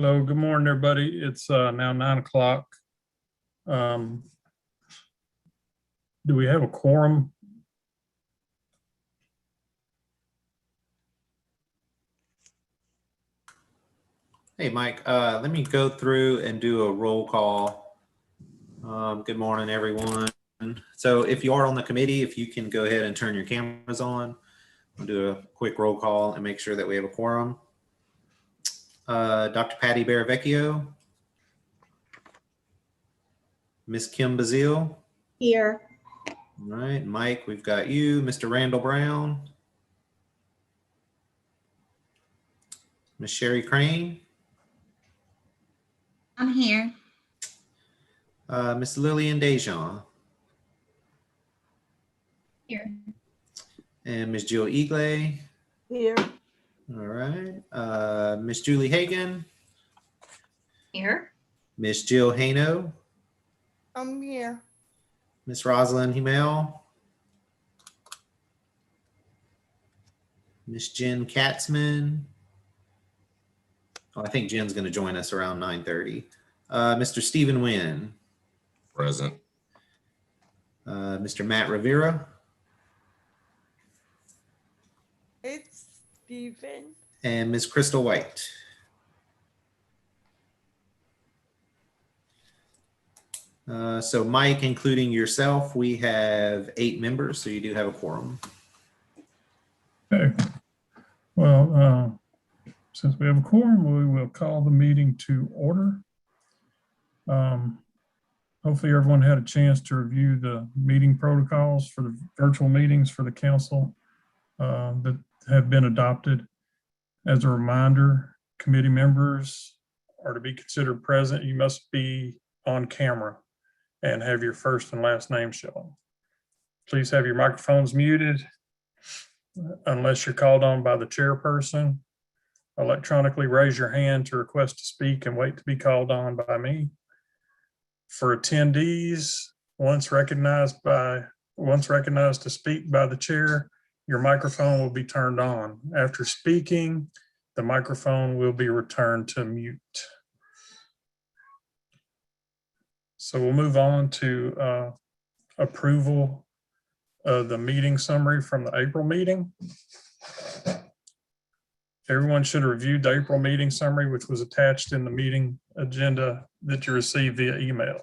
Hello, good morning, everybody. It's now 9 o'clock. Do we have a quorum? Hey, Mike, let me go through and do a roll call. Good morning, everyone. So if you are on the committee, if you can go ahead and turn your cameras on, we'll do a quick roll call and make sure that we have a quorum. Dr. Patty Baravecchio. Miss Kim Bazile. Here. All right, Mike, we've got you. Mr. Randall Brown. Miss Sherry Crane. I'm here. Miss Lillian Dejean. Here. And Miss Jill Eagley. Here. All right. Miss Julie Hagan. Here. Miss Jill Haino. I'm here. Miss Rosalind Himel. Miss Jen Katzman. Oh, I think Jen's going to join us around 9:30. Mr. Stephen Wynn. Present. Mr. Matt Rivera. It's Stephen. And Miss Crystal White. So Mike, including yourself, we have 8 members, so you do have a quorum. Okay. Well, since we have a quorum, we will call the meeting to order. Hopefully everyone had a chance to review the meeting protocols for the virtual meetings for the council that have been adopted. As a reminder, committee members are to be considered present. You must be on camera and have your first and last name shown. Please have your microphones muted unless you're called on by the chairperson. Electronically raise your hand to request to speak and wait to be called on by me. For attendees, once recognized to speak by the chair, your microphone will be turned on. After speaking, the microphone will be returned to mute. So we'll move on to approval of the meeting summary from the April meeting. Everyone should have reviewed the April meeting summary, which was attached in the meeting agenda that you received via email.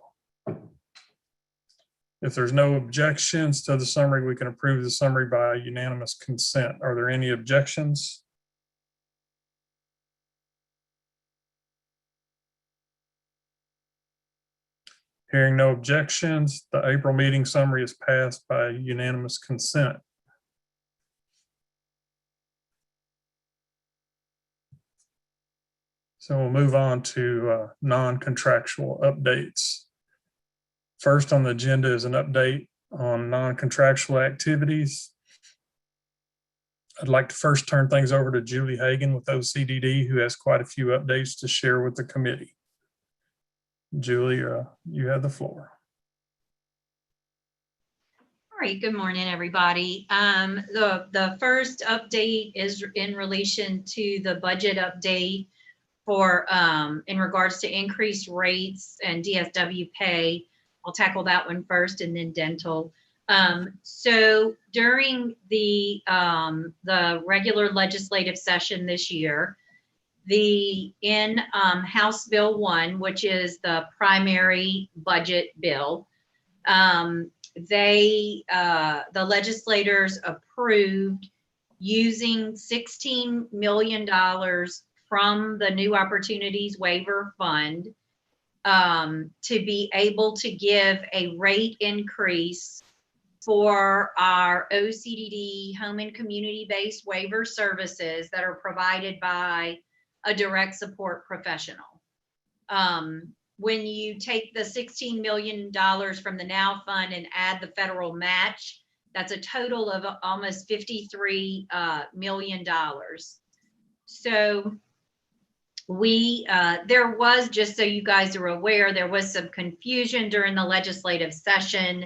If there's no objections to the summary, we can approve the summary by unanimous consent. Are there any objections? Hearing no objections, the April meeting summary is passed by unanimous consent. So we'll move on to non-contractual updates. First on the agenda is an update on non-contractual activities. I'd like to first turn things over to Julie Hagan with OCDD, who has quite a few updates to share with the committee. Julie, you have the floor. All right, good morning, everybody. The first update is in relation to the budget update for in regards to increased rates and DSW pay. I'll tackle that one first and then dental. So during the regular legislative session this year, in House Bill 1, which is the primary budget bill, the legislators approved using $16 million from the New Opportunities Waiver Fund to be able to give a rate increase for our OCDD home and community-based waiver services that are provided by a direct support professional. When you take the $16 million from the NOW fund and add the federal match, that's a total of almost $53 million. So there was, just so you guys are aware, there was some confusion during the legislative session.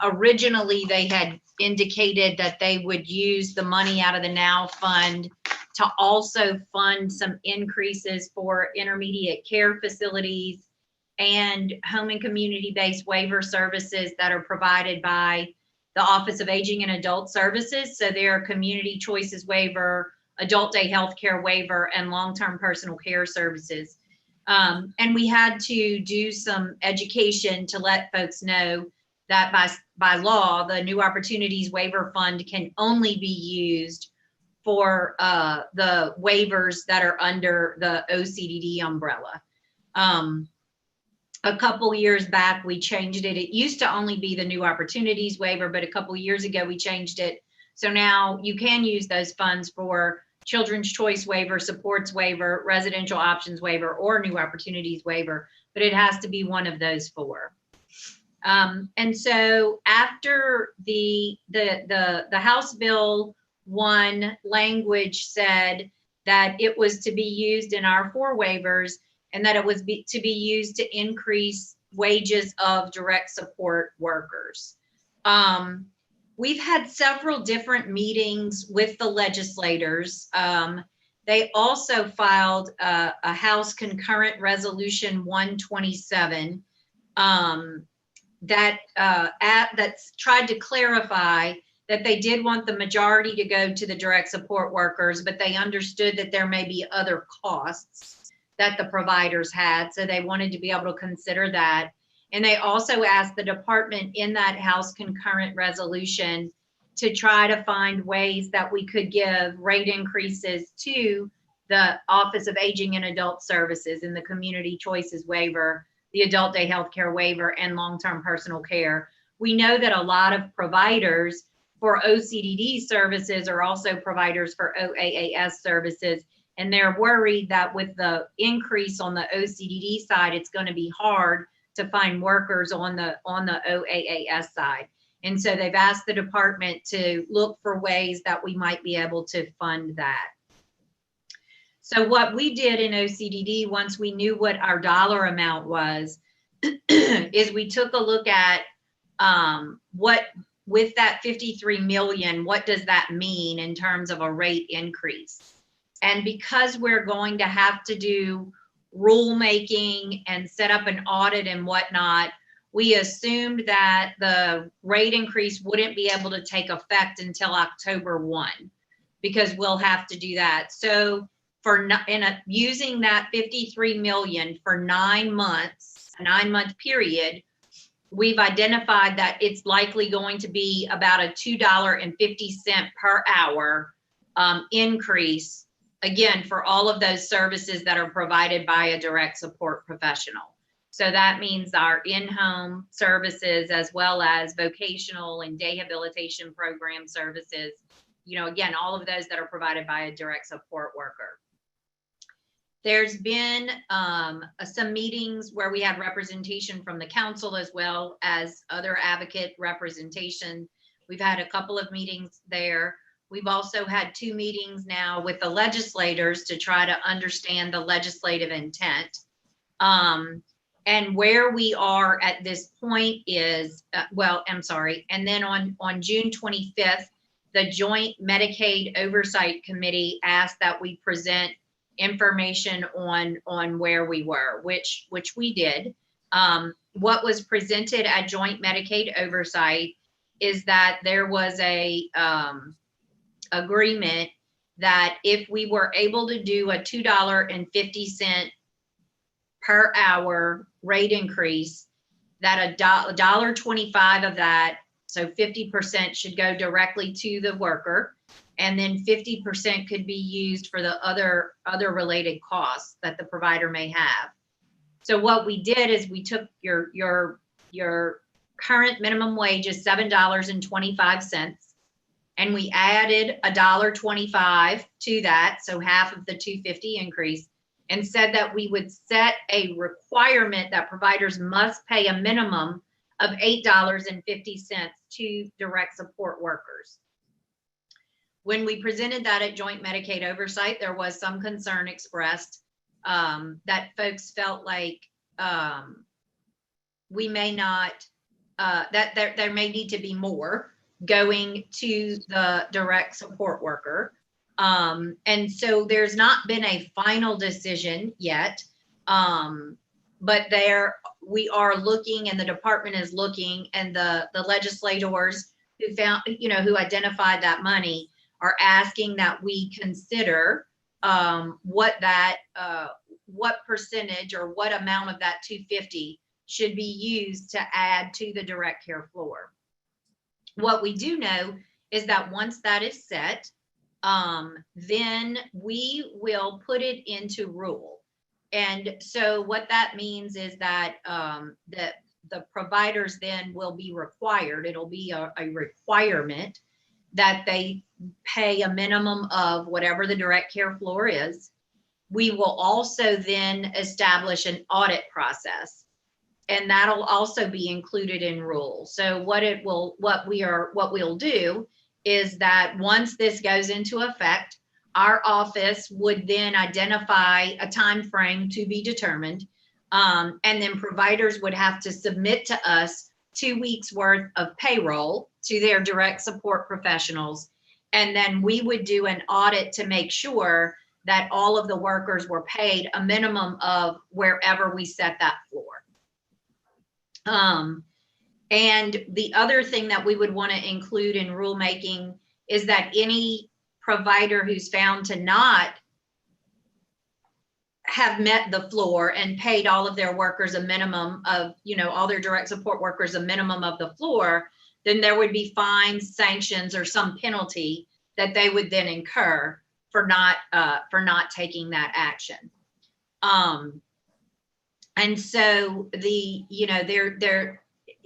Originally, they had indicated that they would use the money out of the NOW fund to also fund some increases for intermediate care facilities and home and community-based waiver services that are provided by the Office of Aging and Adult Services. So there are community choices waiver, adult day health care waiver, and long-term personal care services. And we had to do some education to let folks know that by law, the New Opportunities Waiver Fund can only be used for the waivers that are under the OCDD umbrella. A couple years back, we changed it. It used to only be the New Opportunities Waiver, but a couple years ago, we changed it. So now you can use those funds for Children's Choice Waiver, Supports Waiver, Residential Options Waiver, or New Opportunities Waiver, but it has to be one of those four. And so after the House Bill 1 language said that it was to be used in our 4 waivers, and that it was to be used to increase wages of direct support workers. We've had several different meetings with the legislators. They also filed a House Concurrent Resolution 127 that's tried to clarify that they did want the majority to go to the direct support workers, but they understood that there may be other costs that the providers had. So they wanted to be able to consider that. And they also asked the department in that House concurrent resolution to try to find ways that we could give rate increases to the Office of Aging and Adult Services and the Community Choices Waiver, the Adult Day Healthcare Waiver, and long-term personal care. We know that a lot of providers for OCDD services are also providers for OAAS services. And they're worried that with the increase on the OCDD side, it's going to be hard to find workers on the OAAS side. And so they've asked the department to look for ways that we might be able to fund that. So what we did in OCDD, once we knew what our dollar amount was, is we took a look at what, with that 53 million, what does that mean in terms of a rate increase? And because we're going to have to do rulemaking and set up an audit and whatnot, we assumed that the rate increase wouldn't be able to take effect until October 1, because we'll have to do that. So using that 53 million for 9 months, a 9-month period, we've identified that it's likely going to be about a $2.50 per hour increase, again, for all of those services that are provided by a direct support professional. So that means our in-home services, as well as vocational and day habilitation program services, you know, again, all of those that are provided by a direct support worker. There's been some meetings where we had representation from the council as well as other advocate representation. We've had a couple of meetings there. We've also had 2 meetings now with the legislators to try to understand the legislative intent. And where we are at this point is, and then on June 25th, the Joint Medicaid Oversight Committee asked that we present information on where we were, which we did. What was presented at Joint Medicaid Oversight is that there was a agreement that if we were able to do a $2.50 per hour rate increase, that $1.25 of that, so 50% should go directly to the worker, and then 50% could be used for the other related costs that the provider may have. So what we did is we took your current minimum wage is $7.25, and we added $1.25 to that, so half of the $2.50 increase, and said that we would set a requirement that providers must pay a minimum of $8.50 to direct support workers. When we presented that at Joint Medicaid Oversight, there was some concern expressed that folks felt like we may not, that there may need to be more going to the direct support worker. And so there's not been a final decision yet. But we are looking, and the department is looking, and the legislators who found, who identified that money are asking that we consider what percentage or what amount of that 250 should be used to add to the direct care floor. What we do know is that once that is set, then we will put it into rule. And so what that means is that the providers then will be required, it'll be a requirement that they pay a minimum of whatever the direct care floor is. We will also then establish an audit process, and that'll also be included in rule. So what we'll do is that once this goes into effect, our office would then identify a time frame to be determined, and then providers would have to submit to us 2 weeks worth of payroll to their direct support professionals, and then we would do an audit to make sure that all of the workers were paid a minimum of wherever we set that floor. And the other thing that we would want to include in rulemaking is that any provider who's found to not have met the floor and paid all of their workers a minimum of, all their direct support workers a minimum of the floor, then there would be fines, sanctions, or some penalty that they would then incur for not taking that action. And so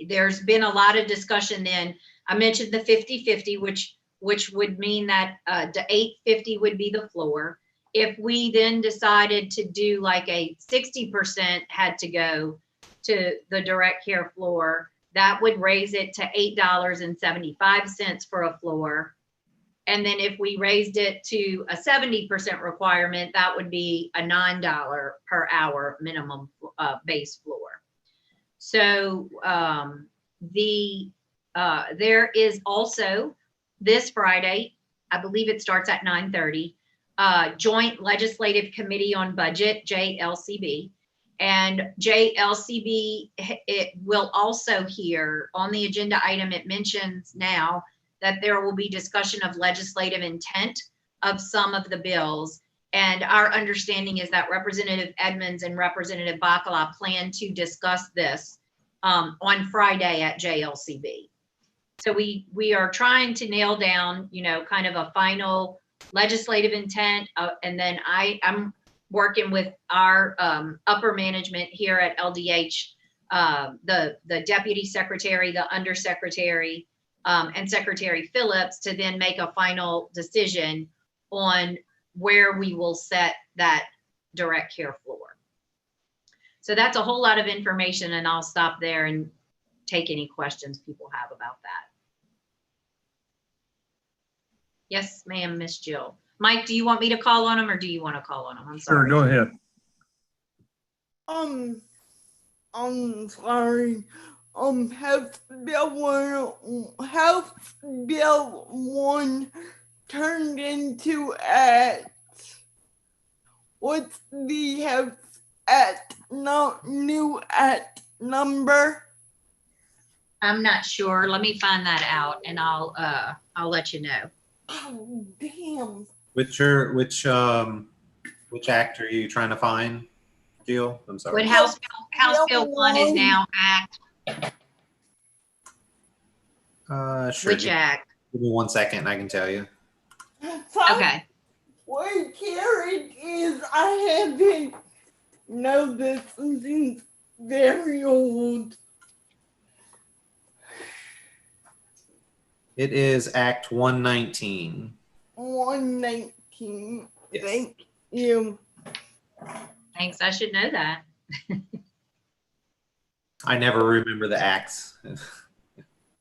there's been a lot of discussion then. I mentioned the 50-50, which would mean that the 850 would be the floor. If we then decided to do like a 60% had to go to the direct care floor, that would raise it to $8.75 for a floor. And then if we raised it to a 70% requirement, that would be a $9 per hour minimum base floor. So there is also this Friday, I believe it starts at 9:30, Joint Legislative Committee on Budget, JLCB. And JLCB, it will also hear on the agenda item, it mentions now that there will be discussion of legislative intent of some of the bills. And our understanding is that Representative Edmonds and Representative Bacala plan to discuss this on Friday at JLCB. So we are trying to nail down, kind of a final legislative intent. And then I'm working with our upper management here at LDH, the deputy secretary, the undersecretary, and Secretary Phillips, to then make a final decision on where we will set that direct care floor. So that's a whole lot of information, and I'll stop there and take any questions people have about that. Yes, ma'am, Miss Jill. Mike, do you want me to call on them, or do you want to call on them? I'm sorry. Sure, go ahead. I'm sorry. House Bill 1 turned into Act. What's the House Act, new Act number? I'm not sure. Let me find that out, and I'll let you know. Oh, damn. Which act are you trying to find, Jill? I'm sorry. What House Bill 1 is now Act. Sure. Which act? Give me 1 second, I can tell you. Okay. What Karen is, I haven't know this since very old. It is Act 119. 119. Yes. Thank you. Thanks. I should know that. I never remember the acts.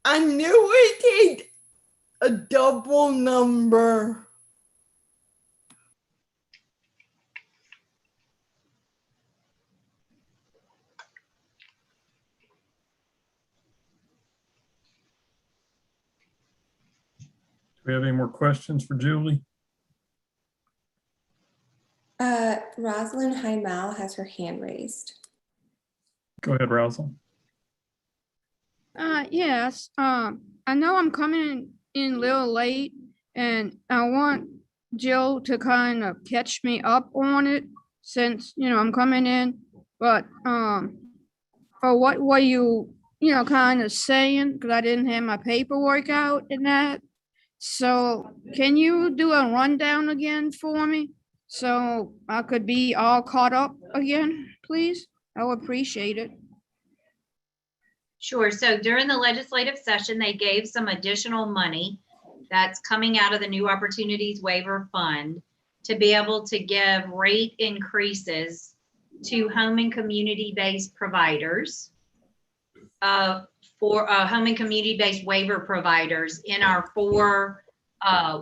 I knew it had a double number. Do we have any more questions for Julie? Rosalind Heimal has her hand raised. Go ahead, Rosalind. Yes, I know I'm coming in a little late and I want Jill to kind of catch me up on it since, I'm coming in, but, for what were you, kind of saying, because I didn't have my paperwork out and that. So can you do a rundown again for me? So I could be all caught up again, please? I would appreciate it. Sure. So during the legislative session, they gave some additional money that's coming out of the New Opportunities Waiver Fund to be able to give rate increases to home and community-based providers, for home and community-based waiver providers in our 4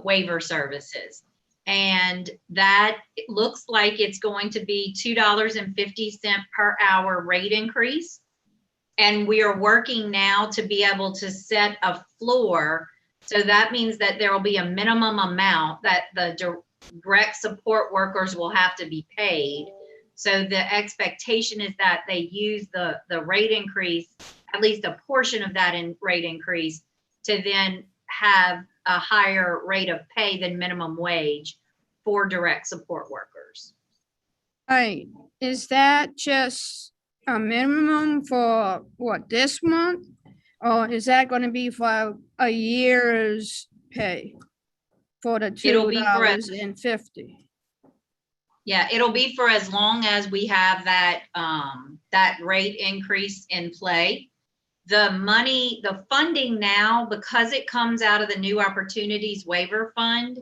waiver services. And that looks like it's going to be $2.50 per hour rate increase. And we are working now to be able to set a floor. So that means that there will be a minimum amount that the direct support workers will have to be paid. So the expectation is that they use the rate increase, at least a portion of that in rate increase, to then have a higher rate of pay than minimum wage for direct support workers. Right, is that just a minimum for what, this month? Or is that gonna be for a year's pay? For the It'll be for a- $2.50? Yeah, it'll be for as long as we have that, that rate increase in play. The money, the funding now, because it comes out of the New Opportunities Waiver Fund,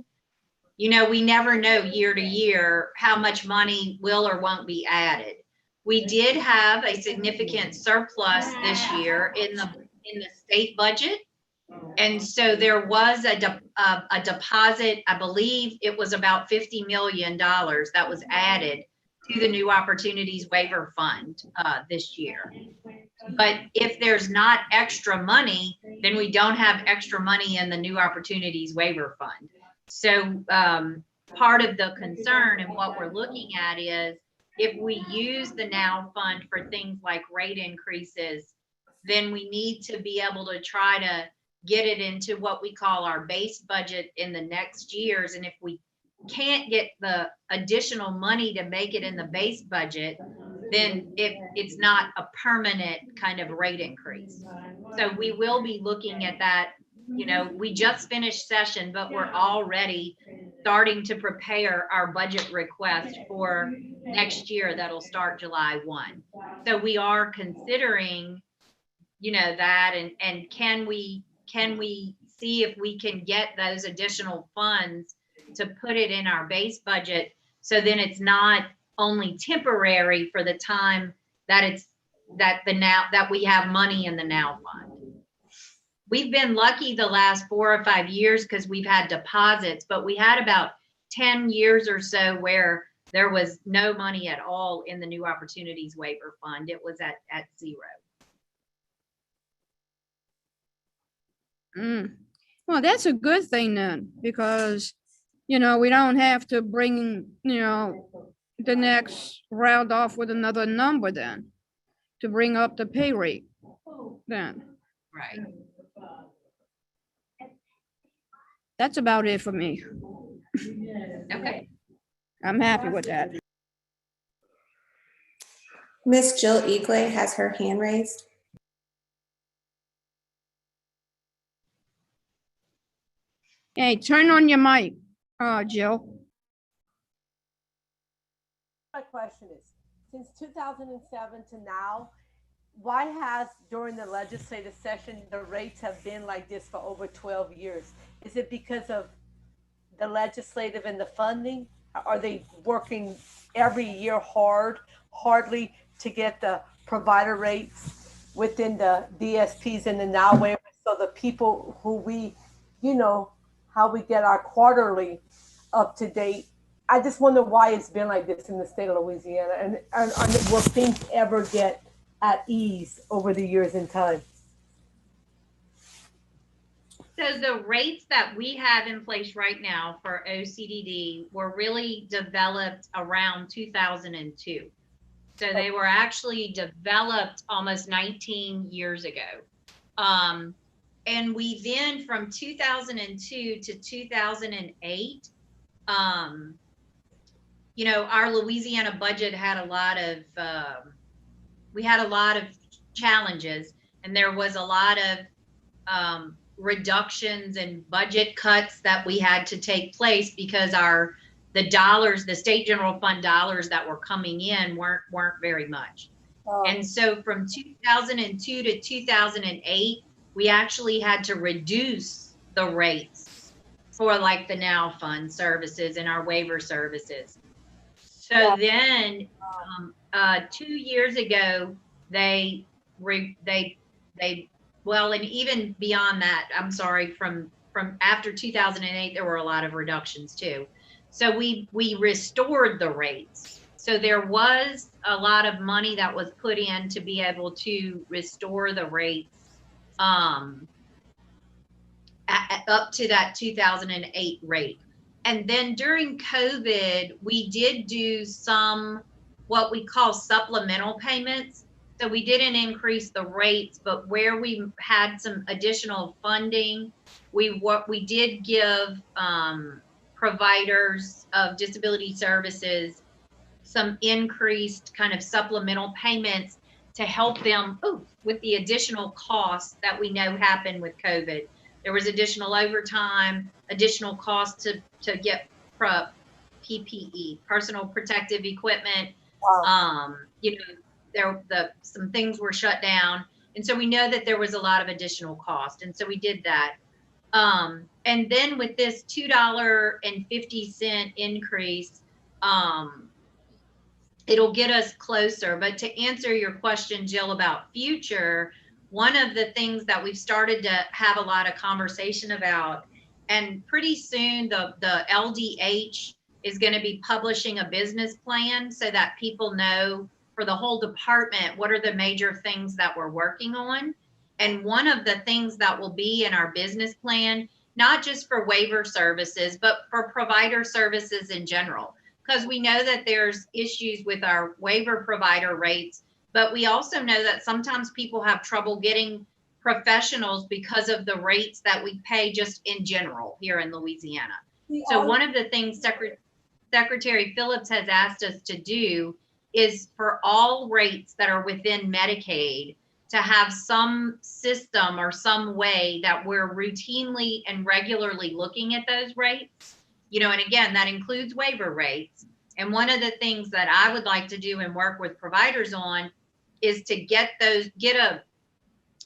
we never know year to year how much money will or won't be added. We did have a significant surplus this year in the state budget. And so there was a deposit, I believe it was about $50 million that was added to the New Opportunities Waiver Fund this year. But if there's not extra money, then we don't have extra money in the New Opportunities Waiver Fund. So part of the concern and what we're looking at is if we use the NOW fund for things like rate increases, then we need to be able to try to get it into what we call our base budget in the next years. And if we can't get the additional money to make it in the base budget, then it's not a permanent kind of rate increase. So we will be looking at that. We just finished session, but we're already starting to prepare our budget request for next year that'll start July 1. So we are considering, that and can we see if we can get those additional funds to put it in our base budget, so then it's not only temporary for the time that that we have money in the NOW fund. We've been lucky the last 4 or 5 years because we've had deposits, but we had about 10 years or so where there was no money at all in the New Opportunities Waiver Fund. It was at 0. Well, that's a good thing then, because, we don't have to bring, the next round off with another number then to bring up the pay rate then. Right. That's about it for me. Okay. I'm happy with that. Miss Jill Eagley has her hand raised. Hey, turn on your mic, Jill. My question is, since 2007 to now, why has during the legislative session, the rates have been like this for over 12 years? Is it because of the legislative and the funding? Are they working every year hardly to get the provider rates within the DSPs and the NOW waiver, so the people who we, how we get our quarterly up to date? I just wonder why it's been like this in the state of Louisiana, and will things ever get at ease over the years in time? So the rates that we have in place right now for OCDD were really developed around 2002. So they were actually developed almost 19 years ago. And we then from 2002 to 2008, you know, our Louisiana budget had a lot of, we had a lot of challenges, and there was a lot of reductions and budget cuts that we had to take place because the dollars, the state general fund dollars that were coming in weren't very much. And so from 2002 to 2008, we actually had to reduce the rates for like the Now Fund services and our waiver services. So then 2 years ago, well, and even beyond that, I'm sorry, from after 2008, there were a lot of reductions too. So we restored the rates. So there was a lot of money that was put in to be able to restore the rates up to that 2008 rate. And then during COVID, we did do some what we call supplemental payments. So we didn't increase the rates, but where we had some additional funding, we did give providers of disability services some increased kind of supplemental payments to help them with the additional costs that we know happened with COVID. There was additional overtime, additional costs to get PPE, personal protective equipment. You know, some things were shut down. And so we know that there was a lot of additional cost. And so we did that. And then with this $2.50 increase, it'll get us closer. But to answer your question, Jill, about future, one of the things that we've started to have a lot of conversation about, and pretty soon the LDH is going to be publishing a business plan so that people know for the whole department, what are the major things that we're working on. And one of the things that will be in our business plan, not just for waiver services, but for provider services in general, because we know that there's issues with our waiver provider rates, but we also know that sometimes people have trouble getting professionals because of the rates that we pay just in general here in Louisiana. So one of the things Secretary Phillips has asked us to do is for all rates that are within Medicaid to have some system or some way that we're routinely and regularly looking at those rates. You know, and again, that includes waiver rates. And one of the things that I would like to do and work with providers on is to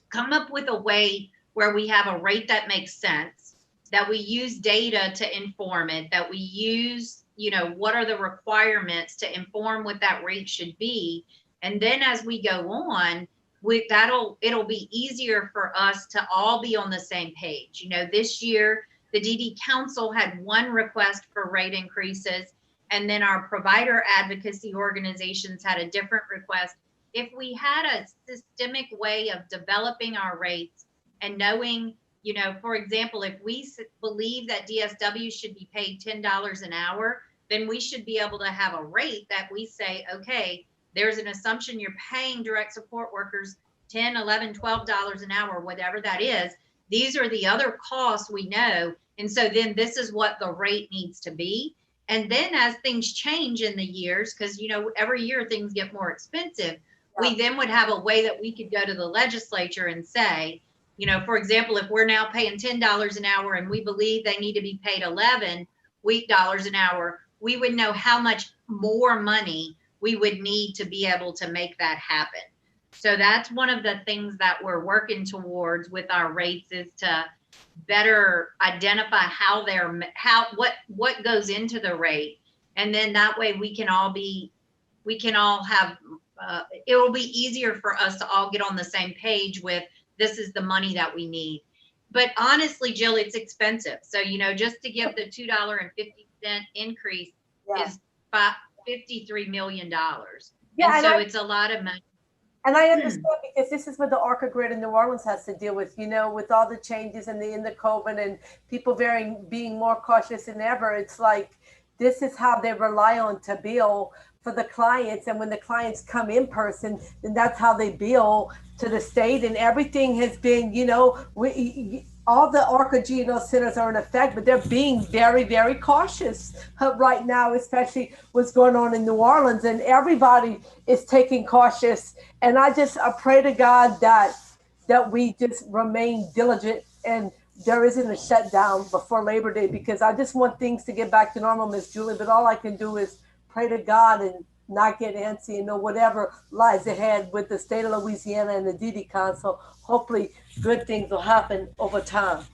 come up with a way where we have a rate that makes sense, that we use data to inform it, that we use, you know, what are the requirements to inform what that rate should be. And then as we go on, it'll be easier for us to all be on the same page. You know, this year, the DD Council had one request for rate increases, and then our provider advocacy organizations had a different request. If we had a systemic way of developing our rates and knowing, you know, for example, if we believe that DSW should be paid $10 an hour, then we should be able to have a rate that we say, okay, there's an assumption you're paying direct support workers $10, $11, $12 an hour, whatever that is. These are the other costs we know. And so then this is what the rate needs to be. And then as things change in the years, because, you know, every year things get more expensive, we then would have a way that we could go to the legislature and say, you know, for example, if we're now paying $10 an hour and we believe they need to be paid $11 an hour, we would know how much more money we would need to be able to make that happen. So that's one of the things that we're working towards with our rates, is to better identify what goes into the rate. And then that way we can all have, it will be easier for us to all get on the same page with, this is the money that we need. But honestly, Jill, it's expensive. So, you know, just to give the $2.50 increase is $53 million. Yeah, and so it's a lot of money. And I understand because this is what the ARCA grid in New Orleans has to deal with, with all the changes in the COVID and people being more cautious than ever. It's like, this is how they rely on to bill for the clients. And when the clients come in person, then that's how they bill to the state. And everything has been, all the ARCA GNO centers are in effect, but they're being very, very cautious right now, especially what's going on in New Orleans. And everybody is taking cautious. And I pray to God that we just remain diligent and there isn't a shutdown before Labor Day, because I just want things to get back to normal, Miss Julie. But all I can do is pray to God and not get antsy and know whatever lies ahead with the state of Louisiana and the DD Council. Hopefully good things will happen over time.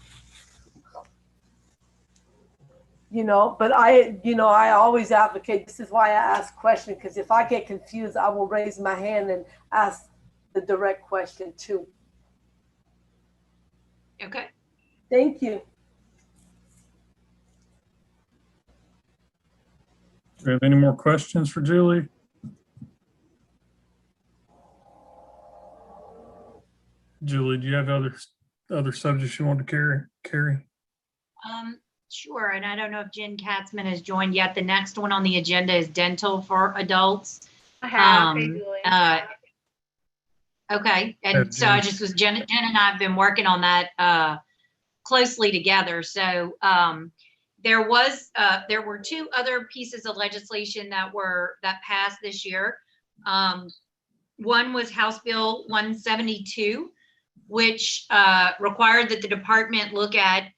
But I always advocate. This is why I ask questions, because if I get confused, I will raise my hand and ask the direct question too. Okay. Thank you. Do we have any more questions for Julie? Julie, do you have other subjects you want to carry? Sure. And I don't know if Jen Katzman has joined yet. The next one on the agenda is dental for adults. I have. Hey, Julie. Okay. And so Jen and I have been working on that closely together. So there were two other pieces of legislation that passed this year. One was House Bill 172, which required that the department look at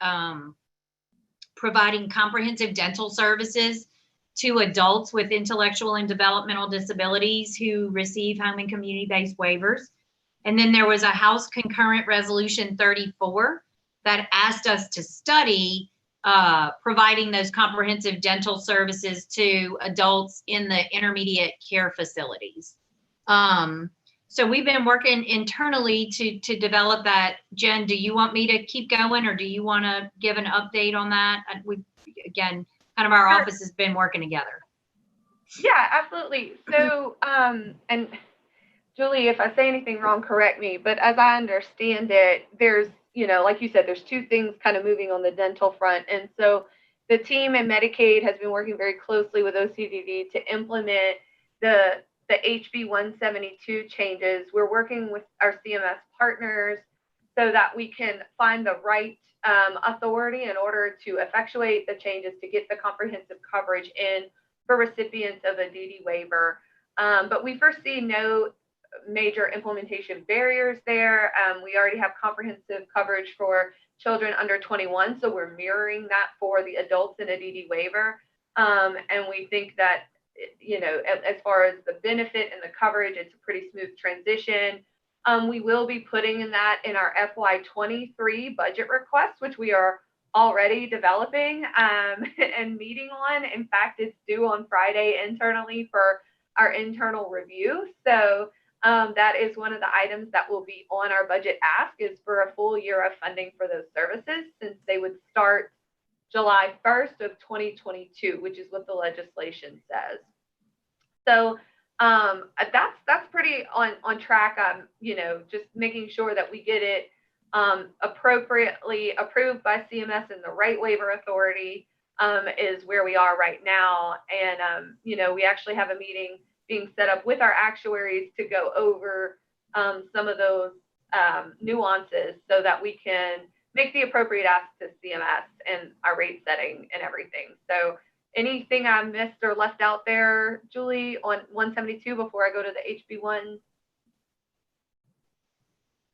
providing comprehensive dental services to adults with intellectual and developmental disabilities who receive home and community-based waivers. And then there was a House Concurrent Resolution 34 that asked us to study providing those comprehensive dental services to adults in the intermediate care facilities. So we've been working internally to develop that. Jen, do you want me to keep going, or do you want to give an update on that? Again, kind of our office has been working together. Yeah, absolutely. So, and Julie, if I say anything wrong, correct me, but as I understand it, there's, like you said, there's two things kind of moving on the dental front. And so the team in Medicaid has been working very closely with OCDD to implement the HB 172 changes. We're working with our CMS partners so that we can find the right authority in order to effectuate the changes to get the comprehensive coverage in for recipients of a DD waiver. But we foresee no major implementation barriers there. We already have comprehensive coverage for children under 21, so we're mirroring that for the adults in a DD waiver. And we think that, as far as the benefit and the coverage, it's a pretty smooth transition. We will be putting in our FY23 budget request, which we are already developing and meeting on. In fact, it's due on Friday internally for our internal review. So that is one of the items that will be on our budget ask, is for a full year of funding for those services, since they would start July 1st of 2022, which is what the legislation says. So that's pretty on track. Just making sure that we get it appropriately approved by CMS and the right waiver authority is where we are right now. And we actually have a meeting being set up with our actuaries to go over some of those nuances so that we can make the appropriate ask to CMS and our rate setting and everything. So anything I missed or left out there, Julie, on 172 before I go to the HB1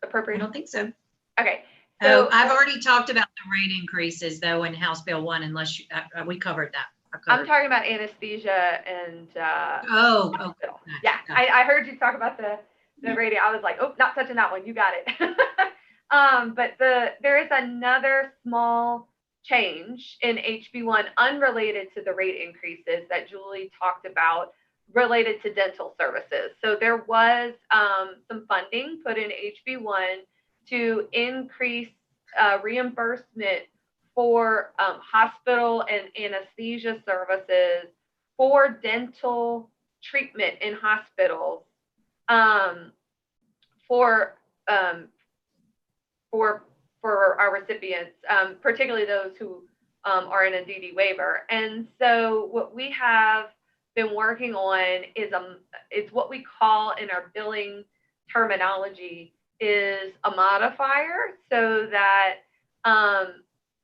appropriate? I don't think so. Okay. So I've already talked about the rate increases though in House Bill 1, unless we covered that. I'm talking about anesthesia and hospital. Yeah, I heard you talk about the rating. I was like, oh, not touching that one. You got it. But there is another small change in HB1 unrelated to the rate increases that Julie talked about, related to dental services. So there was some funding put in HB1 to increase reimbursement for hospital and anesthesia services for dental treatment in hospitals for our recipients, particularly those who are in a DD waiver. And so what we have been working on is what we call in our billing terminology is a modifier, so that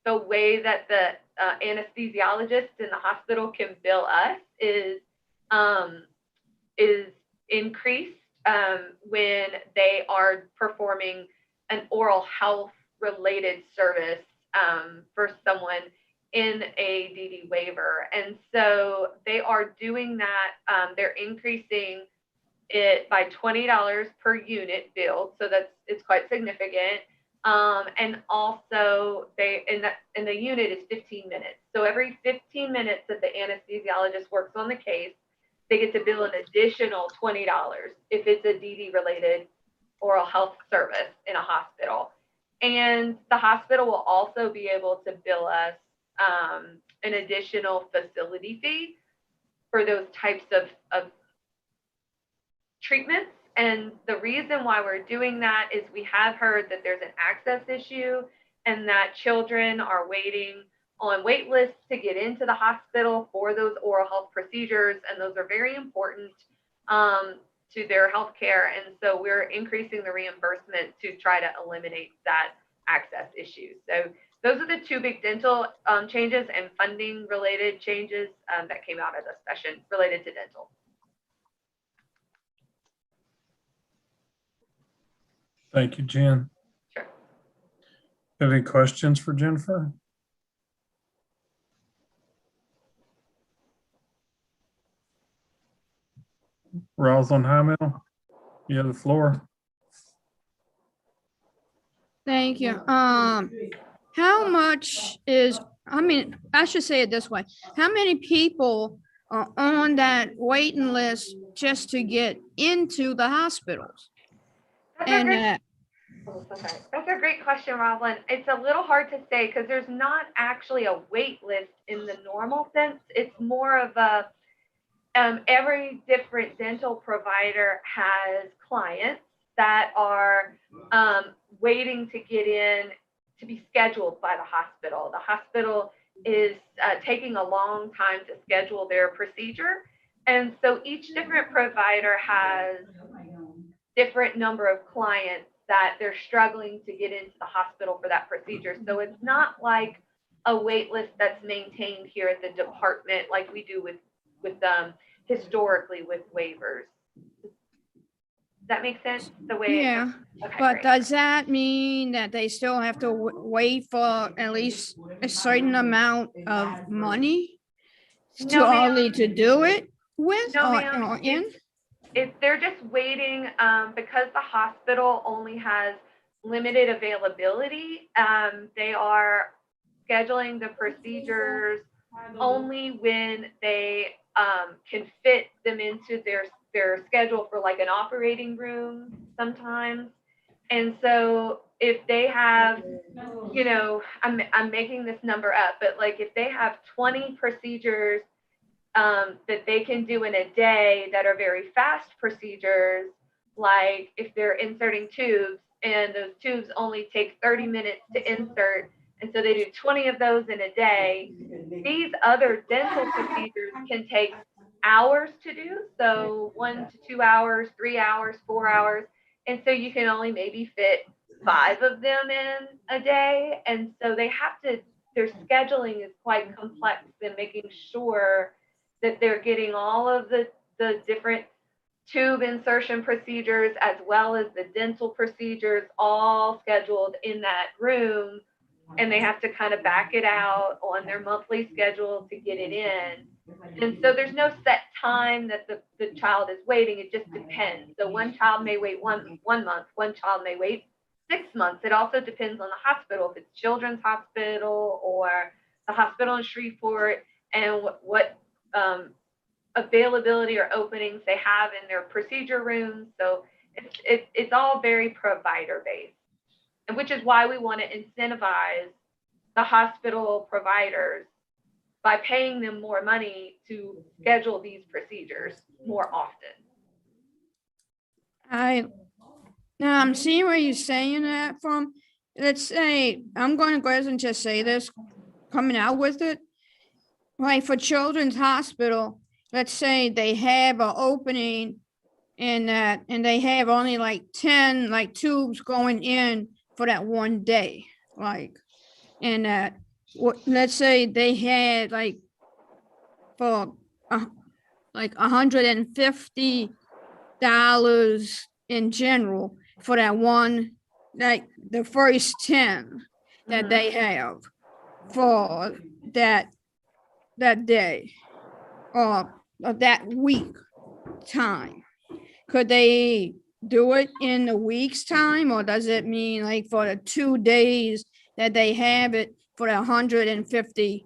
the way that the anesthesiologist in the hospital can bill us is increased when they are performing an oral health related service for someone in a DD waiver. And so they are doing that. They're increasing it by $20 per unit billed. So it's quite significant. And also and the unit is 15 minutes. So every 15 minutes that the anesthesiologist works on the case, they get to bill an additional $20 if it's a DD related oral health service in a hospital. And the hospital will also be able to bill us an additional facility fee for those types of treatments. And the reason why we're doing that is we have heard that there's an access issue and that children are waiting on wait lists to get into the hospital for those oral health procedures. And those are very important to their health care. And so we're increasing the reimbursement to try to eliminate that access issue. So those are the two big dental changes and funding related changes that came out of the session related to dental. Thank you, Jen. Sure. Have any questions for Jennifer? Rosalind Highmill, you have the floor. Thank you. How much is, I should say it this way. How many people are on that waiting list just to get into the hospitals? That's a great question, Rosalind. It's a little hard to say because there's not actually a wait list in the normal sense. It's more of a, every different dental provider has clients that are waiting to get in to be scheduled by the hospital. The hospital is taking a long time to schedule their procedure. And so each different provider has different number of clients that they're struggling to get into the hospital for that procedure. So it's not like a wait list that's maintained here at the department like we do with historically with waivers. Does that make sense? The way Yeah, okay, but great. does that mean that they still have to wait for at least a certain amount of money to No, ma'am. only to do it with No, or ma'am. in? They're just waiting because the hospital only has limited availability. They are scheduling the procedures only when they can fit them into their schedule for like an operating room sometimes. And so if they have, you know, I'm making this number up, but like if they have 20 procedures that they can do in a day that are very fast procedures, like if they're inserting tubes and those tubes only take 30 minutes to insert, and so they do 20 of those in a day, these other dental procedures can take hours to do, so 1 to 2 hours, 3 hours, 4 hours, and so you can only maybe fit 5 of them in a day. And so they have to, their scheduling is quite complex in making sure that they're getting all of the different tube insertion procedures as well as the dental procedures all scheduled in that room. And they have to kind of back it out on their monthly schedule to get it in. And so there's no set time that the child is waiting. It just depends. So one child may wait one month, one child may wait 6 months. It also depends on the hospital, if it's Children's Hospital or the hospital in Shreveport, and what availability or openings they have in their procedure rooms. So it's all very provider based, and which is why we want to incentivize the hospital providers by paying them more money to schedule these procedures more often. Now, I'm seeing where you're saying that from. Let's say, I'm going to go ahead and just say this, coming out with it. Like for Children's Hospital, let's say they have an opening in that, and they have only like 10 like tubes going in for that one day, like, and that, let's say they had like for like $150 in general for that one, like the first 10 that they have for that day or that week time. Could they do it in a week's time, or does it mean like for the 2 days that they have it for $150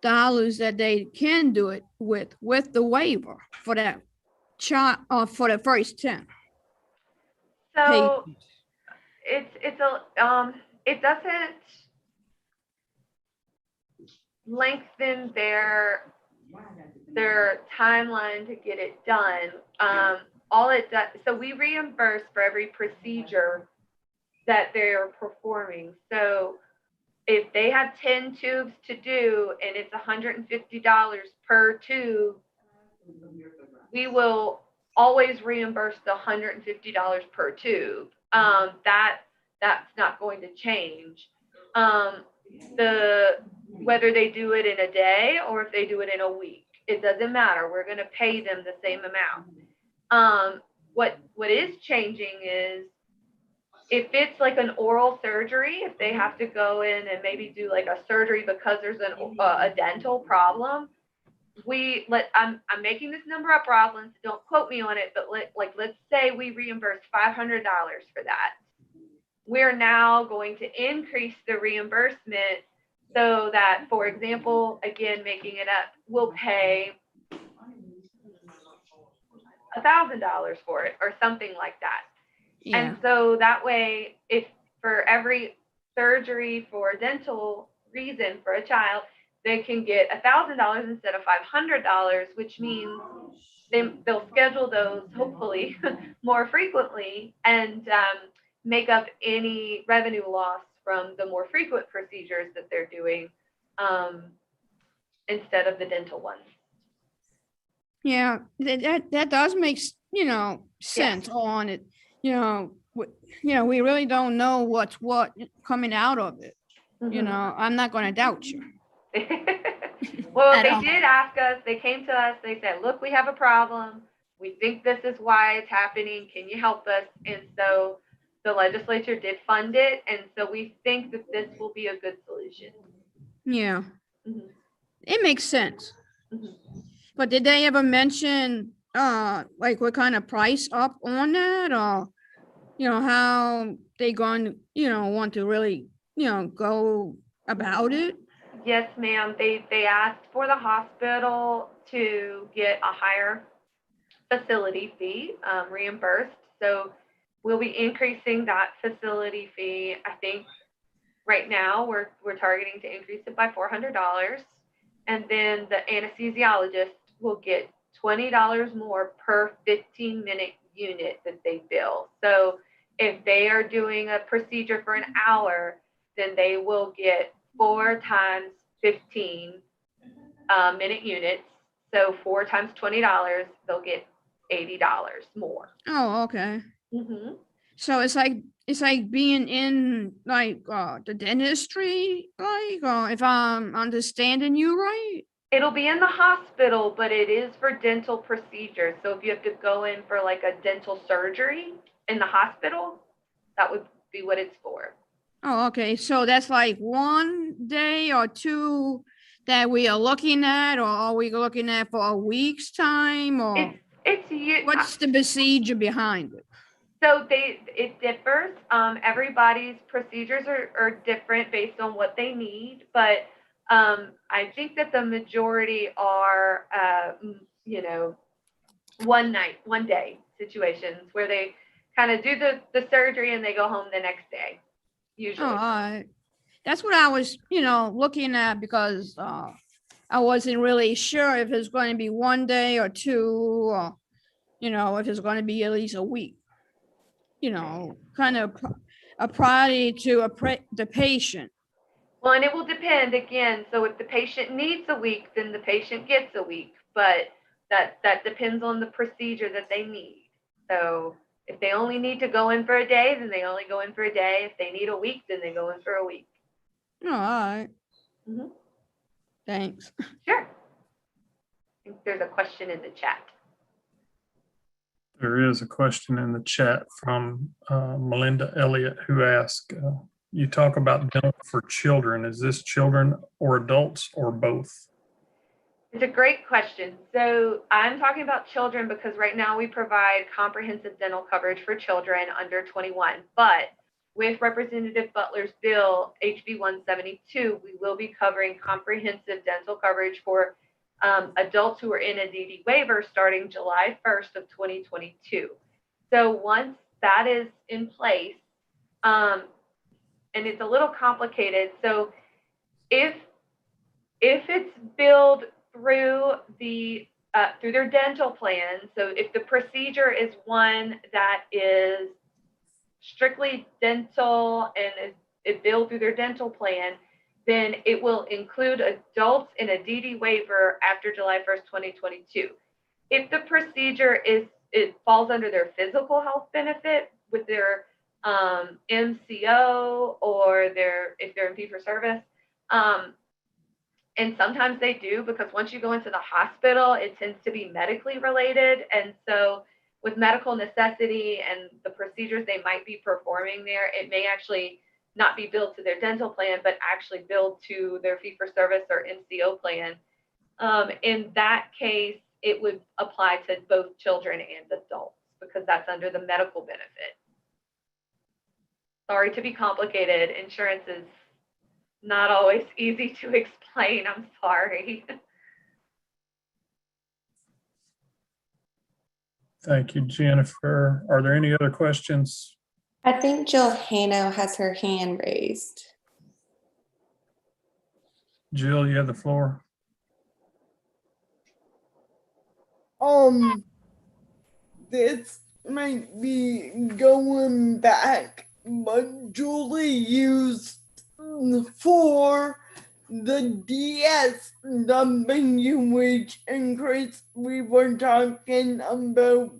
that they can do it with the waiver for that child or for the first 10? So it's a it doesn't lengthen their timeline to get it done. All it does, so we reimburse for every procedure that they're performing. So if they have 10 tubes to do and it's $150 per tube, we will always reimburse the $150 per tube. That's not going to change. Whether they do it in a day or if they do it in a week, it doesn't matter. We're going to pay them the same amount. What is changing is if it's like an oral surgery, if they have to go in and maybe do like a surgery because there's a dental problem, I'm making this number up, Rosalind, so don't quote me on it, but let's say we reimburse $500 for that. We're now going to increase the reimbursement so that, for example, again, making it up, we'll pay $1,000 for it or something like that. Yeah. And so that way, if for every surgery for a dental reason for a child, they can get $1,000 instead of $500, which means they'll schedule those hopefully more frequently and make up any revenue loss from the more frequent procedures that they're doing instead of the dental ones. Yeah, that does make, sense on it. We really don't know what's what coming out of it. I'm not going to doubt you. Well, they did ask us, they came to us, they said, look, we have a problem. We think this is why it's happening. Can you help us? And so the legislature did fund it. And so we think that this will be a good solution. Yeah, it makes sense. But did they ever mention, like what kind of price up on that, or, how they going to, want to really, go about it? Yes, ma'am. They asked for the hospital to get a higher facility fee reimbursed. So we'll be increasing that facility fee. I think right now we're targeting to increase it by $400. And then the anesthesiologist will get $20 more per 15-minute unit that they bill. So if they are doing a procedure for an hour, then they will get 4 times 15-minute units. So 4 times $20, they'll get $80 more. Oh, okay. So it's like being in like the dentistry, like if I'm understanding you right. It'll be in the hospital, but it is for dental procedures. So if you have to go in for like a dental surgery in the hospital, that would be what it's for. Oh, okay. So that's like 1 day or 2 that we are looking at, or are we looking at for a week's time, or what's the procedure behind it? So it differs. Everybody's procedures are different based on what they need, but I think that the majority are, 1 day situations where they kind of do the surgery and they go home the next day, usually. Oh, that's what I was, looking at, because I wasn't really sure if it's going to be 1 day or 2, or, if it's going to be at least a week. kind of a priority to the patient. Well, and it will depend again. So if the patient needs a week, then the patient gets a week, but that depends on the procedure that they need. So if they only need to go in for a day, then they only go in for a day. If they need a week, then they go in for a week. All right. Mhm. Thanks. Sure. I think there's a question in the chat. There is a question in the chat from Melinda Elliott who asked, you talk about dental for children. Is this children or adults or both? It's a great question. So I'm talking about children because right now we provide comprehensive dental coverage for children under 21. But with Representative Butler's bill, HB 172, we will be covering comprehensive dental coverage for adults who are in a DD waiver starting July 1st of 2022. So once that is in place, and it's a little complicated. So if it's billed through their dental plan, so if the procedure is one that is strictly dental and is billed through their dental plan, then it will include adults in a DD waiver after July 1st, 2022. If the procedure it falls under their physical health benefit with their MCO or if they're in fee for service, and sometimes they do, because once you go into the hospital, it tends to be medically related. And so with medical necessity and the procedures they might be performing there, it may actually not be billed to their dental plan, but actually billed to their fee for service or MCO plan. In that case, it would apply to both children and adults because that's under the medical benefit. Sorry to be complicated. Insurance is not always easy to explain. I'm sorry. Thank you, Jennifer. Are there any other questions? I think Jill Hano has her hand raised. Jill, you have the floor. This might be going back, but Julie used for the DS, the minimum wage increase we were talking about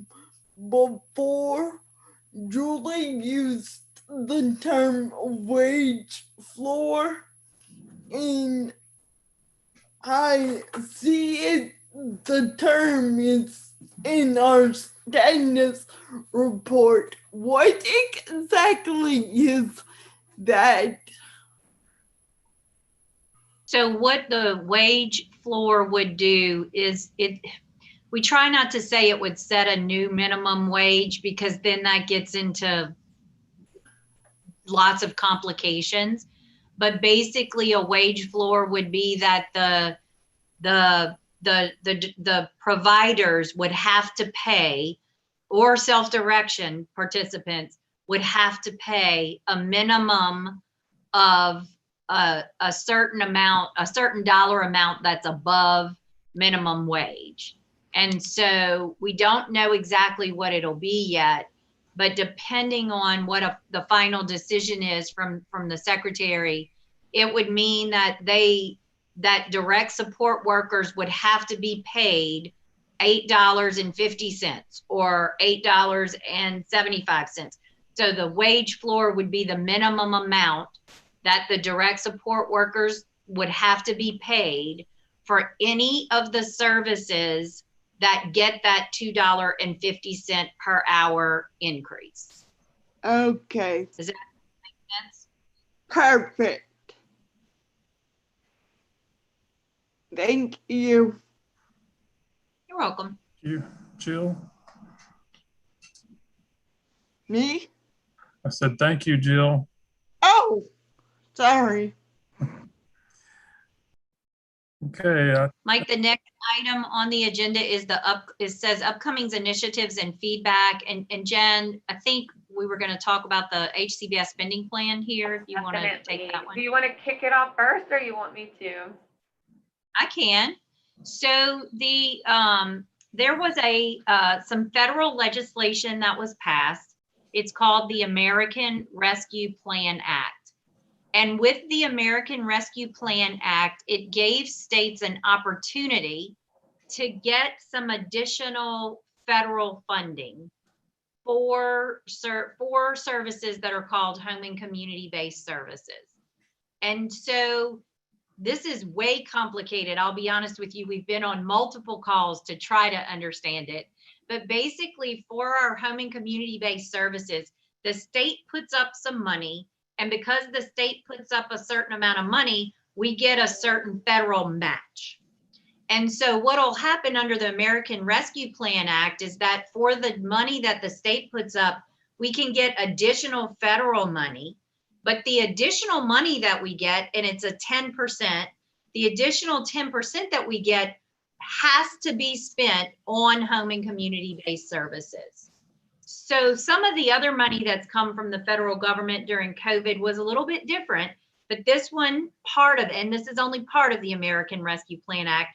before. Julie used the term wage floor, and I see it, the term is in our status report. What exactly is that? So what the wage floor would do is we try not to say it would set a new minimum wage because then that gets into lots of complications. But basically a wage floor would be that the providers would have to pay, or self-direction participants would have to pay a minimum of a certain amount, a certain dollar amount that's above minimum wage. And so we don't know exactly what it'll be yet, but depending on what the final decision is from the secretary, it would mean that that direct support workers would have to be paid $8.50 or $8.75. So the wage floor would be the minimum amount that the direct support workers would have to be paid for any of the services that get that $2.50 per hour increase. Okay. Does that make sense? Perfect. Thank you. You're welcome. Thank you, Jill. Me? I said, thank you, Jill. Oh, sorry. Okay, Mike, the next item on the agenda is it says upcoming initiatives and feedback. And Jen, I think we were going to talk about the HCBS spending plan here. If you want to take that one. Do you want to kick it off first or you want me to? I can. So there was some federal legislation that was passed. It's called the American Rescue Plan Act. And with the American Rescue Plan Act, it gave states an opportunity to get some additional federal funding for services that are called home and community-based services. And so this is way complicated. I'll be honest with you. We've been on multiple calls to try to understand it. But basically, for our home and community-based services, the state puts up some money. And because the state puts up a certain amount of money, we get a certain federal match. And so what will happen under the American Rescue Plan Act is that for the money that the state puts up, we can get additional federal money. But the additional money that we get, and it's a 10%, the additional 10% that we get has to be spent on home and community-based services. So some of the other money that's come from the federal government during COVID was a little bit different, but this one part of, and this is only part of the American Rescue Plan Act,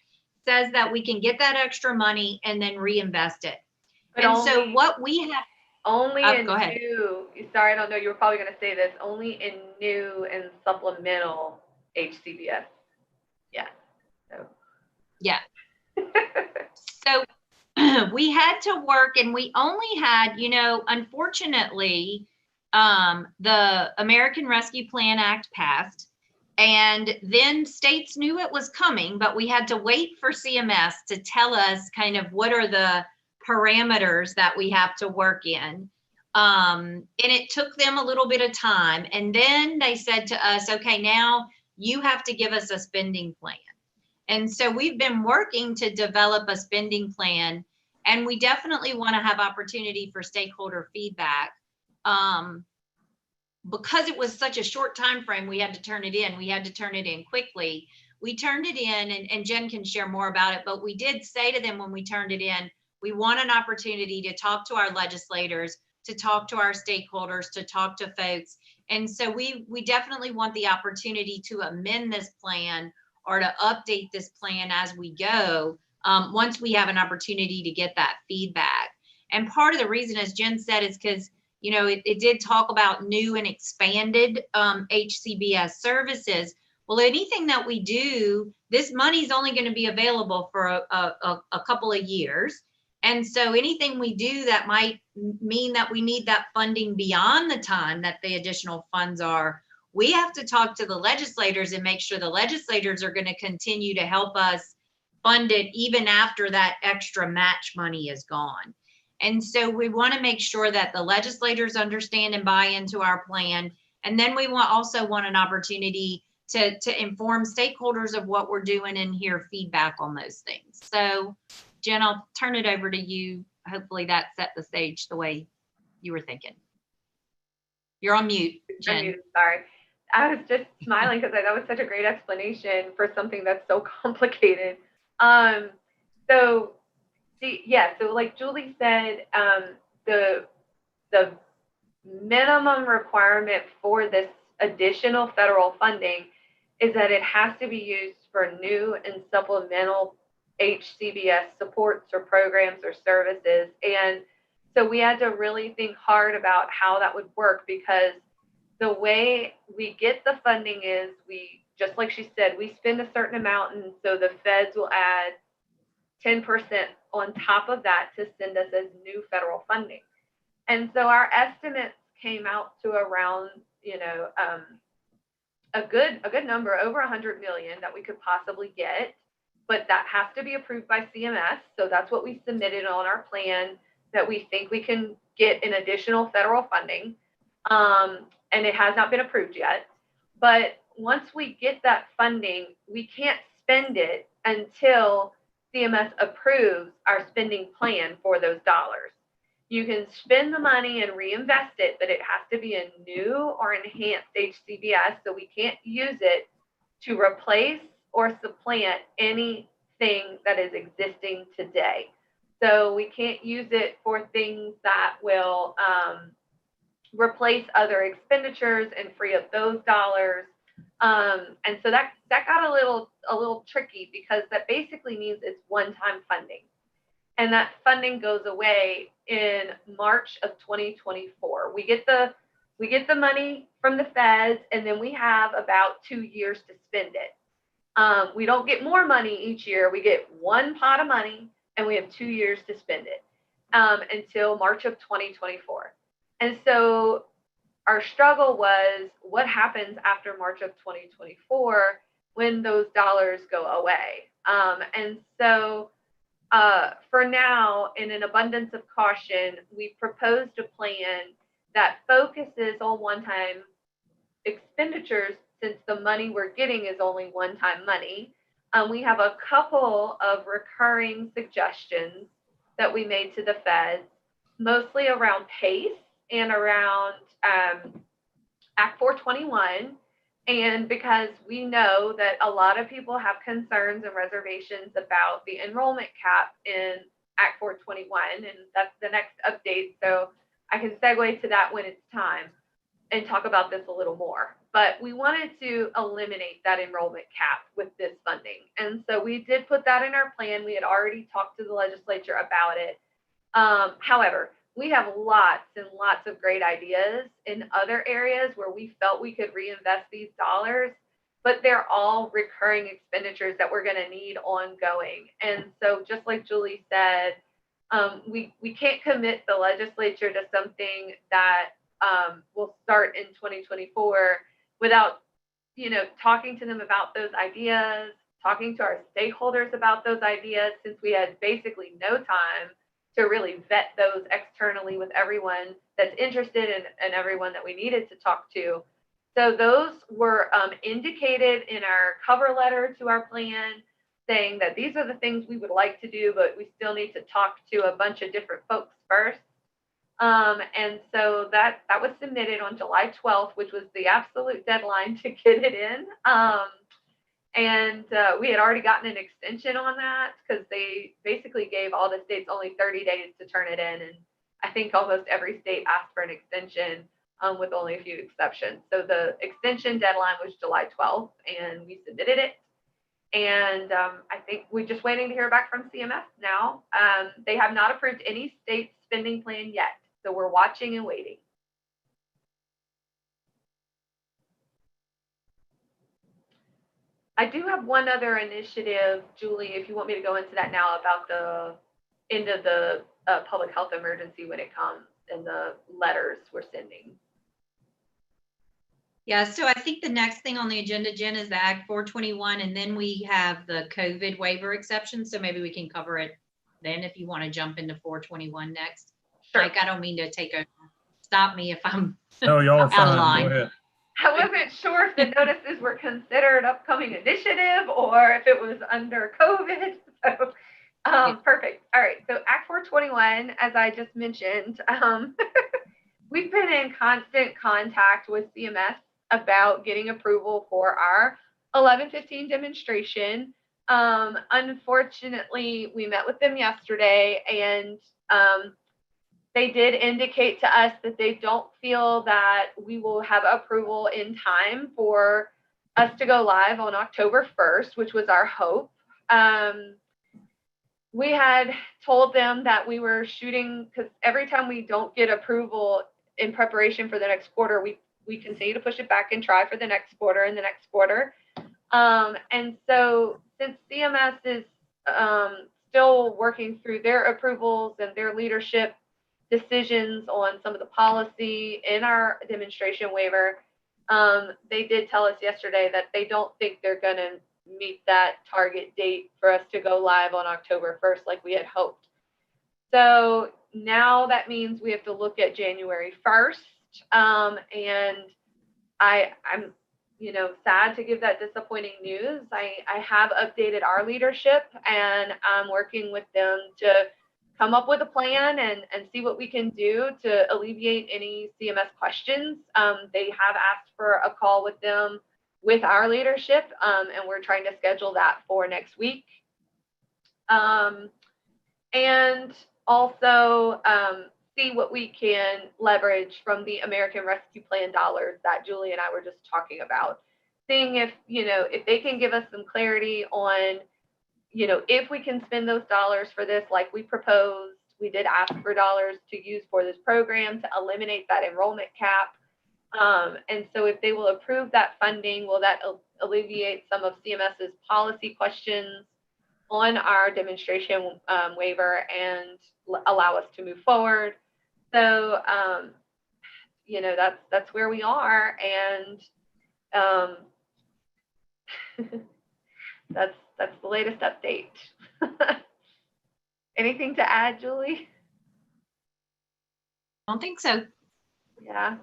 says that we can get that extra money and then reinvest it. But And only, so what we have, only in go ahead. new, sorry, I don't know, you were probably going to say this, only in new and supplemental HCBS. Yeah. So. Yeah. So we had to work, and we only had, unfortunately, the American Rescue Plan Act passed, and then states knew it was coming, but we had to wait for CMS to tell us kind of what are the parameters that we have to work in. And it took them a little bit of time. And then they said to us, okay, now you have to give us a spending plan. And so we've been working to develop a spending plan, and we definitely want to have opportunity for stakeholder feedback. Because it was such a short time frame, we had to turn it in. We had to turn it in quickly. We turned it in, and Jen can share more about it, but we did say to them when we turned it in, we want an opportunity to talk to our legislators, to talk to our stakeholders, to talk to folks. And so we definitely want the opportunity to amend this plan or to update this plan as we go, once we have an opportunity to get that feedback. And part of the reason, as Jen said, is because it did talk about new and expanded HCBS services. Well, anything that we do, this money is only going to be available for a couple of years. And so anything we do that might mean that we need that funding beyond the time that the additional funds are, we have to talk to the legislators and make sure the legislators are going to continue to help us fund it even after that extra match money is gone. And so we want to make sure that the legislators understand and buy into our plan. And then we also want an opportunity to inform stakeholders of what we're doing and hear feedback on those things. So Jen, I'll turn it over to you. Hopefully that set the stage the way you were thinking. You're on mute, Jen. I'm muted, sorry. I was just smiling because that was such a great explanation for something that's so complicated. So like Julie said, the minimum requirement for this additional federal funding is that it has to be used for new and supplemental HCBS supports or programs or services. And so we had to really think hard about how that would work, because the way we get the funding is we, just like she said, we spend a certain amount, and so the feds will add 10% on top of that to send us as new federal funding. And so our estimates came out to around, a good number, over 100 million that we could possibly get, but that has to be approved by CMS. So that's what we submitted on our plan, that we think we can get an additional federal funding. And it has not been approved yet. But once we get that funding, we can't spend it until CMS approves our spending plan for those dollars. You can spend the money and reinvest it, but it has to be a new or enhanced HCBS, so we can't use it to replace or supplant anything that is existing today. So we can't use it for things that will replace other expenditures and free up those dollars. And so that got a little tricky, because that basically means it's one-time funding. and that funding goes away in March of 2024. We get the money from the feds, and then we have about 2 years to spend it. We don't get more money each year. We get one pot of money, and we have 2 years to spend it until March of 2024. And so our struggle was, what happens after March of 2024 when those dollars go away? And so for now, in an abundance of caution, we proposed a plan that focuses on one-time expenditures, since the money we're getting is only one-time money. We have a couple of recurring suggestions that we made to the feds, mostly around PACE and around Act 421. And because we know that a lot of people have concerns and reservations about the enrollment cap in Act 421, and that's the next update. So I can segue to that when it's time and talk about this a little more. But we wanted to eliminate that enrollment cap with this funding. And so we did put that in our plan. We had already talked to the legislature about it. However, we have lots and lots of great ideas in other areas where we felt we could reinvest these dollars, but they're all recurring expenditures that we're going to need ongoing. And so just like Julie said, we can't commit the legislature to something that will start in 2024 without, talking to them about those ideas, talking to our stakeholders about those ideas, since we had basically no time to really vet those externally with everyone that's interested and everyone that we needed to talk to. So those were indicated in our cover letter to our plan, saying that these are the things we would like to do, but we still need to talk to a bunch of different folks first. And so that was submitted on July 12th, which was the absolute deadline to get it in. And we had already gotten an extension on that because they basically gave all the states only 30 days to turn it in. And I think almost every state asked for an extension with only a few exceptions. So the extension deadline was July 12th, and we submitted it. And I think we're just waiting to hear back from CMS now. They have not approved any state spending plan yet. So we're watching and waiting. I do have one other initiative, Julie, if you want me to go into that now, about the end of the public health emergency when it comes and the letters we're sending. Yeah, so I think the next thing on the agenda, Jen, is the Act 421, and then we have the COVID waiver exception. So maybe we can cover it then if you want to jump into 421 next. Sure. Like, I don't mean to take over. Stop me if I'm No, y'all are out fine. of Go line. ahead. I wasn't sure if the notices were considered upcoming initiative or if it was under COVID. So, perfect. All right. So Act 421, as I just mentioned, we've been in constant contact with CMS about getting approval for our 1115 demonstration. Unfortunately, we met with them yesterday, and they did indicate to us that they don't feel that we will have approval in time for us to go live on October 1st, which was our hope. We had told them that we were shooting, because every time we don't get approval in preparation for the next quarter, we continue to push it back and try for the next quarter and the next quarter. And so since CMS is still working through their approvals and their leadership decisions on some of the policy in our demonstration waiver, they did tell us yesterday that they don't think they're going to meet that target date for us to go live on October 1st like we had hoped. So now that means we have to look at January 1st. And I'm sad to give that disappointing news. I have updated our leadership, and I'm working with them to come up with a plan and see what we can do to alleviate any CMS questions. They have asked for a call with them with our leadership, and we're trying to schedule that for next week. And also see what we can leverage from the American Rescue Plan dollars that Julie and I were just talking about. Seeing if they can give us some clarity on you know, if we can spend those dollars for this, like we proposed, we did ask for dollars to use for this program to eliminate that enrollment cap. And so if they will approve that funding, will that alleviate some of CMS's policy questions on our demonstration waiver and allow us to move forward? So, you know, that's where we are. And that's the latest update. Anything to add, Julie? I don't think so. Yeah.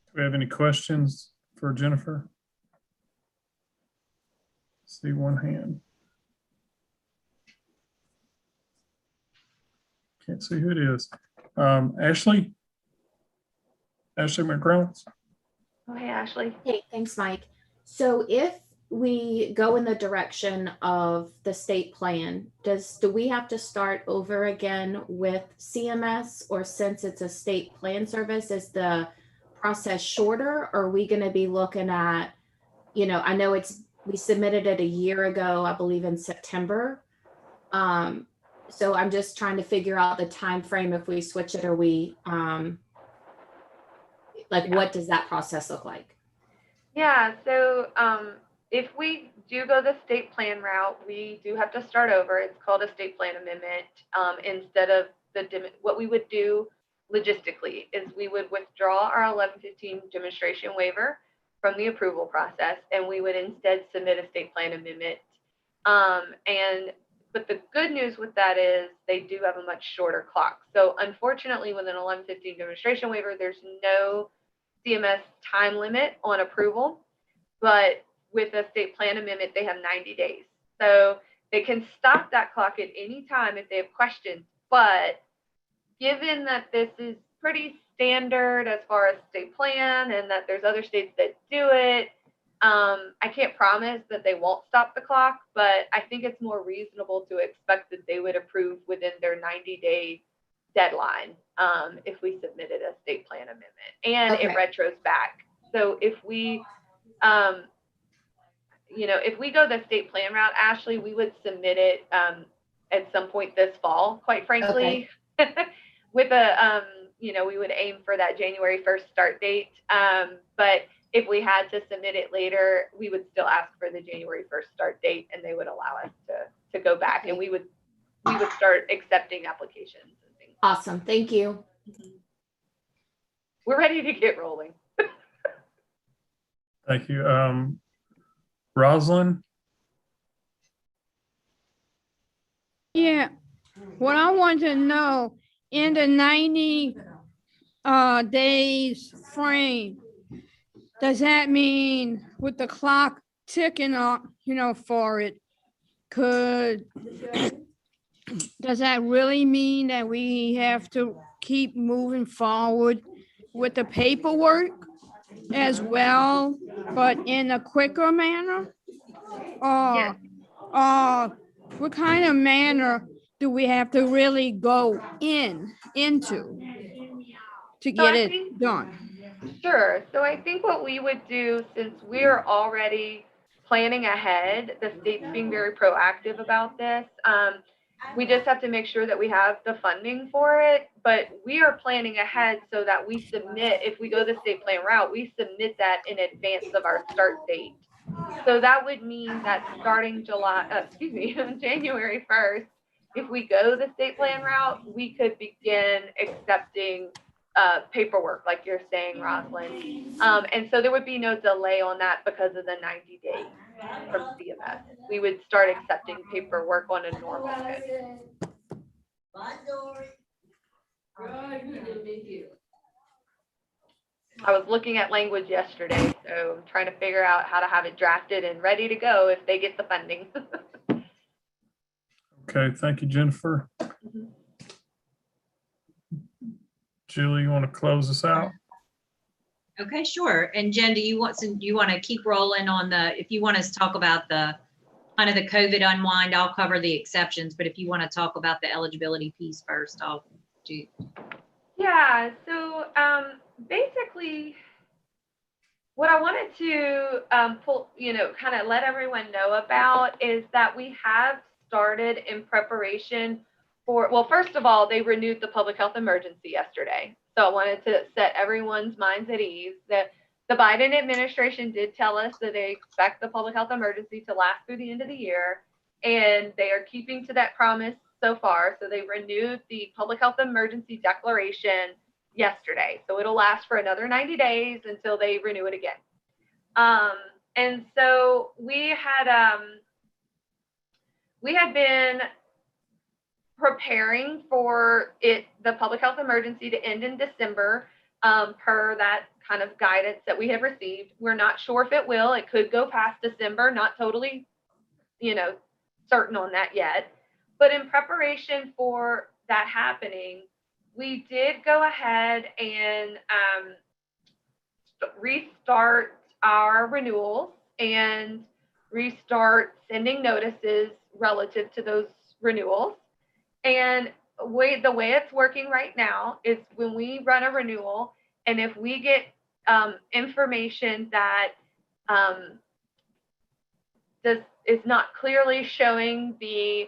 Do we have any questions for Jennifer? See one hand. Can't see who it is. Ashley? Ashley McGrath? Oh, hey, Ashley. Hey, thanks, Mike. So if we go in the direction of the state plan, do we have to start over again with CMS, or since it's a state plan service, is the process shorter? Or are we going to be looking at, you know, I know we submitted it a year ago, I believe in September. So I'm just trying to figure out the time frame if we switch it, or we what does that process look like? Yeah, so if we do go the state plan route, we do have to start over. It's called a state plan amendment. Instead of what we would do logistically is we would withdraw our 1115 demonstration waiver from the approval process, and we would instead submit a state plan amendment. But the good news with that is they do have a much shorter clock. So unfortunately, with an 1115 demonstration waiver, there's no CMS time limit on approval, but with a state plan amendment, they have 90 days. So they can stop that clock at any time if they have questions. But given that this is pretty standard as far as state plan and that there's other states that do it, I can't promise that they won't stop the clock, but I think it's more reasonable to expect that they would approve within their 90-day deadline if we submitted a state plan amendment, and Okay. it retros back. So if we, you know, if we go the state plan route, Ashley, we would submit it at some point this fall, quite frankly, with a, you know, we would aim for that January 1st start date. But if we had to submit it later, we would still ask for the January 1st start date, and they would allow us to go back, and we would start accepting applications and things. Awesome. Thank you. We're ready to get rolling. Thank you. Rosalind? Yeah, what I want to know, in the 90 days frame, does that mean with the clock ticking up, you know, for it, does that really mean that we have to keep moving forward with the paperwork as well, but in a quicker manner? Or what kind of manner do we have to really go into to get it done? Sure. So I think what we would do, since we're already planning ahead, the state's being very proactive about this. We just have to make sure that we have the funding for it, but we are planning ahead so that we submit, if we go the state plan route, we submit that in advance of our start date. So that would mean that starting January 1st, if we go the state plan route, we could begin accepting paperwork, like you're saying, Rosalind. And so there would be no delay on that because of the 90 days from CMS. We would start accepting paperwork on a normal schedule. I was looking at language yesterday, so I'm trying to figure out how to have it drafted and ready to go if they get the funding. Okay, thank you, Jennifer. Julie, you want to close us out? Okay, sure. And Jen, do you want to keep rolling on if you want us to talk about the kind of the COVID unwind, I'll cover the exceptions, but if you want to talk about the eligibility piece first, I'll do. Yeah, so basically what I wanted to kind of let everyone know about is that we have started in preparation for, well, first of all, they renewed the public health emergency yesterday. So I wanted to set everyone's minds at ease that the Biden administration did tell us that they expect the public health emergency to last through the end of the year, and they are keeping to that promise so far. So they renewed the public health emergency declaration yesterday. So it'll last for another 90 days until they renew it again. And so we had been preparing for the public health emergency to end in December, per that kind of guidance that we have received. We're not sure if it will. It could go past December, not totally, certain on that yet. But in preparation for that happening, we did go ahead and restart our renewals and restart sending notices relative to those renewals. And the way it's working right now is when we run a renewal, and if we get information that is not clearly showing the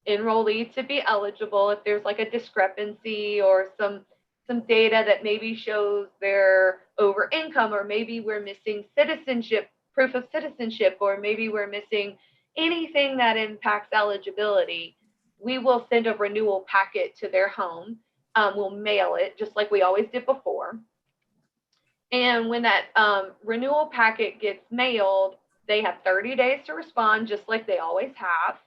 enrollee to be eligible, if there's like a discrepancy or some data that maybe shows they're over income, or maybe we're missing citizenship, proof of citizenship, or maybe we're missing anything that impacts eligibility, we will send a renewal packet to their home. We'll mail it just like we always did before. And when that renewal packet gets mailed, they have 30 days to respond, just like they always have.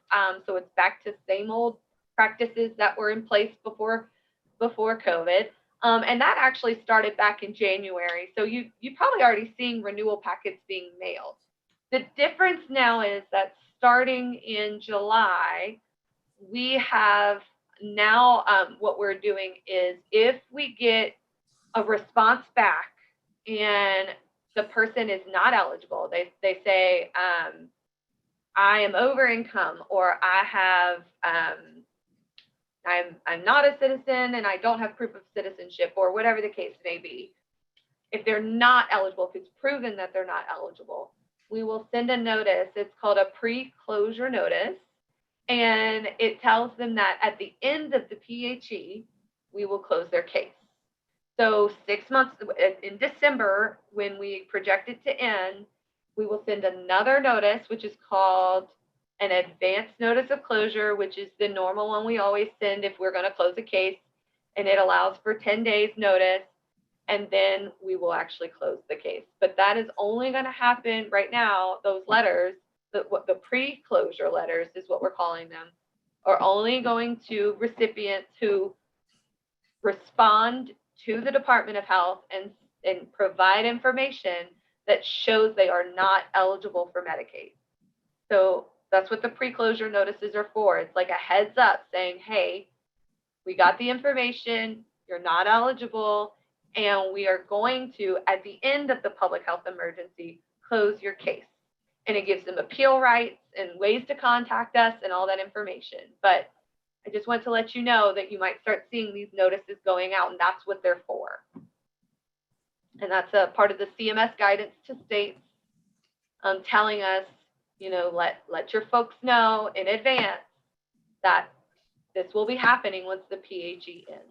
So it's back to same old practices that were in place before COVID. And that actually started back in January. So you probably already seeing renewal packets being mailed. The difference now is that starting in July, we have now what we're doing is if we get a response back and the person is not eligible, they say, I am over income, or I have, I'm not a citizen and I don't have proof of citizenship, or whatever the case may be. If they're not eligible, if it's proven that they're not eligible, we will send a notice. It's called a pre-closure notice. And it tells them that at the end of the PHE, we will close their case. So 6 months in December, when we project it to end, we will send another notice, which is called an advance notice of closure, which is the normal one we always send if we're going to close a case. And it allows for 10 days notice. And then we will actually close the case. But that is only going to happen right now. Those letters, the pre-closure letters is what we're calling them, are only going to recipients who respond to the Department of Health and provide information that shows they are not eligible for Medicaid. So that's what the pre-closure notices are for. It's like a heads up saying, hey, we got the information, you're not eligible, and we are going to, at the end of the public health emergency, close your case. And it gives them appeal rights and ways to contact us and all that information. But I just want to let you know that you might start seeing these notices going out, and that's what they're for. And that's a part of the CMS guidance to states, telling us, let your folks know in advance that this will be happening once the PHE ends.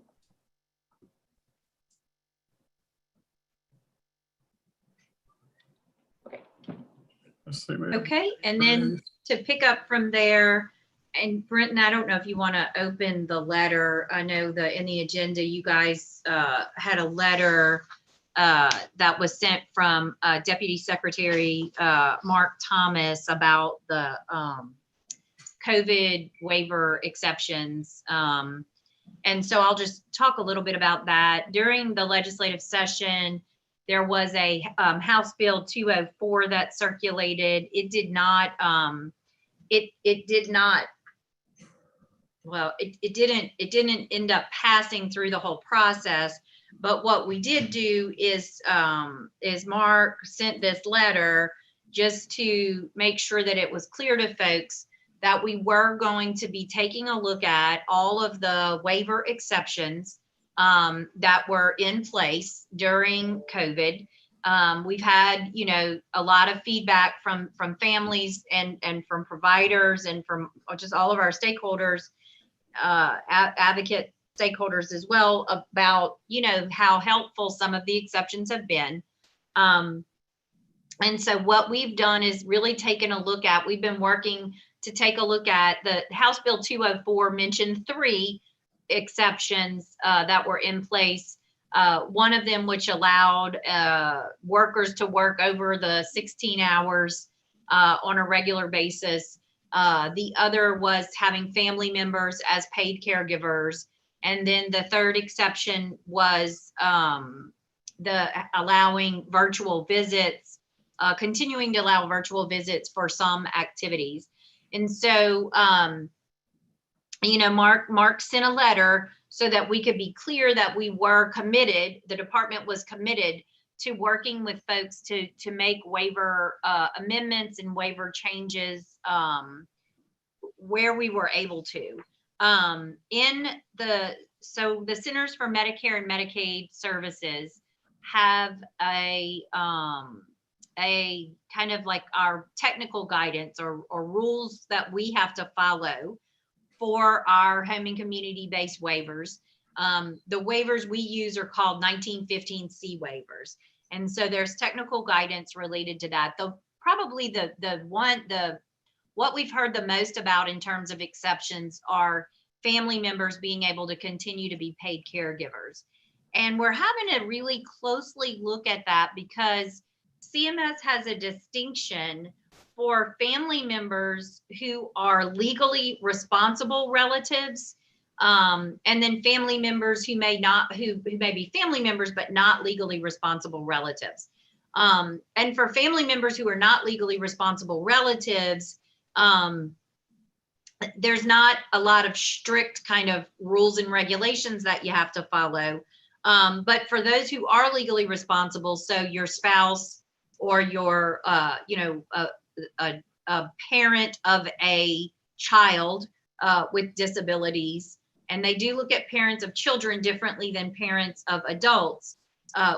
Let's see, Okay, and then to pick up from there, and Brenton, I don't know if you want to open the letter. I know that in the agenda, you guys had a letter that was sent from Deputy Secretary Mark Thomas about the COVID waiver exceptions. And so I'll just talk a little bit about that. During the legislative session, there was a House Bill 204 that circulated. It did not, it didn't end up passing through the whole process. But what we did do is Mark sent this letter just to make sure that it was clear to folks that we were going to be taking a look at all of the waiver exceptions that were in place during COVID, We've had, a lot of feedback from families and from providers and from just all of our stakeholders, advocate stakeholders as well, about, how helpful some of the exceptions have been. And so what we've done is really taken a look at, we've been working to take a look at the House Bill 204 mentioned 3 exceptions that were in place. One of them which allowed workers to work over the 16 hours on a regular basis. The other was having family members as paid caregivers. And then the third exception was the allowing virtual visits, continuing to allow virtual visits for some activities. And so, Mark sent a letter so that we could be clear that we were committed, the department was committed to working with folks to make waiver amendments and waiver changes where we were able to. So the Centers for Medicare and Medicaid Services have a kind of like our technical guidance or rules that we have to follow for our home and community-based waivers. The waivers we use are called 1915C waivers. And so there's technical guidance related to that. Probably what we've heard the most about in terms of exceptions are family members being able to continue to be paid caregivers. And we're having to really closely look at that because CMS has a distinction for family members who are legally responsible relatives, and then family members who may be family members but not legally responsible relatives. And for family members who are not legally responsible relatives, there's not a lot of strict kind of rules and regulations that you have to follow. But for those who are legally responsible, so your spouse or your, a parent of a child with disabilities, and they do look at parents of children differently than parents of adults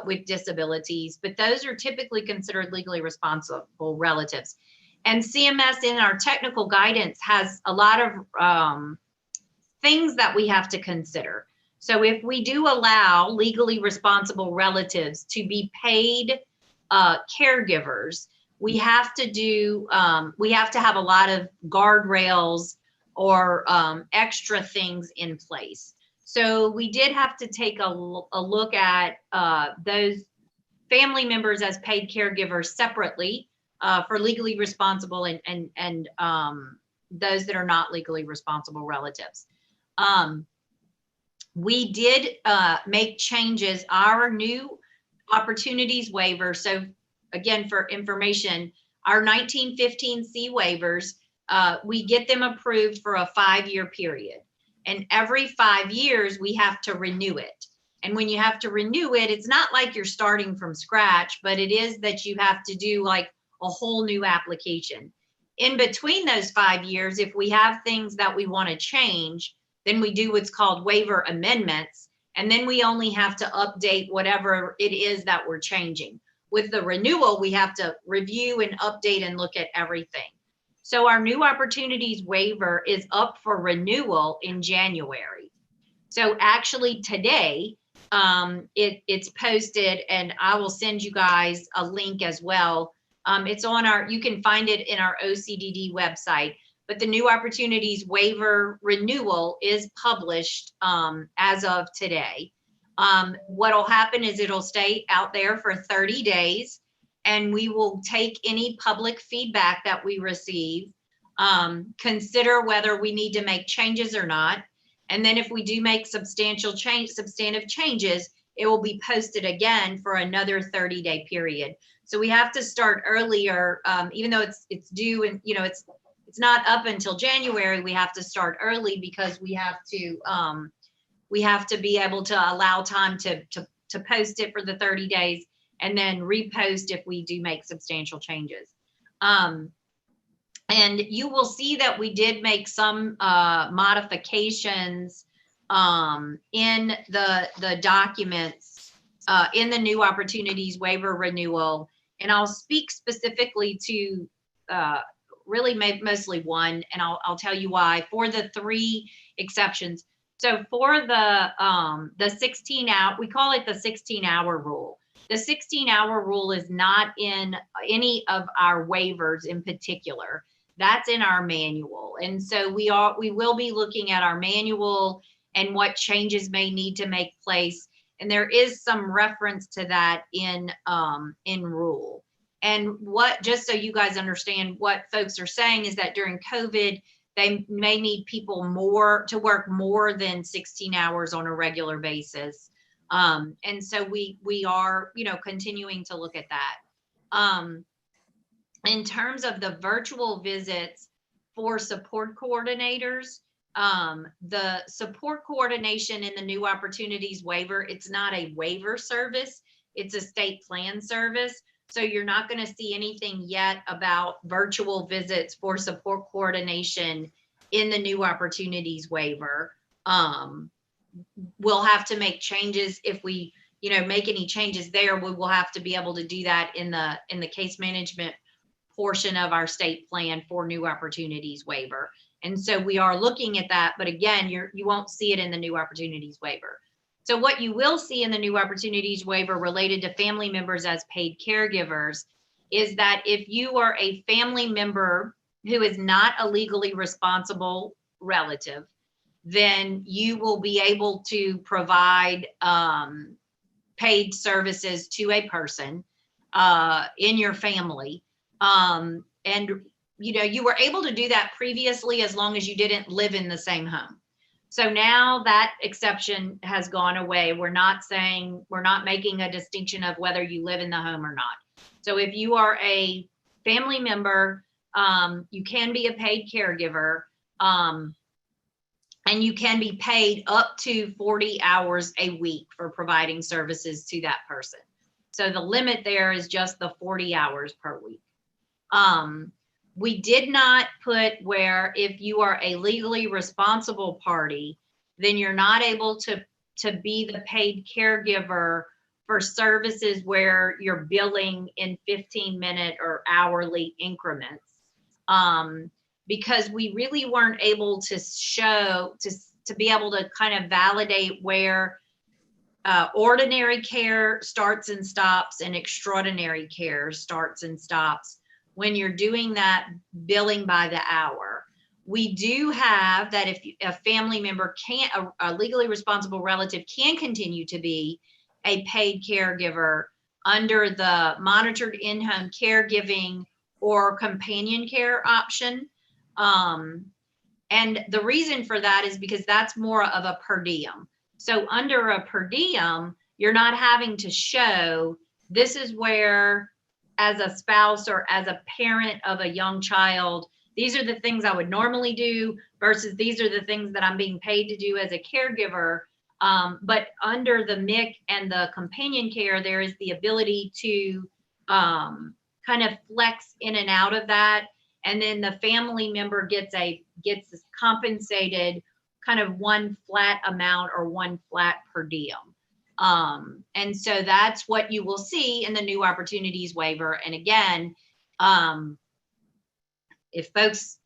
with disabilities, but those are typically considered legally responsible relatives. And CMS in our technical guidance has a lot of things that we have to consider. So if we do allow legally responsible relatives to be paid caregivers, we have to have a lot of guardrails or extra things in place. So we did have to take a look at those family members as paid caregivers separately for legally responsible and those that are not legally responsible relatives. We did make changes. Our new Opportunities Waiver, so again, for information, our 1915C waivers, we get them approved for a 5-year period. And every 5 years, we have to renew it. And when you have to renew it, it's not like you're starting from scratch, but it is that you have to do like a whole new application. In between those 5 years, if we have things that we want to change, then we do what's called waiver amendments. And then we only have to update whatever it is that we're changing. With the renewal, we have to review and update and look at everything. So our new Opportunities Waiver is up for renewal in January. So actually today, it's posted, and I will send you guys a link as well. It's on you can find it in our OCDD website, but the new Opportunities Waiver renewal is published as of today. What'll happen is it'll stay out there for 30 days, and we will take any public feedback that we receive, consider whether we need to make changes or not. And then if we do make substantive changes, it will be posted again for another 30-day period. So we have to start earlier, even though it's due and it's not up until January. We have to start early because we have to be able to allow time to post it for the 30 days and then repost if we do make substantial changes. And you will see that we did make some modifications in the documents in the new opportunities waiver renewal. And I'll speak specifically to really mostly one, and I'll tell you why. For the 3 exceptions, so for the 16 hour, we call it the 16-hour rule. The 16-hour rule is not in any of our waivers in particular. That's in our manual. And so we will be looking at our manual and what changes may need to make place. And there is some reference to that in rule. And just so you guys understand, what folks are saying is that during COVID, they may need people to work more than 16 hours on a regular basis. And so we are, continuing to look at that. In terms of the virtual visits for support coordinators, the support coordination in the new opportunities waiver, it's not a waiver service, it's a state plan service. So you're not going to see anything yet about virtual visits for support coordination in the new opportunities waiver. We'll have to make changes if we, make any changes there. We will have to be able to do that in the case management portion of our state plan for new opportunities waiver. And so we are looking at that, but again, you won't see it in the new opportunities waiver. So what you will see in the new opportunities waiver related to family members as paid caregivers is that if you are a family member who is not a legally responsible relative, then you will be able to provide paid services to a person in your family. And you were able to do that previously as long as you didn't live in the same home. So now that exception has gone away. We're not making a distinction of whether you live in the home or not. So if you are a family member, you can be a paid caregiver, and you can be paid up to 40 hours a week for providing services to that person. So the limit there is just the 40 hours per week. We did not put where if you are a legally responsible party, then you're not able to be the paid caregiver for services where you're billing in 15-minute or hourly increments. Because we really weren't able to show, to be able to kind of validate where ordinary care starts and stops and extraordinary care starts and stops when you're doing that billing by the hour. We do have that if a family member a legally responsible relative can continue to be a paid caregiver under the monitored in-home caregiving or companion care option. And the reason for that is because that's more of a per diem. So under a per diem, you're not having to show this is where, as a spouse or as a parent of a young child, these are the things I would normally do versus these are the things that I'm being paid to do as a caregiver. But under the MIC and the companion care, there is the ability to kind of flex in and out of that. And then the family member gets compensated kind of one flat amount or one flat per diem. And so that's what you will see in the new opportunities waiver. And again, if folks,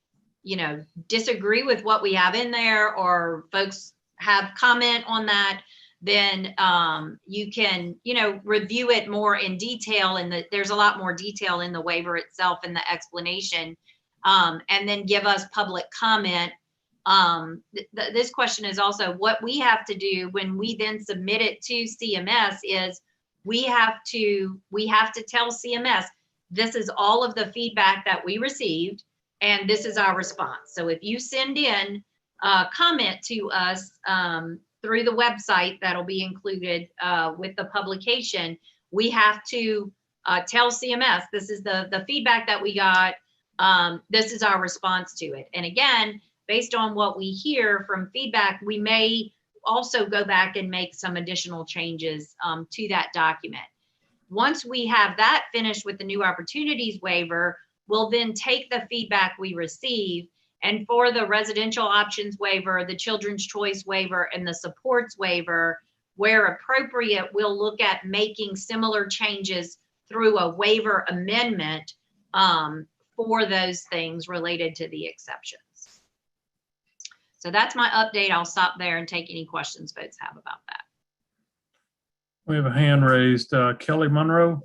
disagree with what we have in there, or folks have comment on that, then you can, review it more in detail. And there's a lot more detail in the waiver itself and the explanation, and then give us public comment. This question is also what we have to do when we then submit it to CMS is we have to tell CMS, this is all of the feedback that we received, and this is our response. So if you send in a comment to us through the website that'll be included with the publication, we have to tell CMS, this is the feedback that we got, this is our response to it. And again, based on what we hear from feedback, we may also go back and make some additional changes to that document. Once we have that finished with the new opportunities waiver, we'll then take the feedback we receive, and for the residential options waiver, the children's choice waiver, and the supports waiver, where appropriate, we'll look at making similar changes through a waiver amendment for those things related to the exceptions. So that's my update. I'll stop there and take any questions folks have about that. We have a hand raised. Kelly Monroe.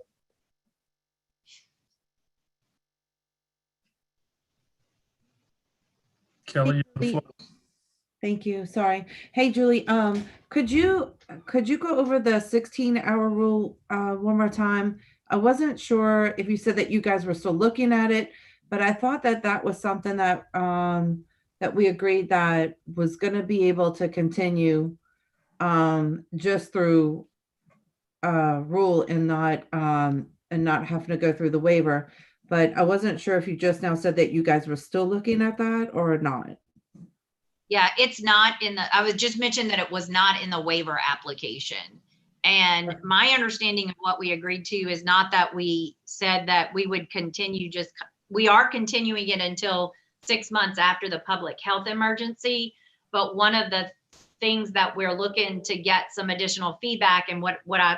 Kelly, you have the floor. Thank you. Sorry. Hey, Julie, could you go over the 16-hour rule one more time? I wasn't sure if you said that you guys were still looking at it, but I thought that that was something that that we agreed that was going to be able to continue just through rule and not having to go through the waiver. But I wasn't sure if you just now said that you guys were still looking at that or not. Yeah, it's not in the, I was just mentioned that it was not in the waiver application. And my understanding of what we agreed to is not that we said that we would continue, just, we are continuing it until 6 months after the public health emergency. But one of the things that we're looking to get some additional feedback, and when I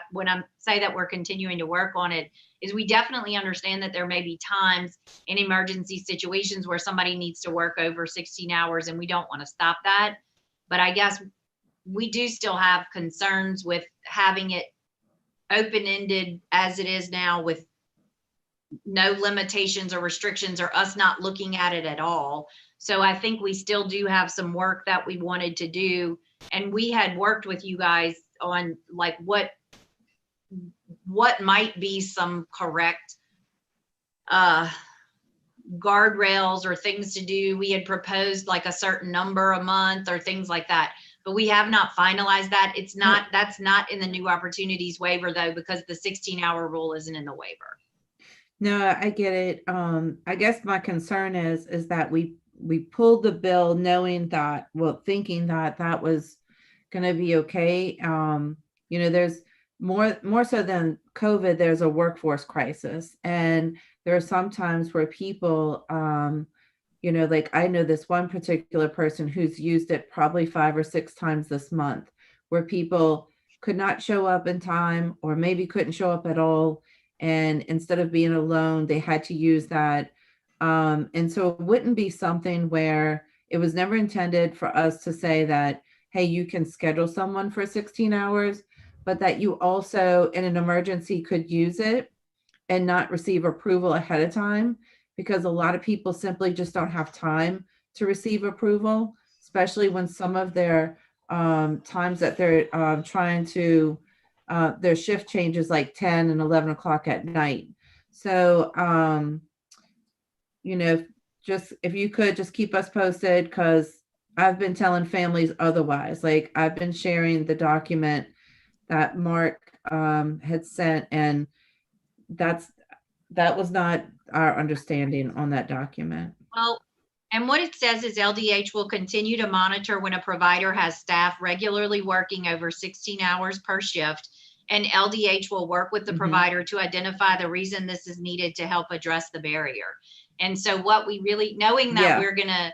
say that we're continuing to work on it, is we definitely understand that there may be times in emergency situations where somebody needs to work over 16 hours and we don't want to stop that. But I guess we do still have concerns with having it open-ended as it is now, with no limitations or restrictions, or us not looking at it at all. So I think we still do have some work that we wanted to do. And we had worked with you guys on like what might be some correct guardrails or things to do. We had proposed like a certain number a month or things like that, but we have not finalized that. It's not, that's not in the new opportunities waiver though, because the 16-hour rule isn't in the waiver. No, I get it. I guess my concern is that we pulled the bill knowing that, well, thinking that that was going to be okay. You know, there's more so than COVID, there's a workforce crisis. And there are some times where people, you know, like I know this one particular person who's used it probably 5 or 6 times this month, where people could not show up in time or maybe couldn't show up at all. And instead of being alone, they had to use that. And so it wouldn't be something where it was never intended for us to say that, hey, you can schedule someone for 16 hours, but that you also in an emergency could use it and not receive approval ahead of time, because a lot of people simply just don't have time to receive approval, especially when some of their times that they're trying to, their shift changes like 10 and 11 o'clock at night. So, you know, just if you could just keep us posted, because I've been telling families otherwise. Like I've been sharing the document that Mark had sent, and that was not our understanding on that document. Well, and what it says is LDH will continue to monitor when a provider has staff regularly working over 16 hours per shift, and LDH will work with the provider to identify the reason this is needed to help address the barrier. And so what we really, knowing that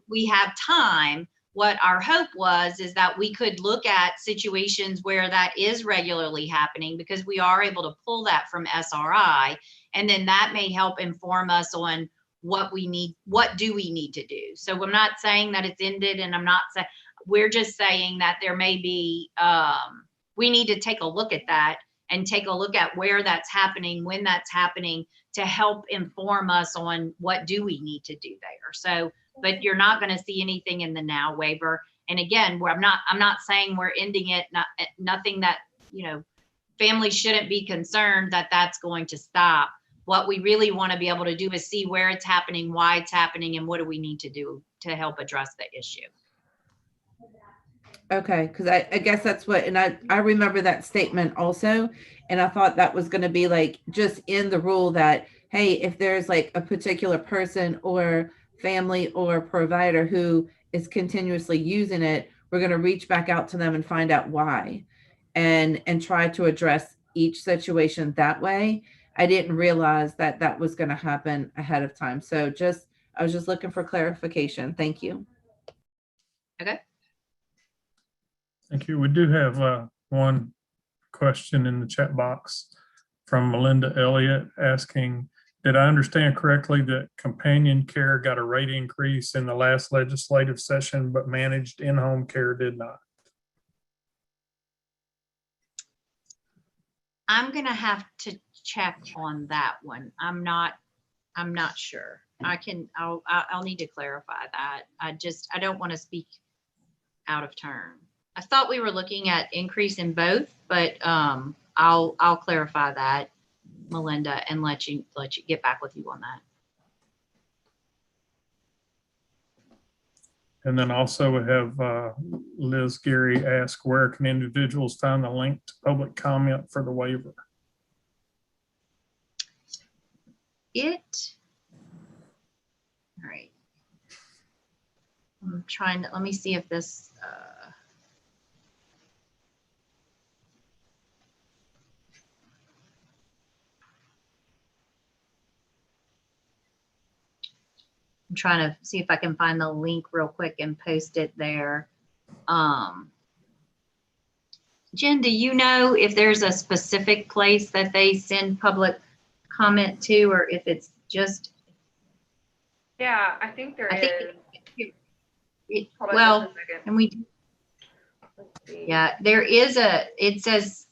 we have time, what our hope was is that we could look at situations where that is regularly happening, because we are able to pull that from SRI, and then that may help inform us on what we need, what do we need to do. So I'm not saying that it's ended, and I'm not saying, we're just saying that there may be, we need to take a look at that and take a look at where that's happening, when that's happening, to help inform us on what do we need to do there. So, but you're not going to see anything in the now waiver. And again, I'm not saying we're ending it, nothing that, you know, families shouldn't be concerned that that's going to stop. What we really want to be able to do is see where it's happening, why it's happening, and what do we need to do to help address the issue. Okay, because I guess that's what, and I remember that statement also, and I thought that was going to be like just in the rule that, hey, if there's like a particular person or family or provider who is continuously using it, we're going to reach back out to them and find out why, and try to address each situation that way. I didn't realize that that was going to happen ahead of time. So I was just looking for clarification. Thank you. Okay. Thank you. We do have one question in the chat box from Melinda Elliott asking, did I understand correctly that companion care got a rate increase in the last legislative session, but managed in-home care did not? I'm gonna have to check on that one. I'm not sure. I'll need to clarify that. I don't want to speak out of turn. I thought we were looking at increase in both, but I'll clarify that, Melinda, and let you get back with you on that. And then also we have Liz Gary ask, where can individuals find the link to public comment for the waiver? All right. I'm trying to, let me see if this, I'm trying to see if I can find the link real quick and post it there. Jen, do you know if there's a specific place that they send public comment to, or if it's just? Yeah, I think there I is. think Hold on well, just a second. and we, Let's see. yeah, there is it says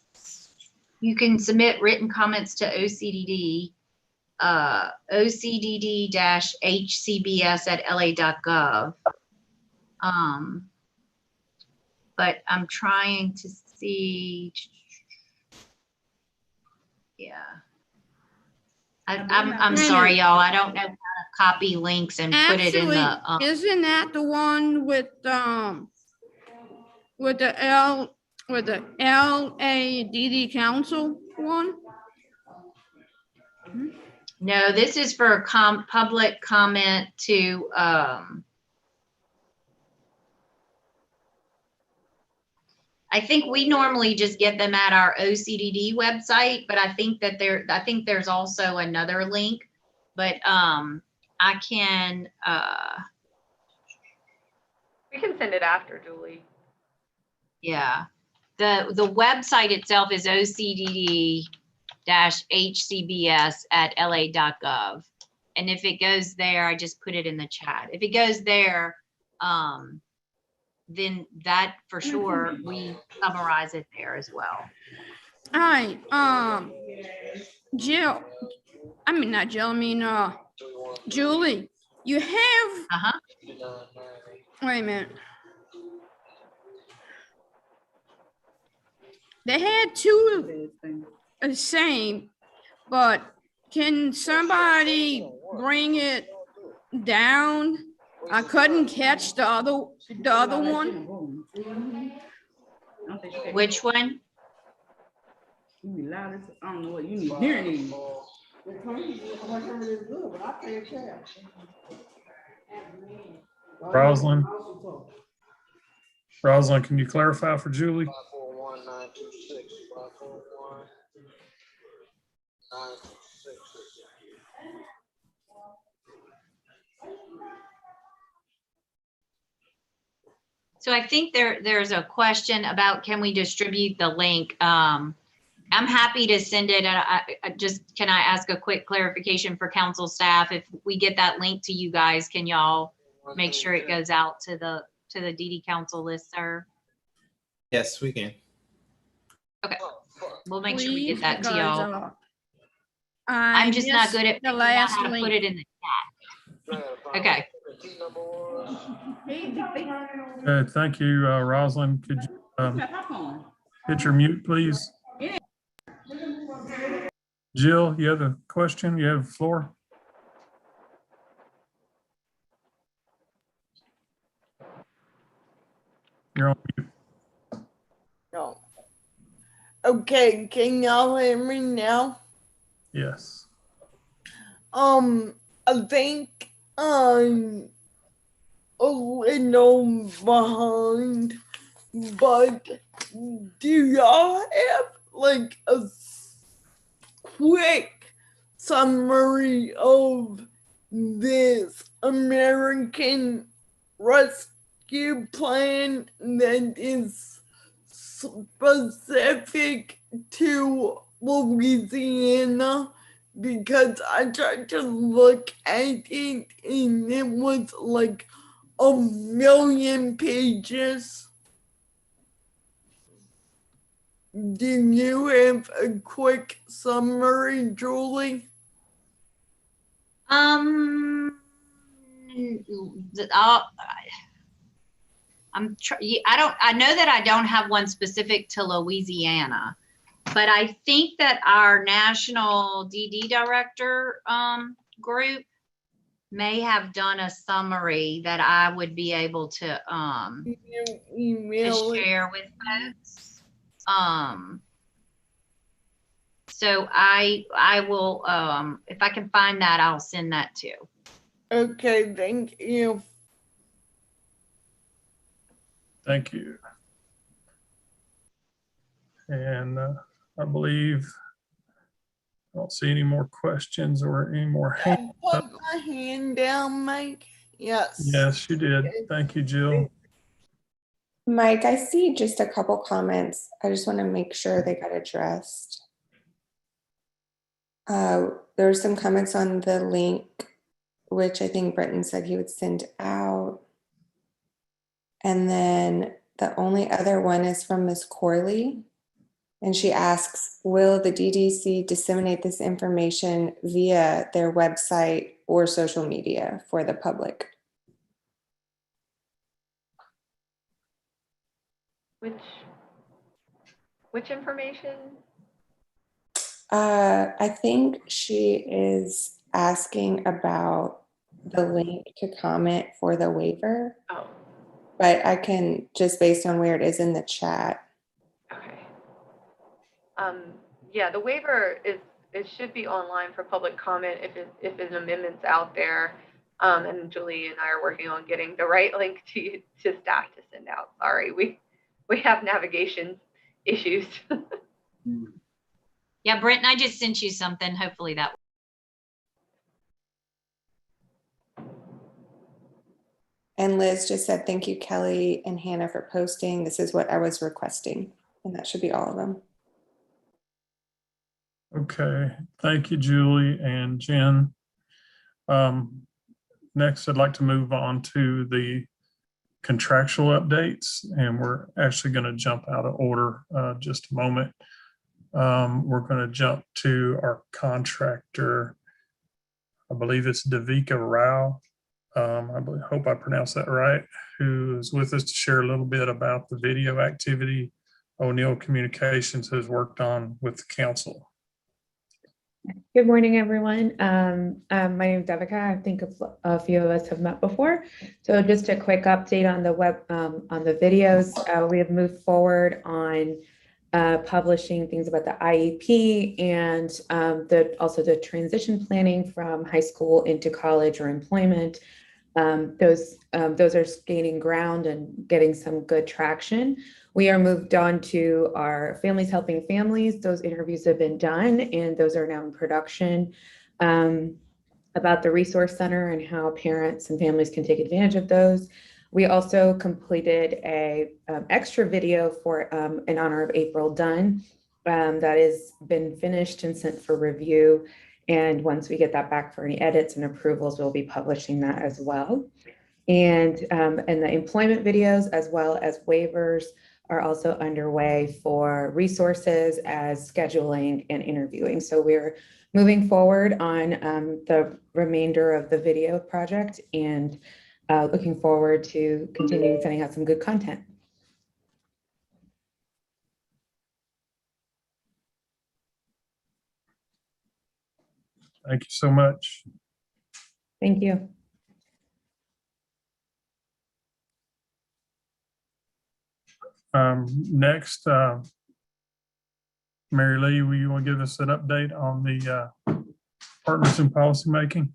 you can submit written comments to OCDD, OCDD-HCBS@la.gov. But I'm trying to see. Yeah. I'm sorry, y'all. I don't know how to copy links and put it in the. Actually, isn't that the one with the LADD council one? No, this is for public comment to, I think we normally just get them at our OCDD website, but I think that there's also another link, but, I can, We can send it after, Julie. yeah. The website itself is OCDD-HCBS@la.gov. And if it goes there, I just put it in the chat. If it goes there, then that for sure, we summarize it there as well. All right, Jill, I mean, not Jill, I mean, Julie, you have, Uh-huh. wait a minute. They had two the same, but can somebody bring it down? I couldn't catch the other one. Which one? Rosalind, can you clarify for Julie? 541-926-541-926. So I think there's a question about, can we distribute the link? I'm happy to send it. Can I ask a quick clarification for council staff? If we get that link to you guys, can y'all make sure it goes out to the DD council listserv? Yes, we can. Okay, we'll make sure we get that to Please, y'all. because, I'm just not good at the figuring out last how to put link. it in the chat. Okay. Thank you, Rosalind. Could you hit your mute, please? Jill, you have a question? You have the floor? You're on mute. No. Okay, can y'all hear me now? Yes. I think I'm a little behind, but do y'all have like a quick summary of this American Rescue Plan that is specific to Louisiana because I tried to look at it and it was like 1,000,000 pages. Do you have a quick summary, Julie? I know that I don't have one specific to Louisiana, but I think that our national DD director group may have done a summary that I would be able to Email it. share with folks. So I will, if I can find that, I'll send that too. Okay, thank you. Thank you. And I believe I don't see any more questions or any more hands. Put my hand down, Mike. Yes. Yes, you did. Thank you, Jill. Mike, I see just a couple comments. I just want to make sure they got addressed. There were some comments on the link, which I think Brenton said he would send out. And then the only other one is from Ms. Corley. And she asks, will the DDC disseminate this information via their website or social media for the public? Which information? I think she is asking about the link to comment for the waiver. Oh, But I can, just based on where it is in the chat. okay. Yeah, the waiver it should be online for public comment if an amendment's out there. And Julie and I are working on getting the right link to staff to send out. Sorry, we have navigation issues. Yeah, Brenton, I just sent you something. Hopefully that. And Liz just said, thank you, Kelly and Hannah, for posting. This is what I was requesting. And that should be all of them. Okay, thank you, Julie and Jen. Next, I'd like to move on to the contractual updates, and we're actually going to jump out of order just a moment. We're going to jump to our contractor. I believe it's Devika Rao. I hope I pronounced that right, who is with us to share a little bit about the video activity O'Neill Communications has worked on with the council. Good morning, everyone. My name is Devika. I think a few of us have met before. So just a quick update on the web, on the videos. We have moved forward on publishing things about the IEP and also the transition planning from high school into college or employment. Those are gaining ground and getting some good traction. We are moved on to our Families Helping Families. Those interviews have been done and those are now in production, about the Resource Center and how parents and families can take advantage of those. We also completed a extra video for in honor of April Dunn that has been finished and sent for review. And once we get that back for any edits and approvals, we'll be publishing that as well. And the employment videos as well as waivers are also underway for resources as scheduling and interviewing. So we're moving forward on the remainder of the video project and looking forward to continuing sending out some good content. Thank you so much. Thank you. Next, Mary Lee, will you want to give us an update on the partners in policymaking?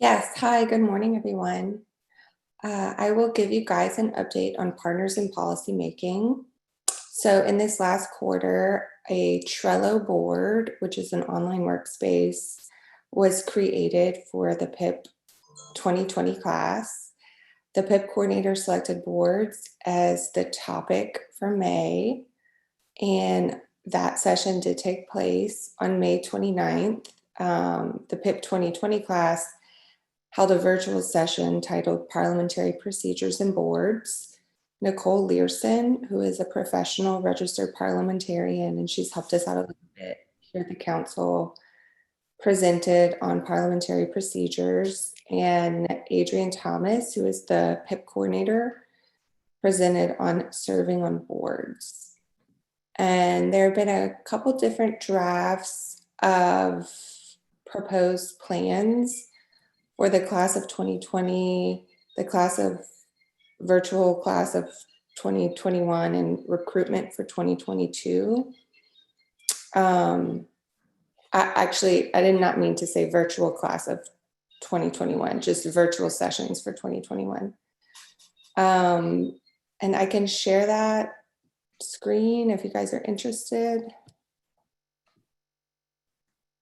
Yes. Hi, good morning, everyone. I will give you guys an update on partners in policymaking. So in this last quarter, a Trello board, which is an online workspace, was created for the PIP 2020 class. The PIP coordinator selected boards as the topic for May, and that session did take place on May 29th. The PIP 2020 class held a virtual session titled Parliamentary Procedures and Boards. Nicole Learson, who is a professional registered parliamentarian, and she's helped us out a little bit here at the council, presented on parliamentary procedures, and Adrian Thomas, who is the PIP coordinator, presented on serving on boards. And there have been a couple different drafts of proposed plans for the class of 2020, the virtual class of 2021, and recruitment for 2022. I did not mean to say virtual class of 2021, just virtual sessions for 2021. And I can share that screen if you guys are interested.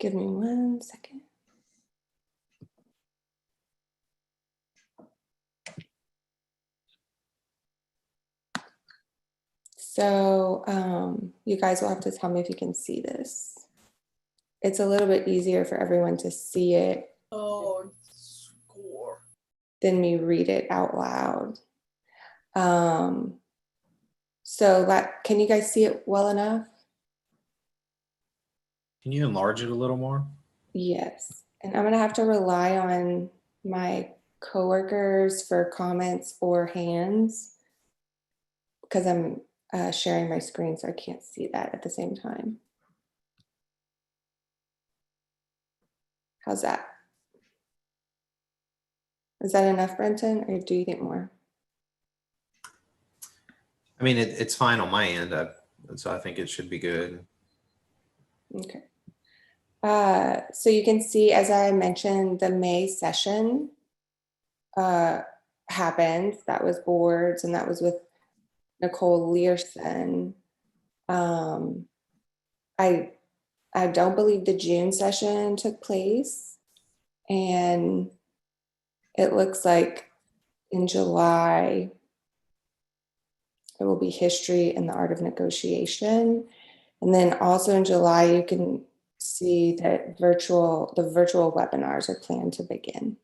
Give me 1 second. So you guys will have to tell me if you can see this. It's a little bit easier for everyone to see it than me read it out loud. Can you guys see it well enough? Can you enlarge it a little more? Yes. And I'm gonna have to rely on my coworkers for comments or hands because I'm sharing my screen, so I can't see that at the same time. How's that? Is that enough, Brenton, or do you think more? I mean, it's fine on my end, so I think it should be good. Okay. So you can see, as I mentioned, the May session happened. That was boards, and that was with Nicole Learson. I don't believe the June session took place, and it looks like in July it will be history and the art of negotiation. And then also in July, you can see that the virtual webinars are planned to begin.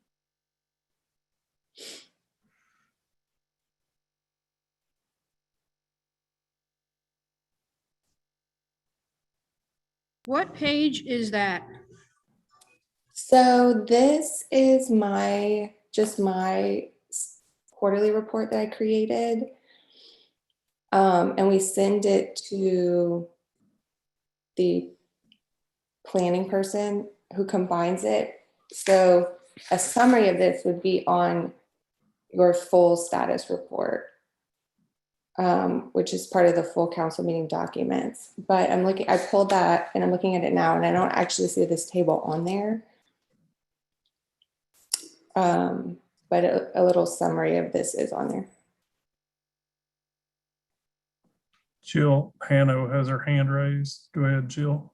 What page is that? So this is my quarterly report that I created. And we send it to the planning person who combines it. So a summary of this would be on your full status report, which is part of the full council meeting documents. But I pulled that and I'm looking at it now, and I don't actually see this table on there. But a little summary of this is on there. Jill Hanno has her hand raised. Go ahead, Jill.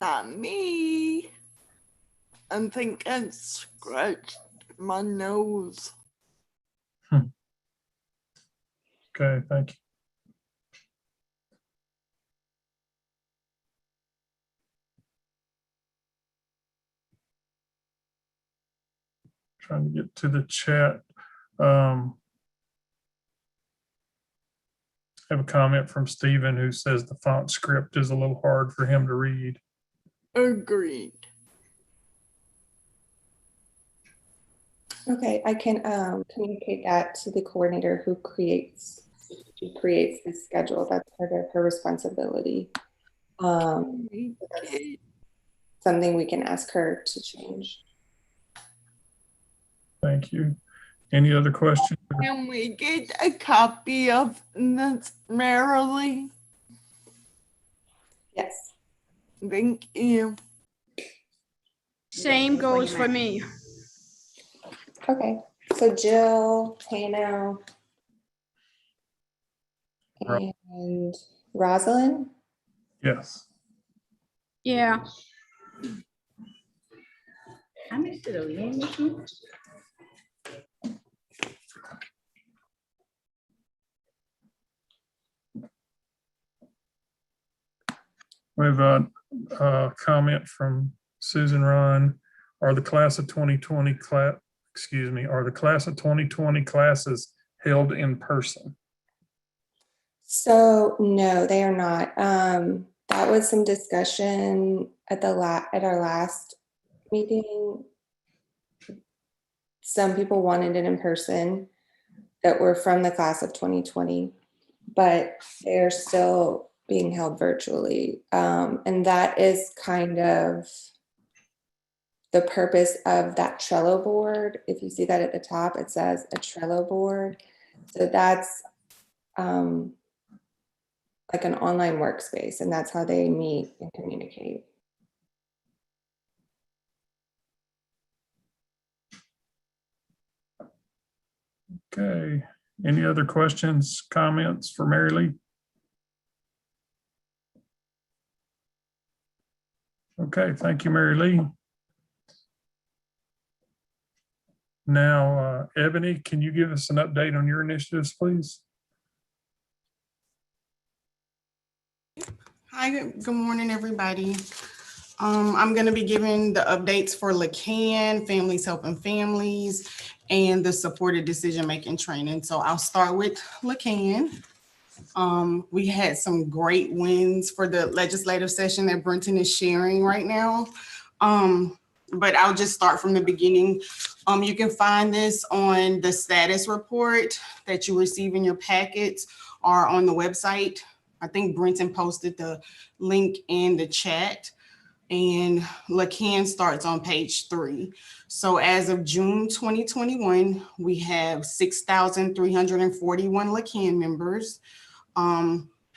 Not me. I think I scratched my nose. Okay, thank you. Trying to get to the chat. I have a comment from Stephen who says the font script is a little hard for him to read. Agreed. Okay, I can communicate that to the coordinator who creates the schedule. That's part of her responsibility. Something we can ask her to change. Thank you. Any other questions? Can we get a copy of this, Marilee? Yes. Thank you. Same goes for me. Okay, so Jill, Tano, and Rosalind? Yes. Yeah. We have a comment from Susan Ron. Are the class of 2020 are the class of 2020 classes held in person? So no, they are not. That was some discussion at our last meeting. Some people wanted it in person that were from the class of 2020, but they're still being held virtually. And that is kind of the purpose of that Trello board. If you see that at the top, it says a Trello board. So that's like an online workspace, and that's how they meet and communicate. Okay. Any other questions, comments for Mary Lee? Okay, thank you, Mary Lee. Now, Ebony, can you give us an update on your initiatives, please? Hi, good morning, everybody. I'm going to be giving the updates for LACAN, Families Helping Families, and the supported decision-making training. So I'll start with LACAN. We had some great wins for the legislative session that Brenton is sharing right now. But I'll just start from the beginning. You can find this on the status report that you receive in your packets or on the website. I think Brenton posted the link in the chat, and LACAN starts on page 3. So as of June 2021, we have 6,341 LACAN members.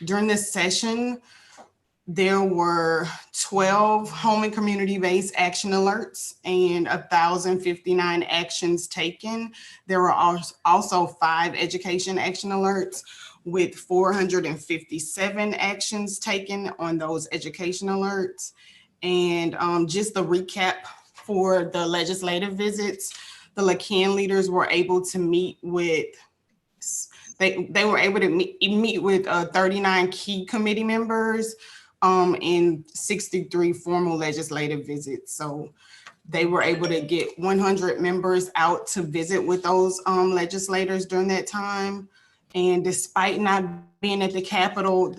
During this session, there were 12 home and community-based action alerts and 1,059 actions taken. There were also 5 education action alerts with 457 actions taken on those education alerts. And just the recap for the legislative visits, the LACAN leaders were able to meet with, they were able to meet with 39 key committee members and 63 formal legislative visits. So they were able to get 100 members out to visit with those legislators during that time. And despite not being at the Capitol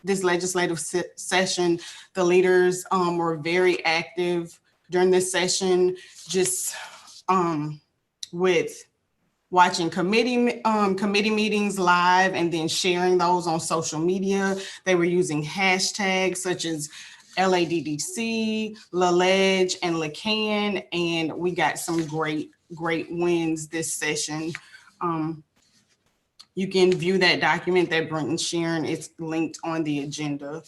this legislative session, the leaders were very active during this session, just with watching committee meetings live and then sharing those on social media. They were using hashtags such as LADDC, LaLedge, and LACAN, and we got some great wins this session. You can view that document that Brenton's sharing. It's linked on the agenda.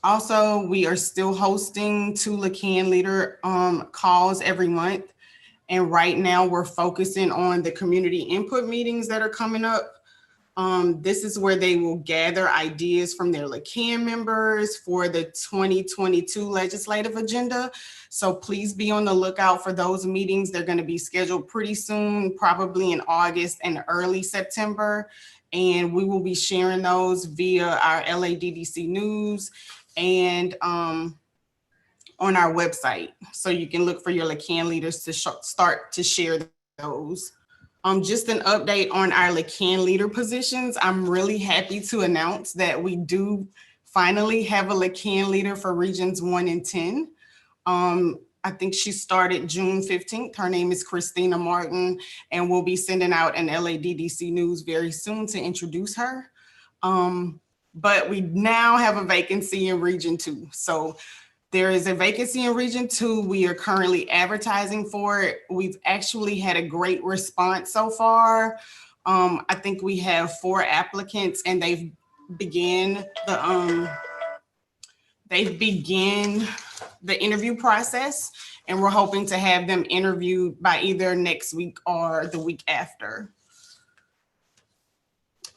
Also, we are still hosting 2 LACAN leader calls every month. And right now we're focusing on the community input meetings that are coming up. This is where they will gather ideas from their LACAN members for the 2022 legislative agenda. So please be on the lookout for those meetings. They're going to be scheduled pretty soon, probably in August and early September. And we will be sharing those via our LADDC news and on our website. So you can look for your LACAN leaders to start to share those. Just an update on our LACAN leader positions. I'm really happy to announce that we do finally have a LACAN leader for regions 1 and 10. I think she started June 15th. Her name is Christina Martin, and we'll be sending out an LADDC news very soon to introduce her. But we now have a vacancy in region 2. So there is a vacancy in region 2. We are currently advertising for it. We've actually had a great response so far. I think we have 4 applicants, and they've began the interview process, and we're hoping to have them interviewed by either next week or the week after.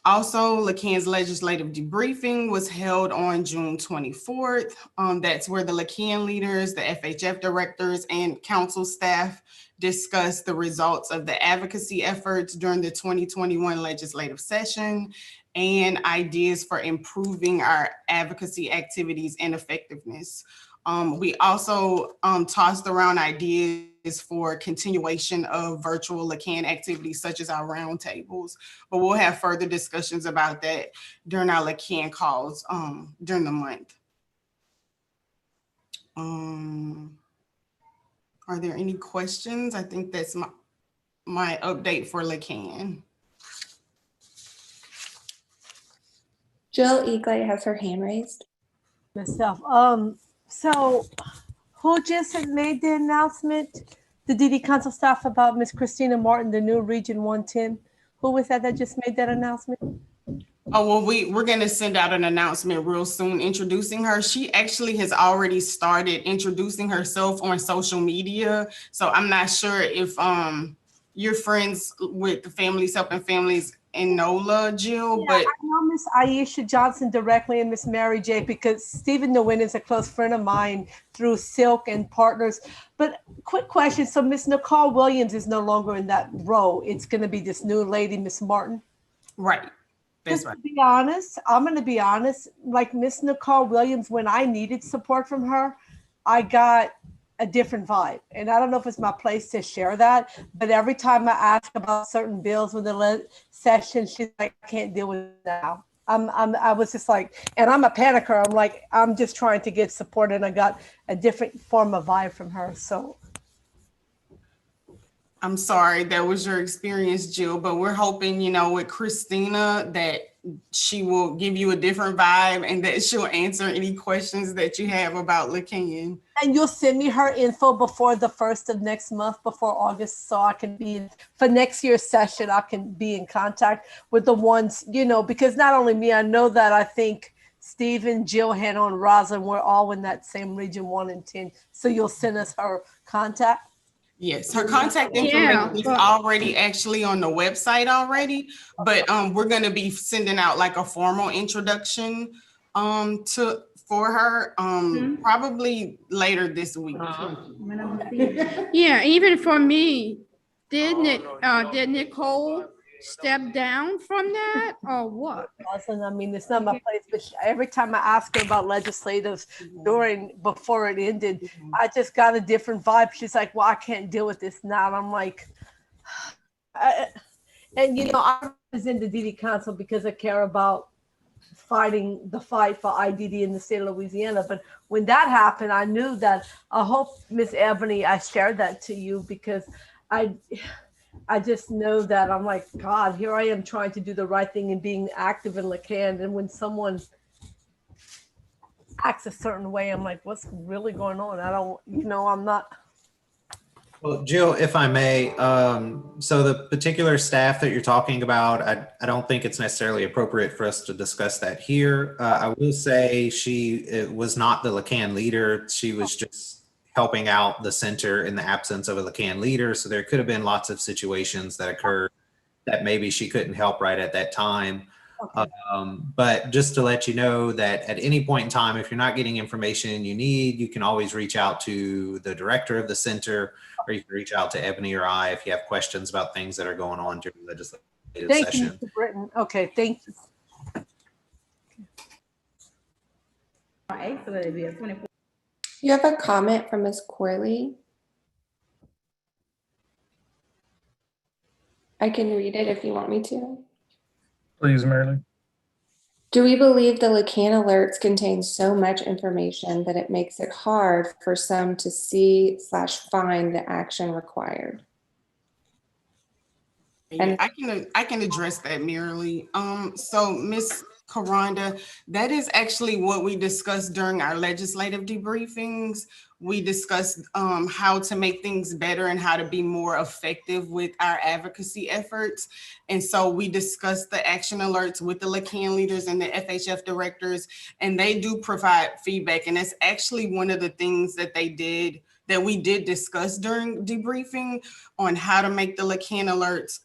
Also, Lacan's legislative debriefing was held on June 24th. That's where the Lacan leaders, the FHF directors, and council staff discussed the results of the advocacy efforts during the 2021 legislative session and ideas for improving our advocacy activities and effectiveness. We also tossed around ideas for continuation of virtual Lacan activities such as our roundtables, but we'll have further discussions about that during our Lacan calls during the month. Are there any questions? I think that's my update for Lacan. Jill Eagley has her hand raised. Myself. So who just had made the announcement? The DD Council staff about Miss Christina Martin, the new Region 110. Who was that just made that announcement? Oh, well, we're going to send out an announcement real soon introducing her. She actually has already started introducing herself on social media. So I'm not sure if you're friends with the Families Helping Families in NOLA, Jill, Yeah, but I know Miss Aisha Johnson directly and Miss Mary J because Stephen Nguyen is a close friend of mine through Silk and Partners. But quick question. So Miss Nicole Williams is no longer in that role. It's going to be this new lady, Miss Martin. right. That's right. To be honest, I'm going to be honest. Like Miss Nicole Williams, when I needed support from her, I got a different vibe. And I don't know if it's my place to share that, but every time I ask about certain bills with the session, she's like, I can't deal with it now. I was just like, and I'm a panicker. I'm like, I'm just trying to get support, and I got a different form of vibe from her. So I'm sorry that was your experience, Jill, but we're hoping, with Christina that she will give you a different vibe and that she'll answer any questions that you have about Lacan. And you'll send me her info before the 1st of next month, before August, so I can be for next year's session. I can be in contact with the ones, because not only me, I know that I think Stephen, Jill, Hannah, and Roslyn, we're all in that same Region 1 and 10. So you'll send us her contact. Yes, her contact information is already actually on the website already, but we're going to be sending out like a formal introduction for her probably later this week. Yeah, even for me, did Nicole step down from that or what? I mean, it's not my place, but every time I ask her about legislatives before it ended, I just got a different vibe. She's like, well, I can't deal with this now. And I'm like, I was in the DD Council because I care about fighting the fight for IDD in the state of Louisiana. But when that happened, I knew that. I hope, Miss Ebony, I shared that to you because I just know that I'm like, God, here I am trying to do the right thing and being active in Lacan. And when someone acts a certain way, I'm like, what's really going on? I don't, I'm not. Well, Jill, if I may, so the particular staff that you're talking about, I don't think it's necessarily appropriate for us to discuss that here. I will say it was not the Lacan leader. She was just helping out the center in the absence of a Lacan leader. So there could have been lots of situations that occurred that maybe she couldn't help right at that time. Okay. But just to let you know that at any point in time, if you're not getting information you need, you can always reach out to the director of the center, or you can reach out to Ebony or I if you have questions about things that are going on during the legislative session. Thank you, Mr. Britton. Okay, thank you. All right, so that'd be a 24. You have a comment from Ms. Corley. I can read it if you want me to. Please, Marilyn. Do we believe the Lacan alerts contain so much information that it makes it hard for some to see/find the action required? And I can address that merely. So Ms. Karanda, that is actually what we discussed during our legislative debriefings. We discussed how to make things better and how to be more effective with our advocacy efforts. And so we discussed the action alerts with the Lacan leaders and the FHF directors, and they do provide feedback. And that's actually one of the things that we did discuss during debriefing on how to make the Lacan alerts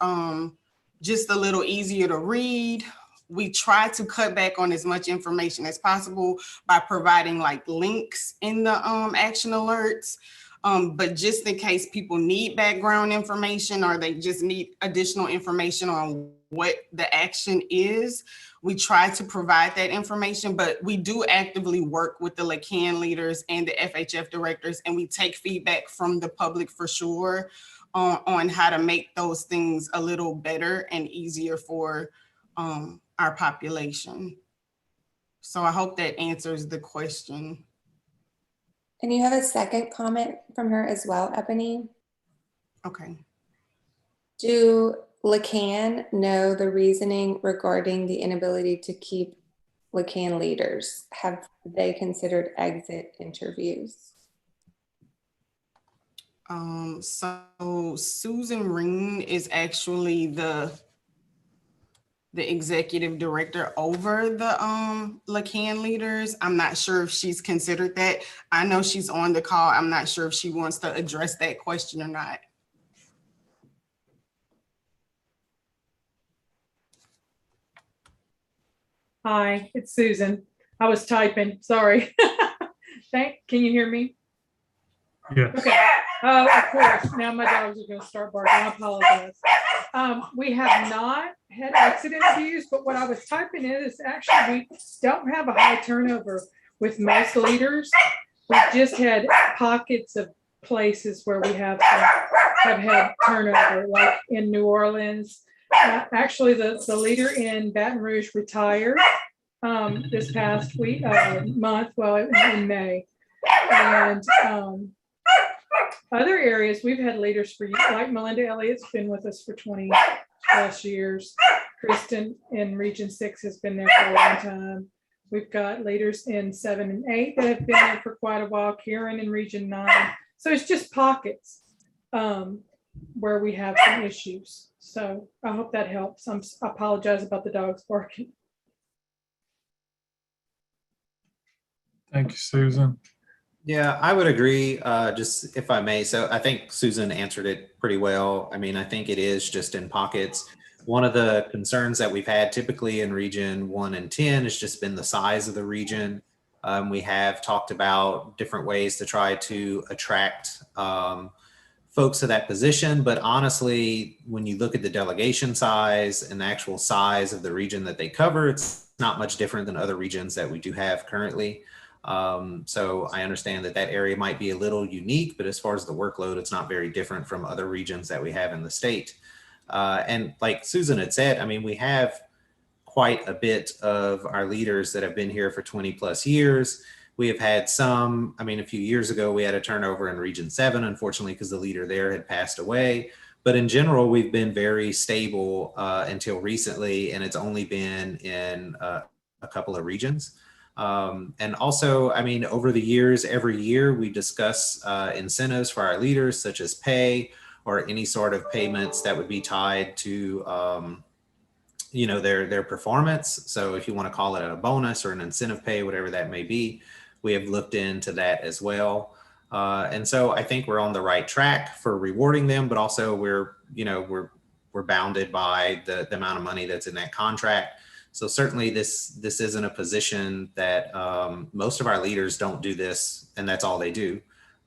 just a little easier to read we try to cut back on as much information as possible by providing like links in the action alerts. But just in case people need background information or they just need additional information on what the action is, we try to provide that information, but we do actively work with the LACAN leaders and the FHF directors, and we take feedback from the public for sure on how to make those things a little better and easier for our population. So I hope that answers the question. And you have a second comment from her as well, Ebony. Okay. Do LACAN know the reasoning regarding the inability to keep LACAN leaders? Have they considered exit interviews? So Susan Ring is actually the executive director over the LACAN leaders. I'm not sure if she's considered that. I know she's on the call. I'm not sure if she wants to address that question or not. Hi, it's Susan. I was typing, sorry. Can you hear me? Yes. Okay. Oh, of course. Now my dogs are going to start barking. I apologize. We have not had exit interviews, but what I was typing in is actually we don't have a high turnover with most leaders. We've just had pockets of places where we have had turnover, like in New Orleans. Actually, the leader in Baton Rouge retired this past month, well, in May. And other areas, we've had leaders for, like Melinda Elliott's been with us for 20 plus years. Kristen in Region 6 has been there for a long time. We've got leaders in 7 and 8 that have been there for quite a while. Karen in Region 9. So it's just pockets where we have some issues. So I hope that helps. I apologize about the dogs barking. Thank you, Susan. Yeah, I would agree, just if I may. So I think Susan answered it pretty well. I mean, I think it is just in pockets. One of the concerns that we've had typically in Region 1 and 10 has just been the size of the region. We have talked about different ways to try to attract folks to that position. But honestly, when you look at the delegation size and the actual size of the region that they cover, it's not much different than other regions that we do have currently. So I understand that that area might be a little unique, but as far as the workload, it's not very different from other regions that we have in the state. And like Susan had said, I mean, we have quite a bit of our leaders that have been here for 20 plus years. We have had some, I mean, a few years ago, we had a turnover in Region 7, unfortunately, because the leader there had passed away. But in general, we've been very stable until recently, and it's only been in a couple of regions. And also, I mean, over the years, every year we discuss incentives for our leaders, such as pay or any sort of payments that would be tied to, you know, their performance. So if you want to call it a bonus or an incentive pay, whatever that may be, we have looked into that as well. And so I think we're on the right track for rewarding them, but also we're bounded by the amount of money that's in that contract. So certainly this isn't a position that most of our leaders don't do this, and that's all they do.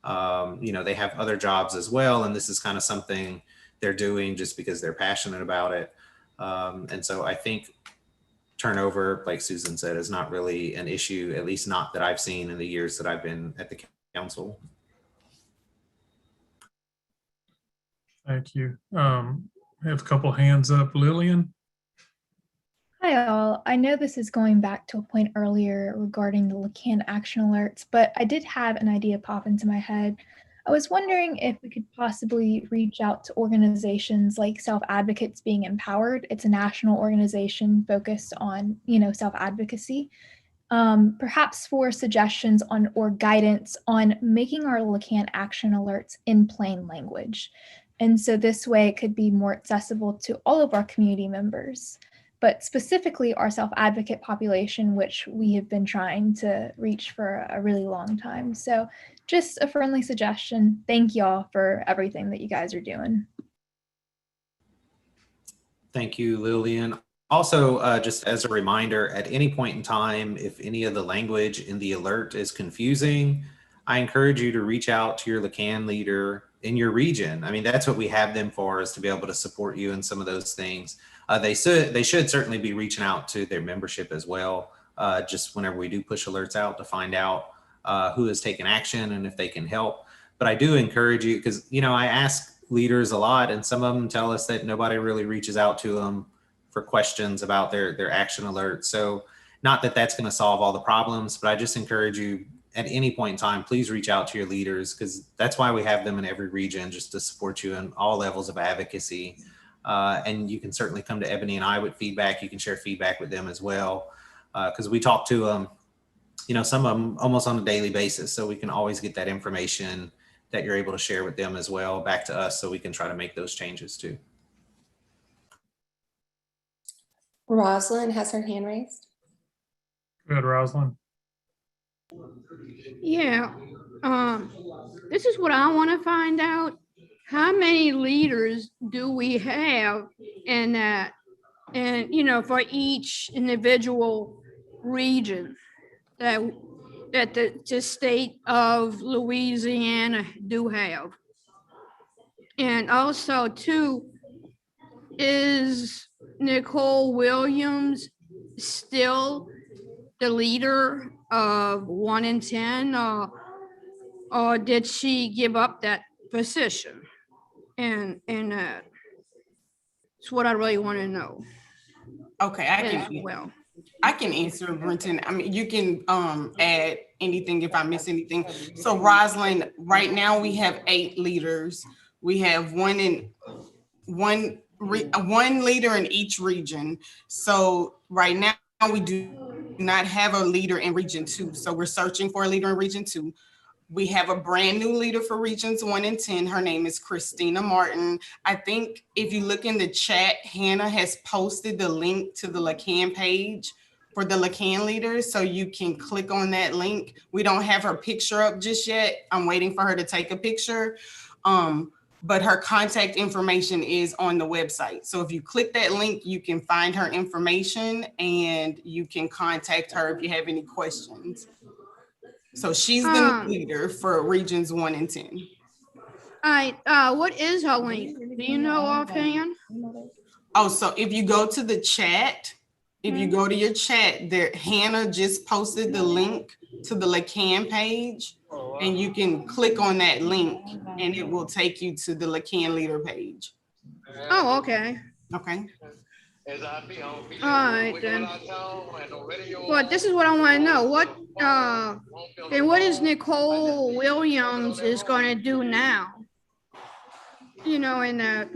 You know, they have other jobs as well, and this is kind of something they're doing just because they're passionate about it. And so I think turnover, like Susan said, is not really an issue, at least not that I've seen in the years that I've been at the council. Thank you. I have a couple hands up. Lillian? Hi all. I know this is going back to a point earlier regarding the LACAN action alerts, but I did have an idea pop into my head. I was wondering if we could possibly reach out to organizations like Self Advocates Being Empowered. It's a national organization focused on, self-advocacy. Perhaps for suggestions on or guidance on making our LACAN action alerts in plain language. And so this way it could be more accessible to all of our community members, but specifically our self-advocate population, which we have been trying to reach for a really long time. So just a friendly suggestion. Thank y'all for everything that you guys are doing. Thank you, Lillian. Also, just as a reminder, at any point in time, if any of the language in the alert is confusing, I encourage you to reach out to your LACAN leader in your region. I mean, that's what we have them for, is to be able to support you in some of those things. They should certainly be reaching out to their membership as well, just whenever we do push alerts out, to find out who has taken action and if they can help. But I do encourage you, because, you know, I ask leaders a lot, and some of them tell us that nobody really reaches out to them for questions about their action alerts. So not that that's going to solve all the problems, but I just encourage you, at any point in time, please reach out to your leaders, because that's why we have them in every region, just to support you in all levels of advocacy. And you can certainly come to Ebony and I with feedback. You can share feedback with them as well, because we talk to them, you know, some of them almost on a daily basis. So we can always get that information that you're able to share with them as well back to us, so we can try to make those changes too. Rosalind has her hand raised. Good, Rosalind. Yeah, this is what I want to find out. How many leaders do we have in that? And, you know, for each individual region that the state of Louisiana do have. And also too, is Nicole Williams still the leader of 1 in 10, or did she give up that position? And it's what I really want to know. Okay, I can answer, Brenton. I mean, you can add anything if I miss anything. So Rosalind, right now we have 8 leaders. We have one leader in each region. So right now we do not have a leader in region 2. So we're searching for a leader in region 2. We have a brand new leader for regions 1 and 10. Her name is Christina Martin. I think if you look in the chat, Hannah has posted the link to the LACAN page for the LACAN leaders, so you can click on that link. We don't have her picture up just yet. I'm waiting for her to take a picture. But her contact information is on the website. So if you click that link, you can find her information and you can contact her if you have any questions. So she's the leader for regions 1 and 10. All right, what is her link? Do you know offhand? Oh, so if you go to the chat, if you go to your chat there, Hannah just posted the link to the LACAN page, and you can click on that link and it will take you to the LACAN leader page. Oh, okay. Okay. All right then. But this is what I want to know. What is Nicole Williams is going to do now? You know, in that.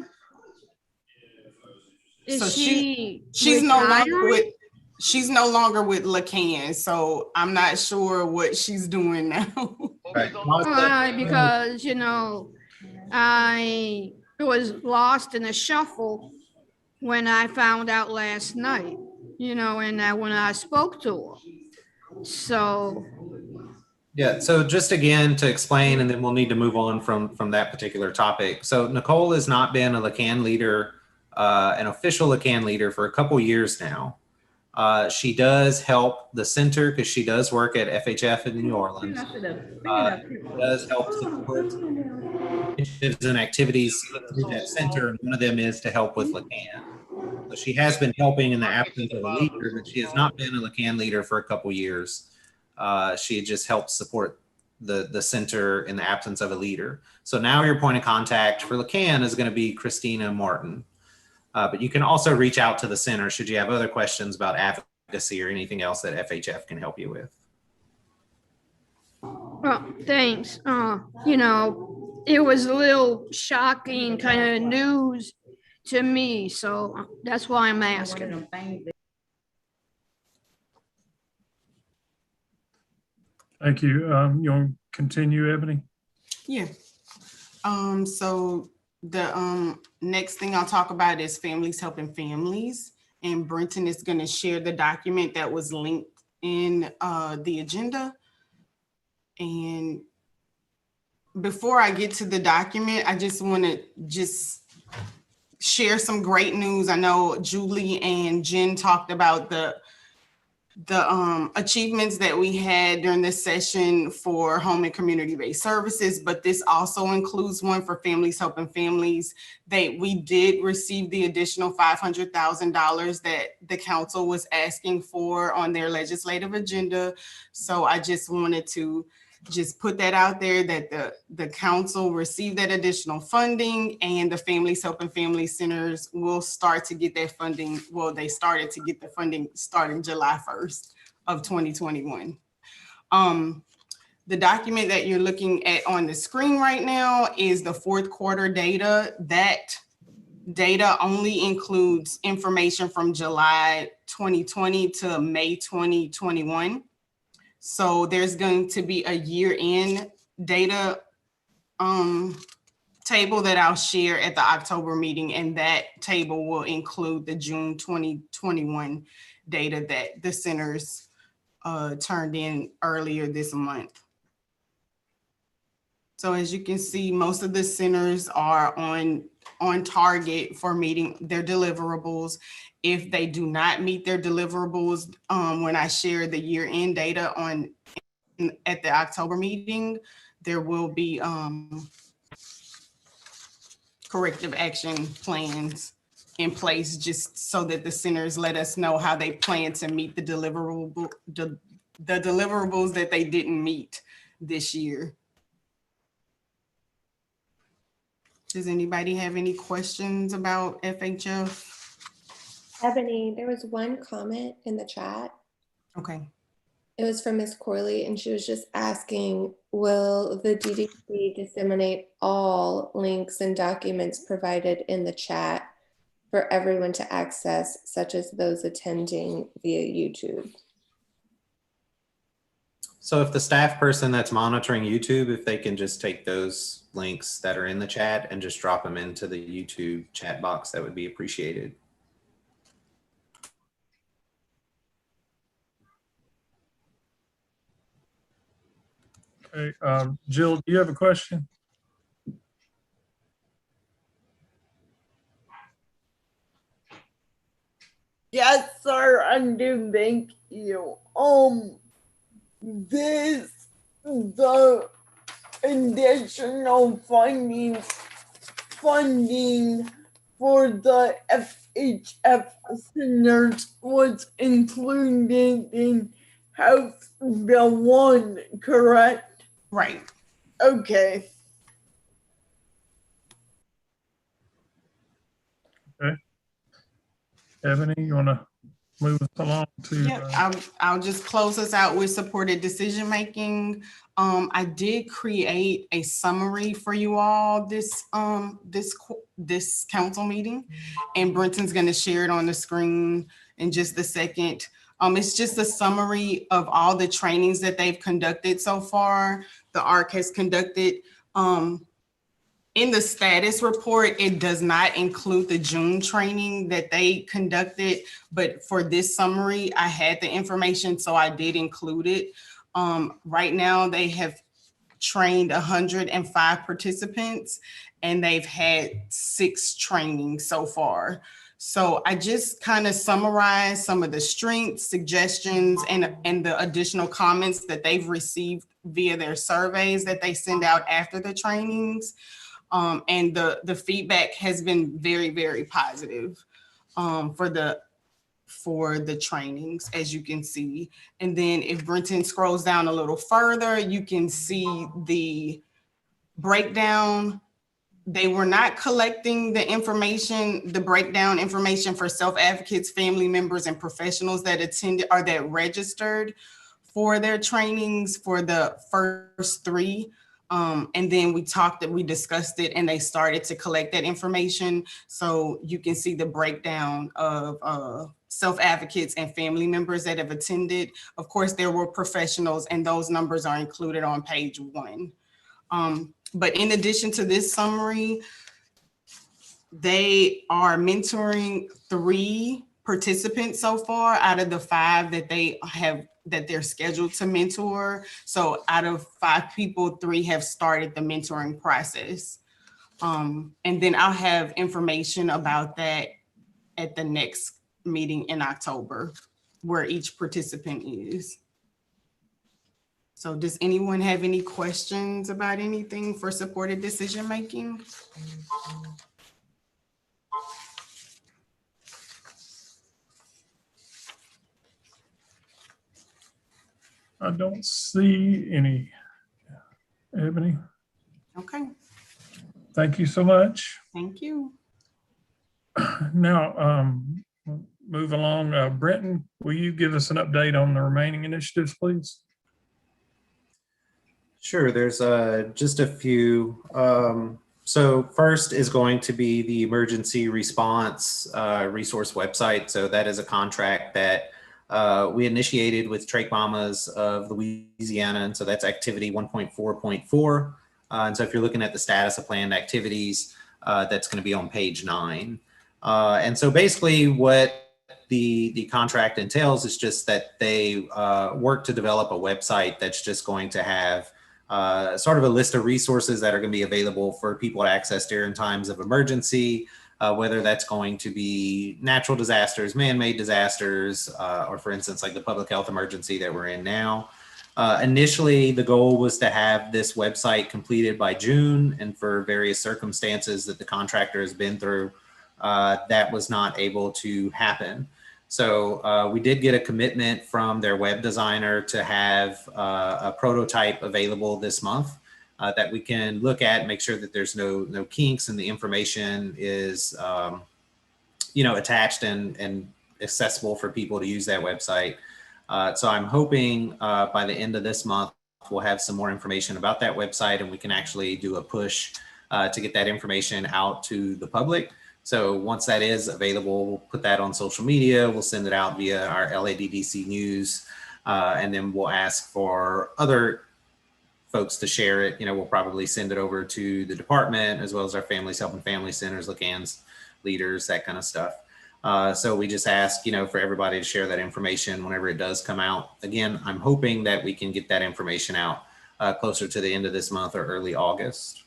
So she's no longer with LACAN, so I'm not sure what she's doing now. Right. Because, you know, I was lost in the shuffle when I found out last night, you know, and when I spoke to her. So. Yeah, so just again to explain, and then we'll need to move on from that particular topic. So Nicole has not been a LACAN leader, an official LACAN leader, for a couple years now. She does help the center because she does work at FHF in New Orleans. She does help support initiatives and activities through that center, and one of them is to help with LACAN. So she has been helping in the absence of a leader, but she has not been a LACAN leader for a couple years. She just helped support the center in the absence of a leader. So now your point of contact for LACAN is going to be Christina Martin. But you can also reach out to the center should you have other questions about advocacy or anything else that FHF can help you with. Well, thanks. You know, it was a little shocking kind of news to me, so that's why I'm asking. Thank you. You want to continue, Ebony? Yeah. So the next thing I'll talk about is Families Helping Families, and Brenton is going to share the document that was linked in the agenda. And before I get to the document, I just want to share some great news. I know Julie and Jen talked about the achievements that we had during this session for home and community-based services, but this also includes one for Families Helping Families. We did receive the additional $500,000 that the council was asking for on their legislative agenda. So I just wanted to just put that out there that the council received that additional funding, and the Families Helping Family Centers will start to get that funding. Well, they started to get the funding starting July 1st of 2021. The document that you're looking at on the screen right now is the fourth quarter data. That data only includes information from July 2020 to May 2021. So there's going to be a year-end data table that I'll share at the October meeting, and that table will include the June 2021 data that the centers turned in earlier this month. So as you can see, most of the centers are on target for meeting their deliverables. If they do not meet their deliverables, when I share the year-end data at the October meeting, there will be corrective action plans in place, just so that the centers let us know how they plan to meet the deliverables that they didn't meet this year. Does anybody have any questions about FHF? Ebony, there was one comment in the chat. Okay. It was from Ms. Corley, and she was just asking, will the DDC disseminate all links and documents provided in the chat for everyone to access, such as those attending via YouTube? So if the staff person that's monitoring YouTube, if they can just take those links that are in the chat and just drop them into the YouTube chat box, that would be appreciated. Okay, Jill, do you have a question? Yes, sir, I do. Thank you. The additional funding for the FHF centers was included in House Bill 1, correct? Right. Okay. Okay. Ebony, you want to move us along to? Yeah, I'll just close us out with supported decision making. I did create a summary for you all this council meeting, and Brenton's going to share it on the screen in just a second. It's just a summary of all the trainings that they've conducted so far. The ARC has conducted. In the status report, it does not include the June training that they conducted, but for this summary, I had the information, so I did include it. Right now, they have trained 105 participants, and they've had 6 trainings so far. So I just kind of summarized some of the strengths, suggestions, and the additional comments that they've received via their surveys that they send out after the trainings. And the feedback has been very, very positive for the trainings, as you can see. And then if Brenton scrolls down a little further, you can see the breakdown. They were not collecting the breakdown information for self-advocates, family members, and professionals that attended or that registered for their trainings for the first 3. And then we discussed it, and they started to collect that information. So you can see the breakdown of self-advocates and family members that have attended. Of course, there were professionals, and those numbers are included on page 1. But in addition to this summary, they are mentoring 3 participants so far out of the 5 that they're scheduled to mentor. So out of 5 people, 3 have started the mentoring process. And then I'll have information about that at the next meeting in October, where each participant is. So does anyone have any questions about anything for supported decision making? I don't see any. Ebony, Okay, thank you so much. thank you. Now, move along. Brenton, will you give us an update on the remaining initiatives, please? Sure, there's just a few. So first is going to be the emergency response resource website. So that is a contract that we initiated with Trach Mamas of Louisiana. And so that's activity 1.4.4. And so if you're looking at the status of planned activities, that's going to be on page 9. And so basically what the contract entails is just that they work to develop a website that's just going to have sort of a list of resources that are going to be available for people to access during times of emergency, whether that's going to be natural disasters, man-made disasters, or for instance, like the public health emergency that we're in now. Initially, the goal was to have this website completed by June, and for various circumstances that the contractor has been through, that was not able to happen. So we did get a commitment from their web designer to have a prototype available this month that we can look at, make sure that there's no kinks and the information is attached and accessible for people to use that website. So I'm hoping by the end of this month, we'll have some more information about that website and we can actually do a push to get that information out to the public. So once that is available, we'll put that on social media. We'll send it out via our LADDC news, and then we'll ask for other folks to share it. We'll probably send it over to the department as well as our Families Helping Family Centers, LACAN's leaders, that kind of stuff. So we just ask, for everybody to share that information whenever it does come out. Again, I'm hoping that we can get that information out closer to the end of this month or early August.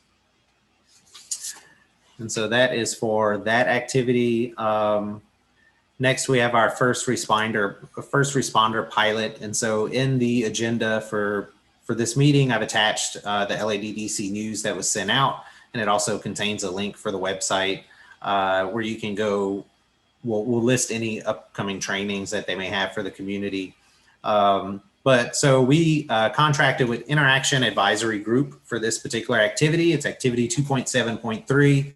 And so that is for that activity. Next, we have our first responder pilot. And so in the agenda for this meeting, I've attached the LADDC news that was sent out, and it also contains a link for the website where you can go. We'll list any upcoming trainings that they may have for the community. But so we contracted with Interaction Advisory Group for this particular activity. It's activity 2.7.3.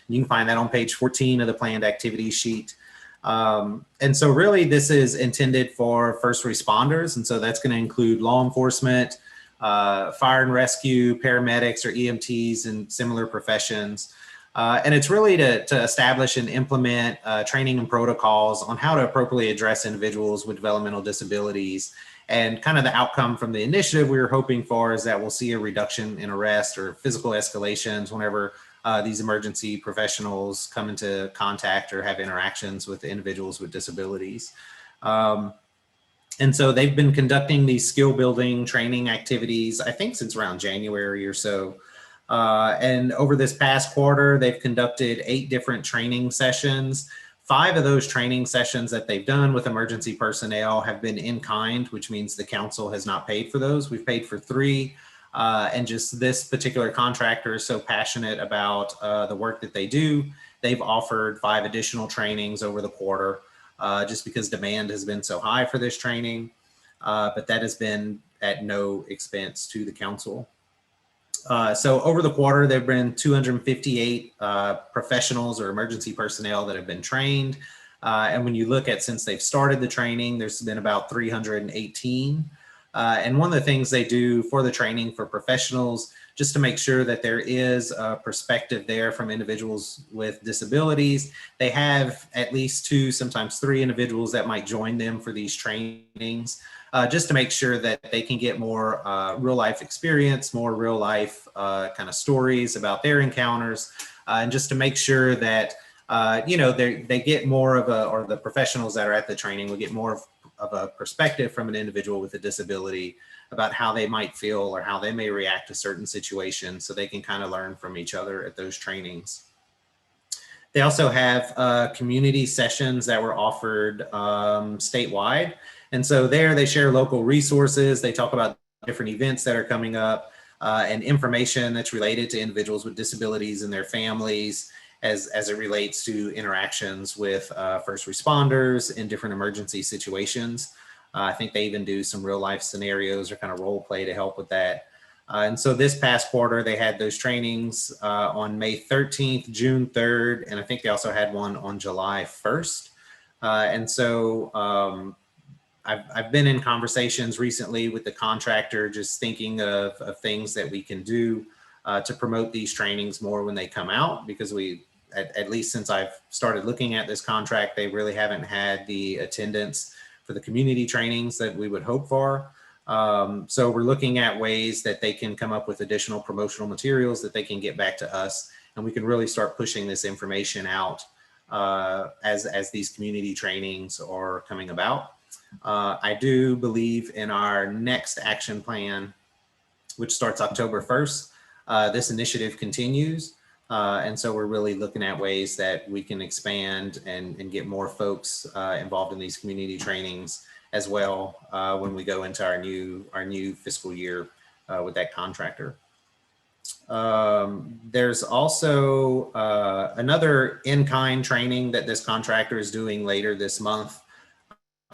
You can find that on page 14 of the planned activity sheet. And so really this is intended for first responders. And so that's going to include law enforcement, fire and rescue, paramedics or EMTs and similar professions. And it's really to establish and implement training and protocols on how to appropriately address individuals with developmental disabilities. And kind of the outcome from the initiative we were hoping for is that we'll see a reduction in arrest or physical escalations whenever these emergency professionals come into contact or have interactions with individuals with disabilities. And so they've been conducting these skill building training activities, I think since around January or so. And over this past quarter, they've conducted 8 different training sessions. 5 of those training sessions that they've done with emergency personnel have been in kind, which means the council has not paid for those. We've paid for 3. And just this particular contractor is so passionate about the work that they do. They've offered 5 additional trainings over the quarter just because demand has been so high for this training. But that has been at no expense to the council. So over the quarter, there have been 258 professionals or emergency personnel that have been trained. And when you look at since they've started the training, there's been about 318. And one of the things they do for the training for professionals, just to make sure that there is a perspective there from individuals with disabilities, they have at least 2, sometimes 3 individuals that might join them for these trainings, just to make sure that they can get more real life experience, more real life kind of stories about their encounters, and just to make sure that, they get more of or the professionals that are at the training will get more of a perspective from an individual with a disability about how they might feel or how they may react to certain situations, so they can kind of learn from each other at those trainings. They also have community sessions that were offered statewide. And so there they share local resources. They talk about different events that are coming up and information that's related to individuals with disabilities and their families as it relates to interactions with first responders in different emergency situations. I think they even do some real life scenarios or kind of role play to help with that. And so this past quarter, they had those trainings on May 13th, June 3rd, and I think they also had one on July 1st. And so I've been in conversations recently with the contractor, just thinking of things that we can do to promote these trainings more when they come out, because we, at least since I've started looking at this contract, they really haven't had the attendance for the community trainings that we would hope for. So we're looking at ways that they can come up with additional promotional materials that they can get back to us, and we can really start pushing this information out as these community trainings are coming about. I do believe in our next action plan, which starts October 1st, this initiative continues. And so we're really looking at ways that we can expand and get more folks involved in these community trainings as well when we go into our new fiscal year with that contractor. There's also another in-kind training that this contractor is doing later this month.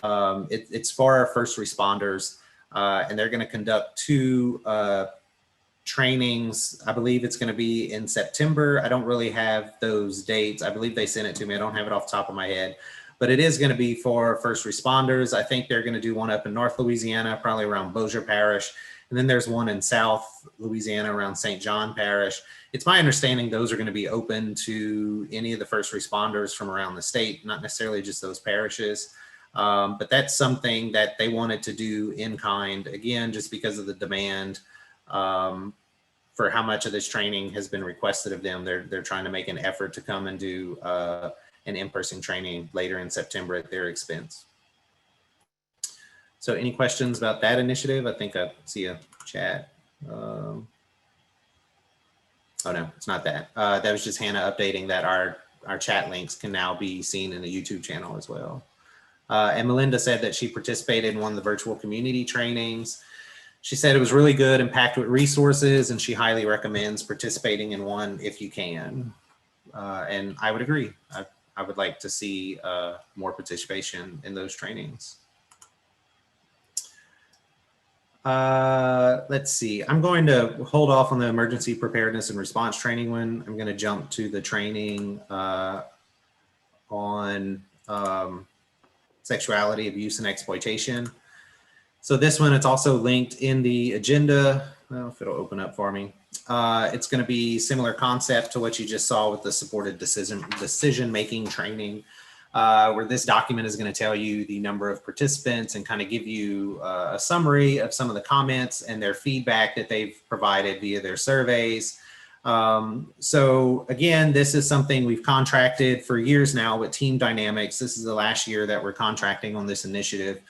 It's for our first responders, and they're going to conduct 2 trainings. I believe it's going to be in September. I don't really have those dates. I believe they sent it to me. I don't have it off the top of my head, but it is going to be for first responders. I think they're going to do one up in North Louisiana, probably around Bossier Parish. And then there's one in South Louisiana around St. John Parish. It's my understanding those are going to be open to any of the first responders from around the state, not necessarily just those parishes. But that's something that they wanted to do in kind, again, just because of the demand for how much of this training has been requested of them. They're trying to make an effort to come and do an in-person training later in September at their expense. So any questions about that initiative? I think I see a chat. Oh no, it's not that. That was just Hannah updating that our chat links can now be seen in the YouTube channel as well. And Melinda said that she participated in one of the virtual community trainings. She said it was really good and packed with resources, and she highly recommends participating in one if you can. And I would agree. I would like to see more participation in those trainings. Let's see. I'm going to hold off on the emergency preparedness and response training one. I'm going to jump to the training on sexuality, abuse, and exploitation. So this one, it's also linked in the agenda. I don't know if it'll open up for me. It's going to be similar concept to what you just saw with the supported decision-making training, where this document is going to tell you the number of participants and kind of give you a summary of some of the comments and their feedback that they've provided via their surveys. So again, this is something we've contracted for years now with Team Dynamics. This is the last year that we're contracting on this initiative.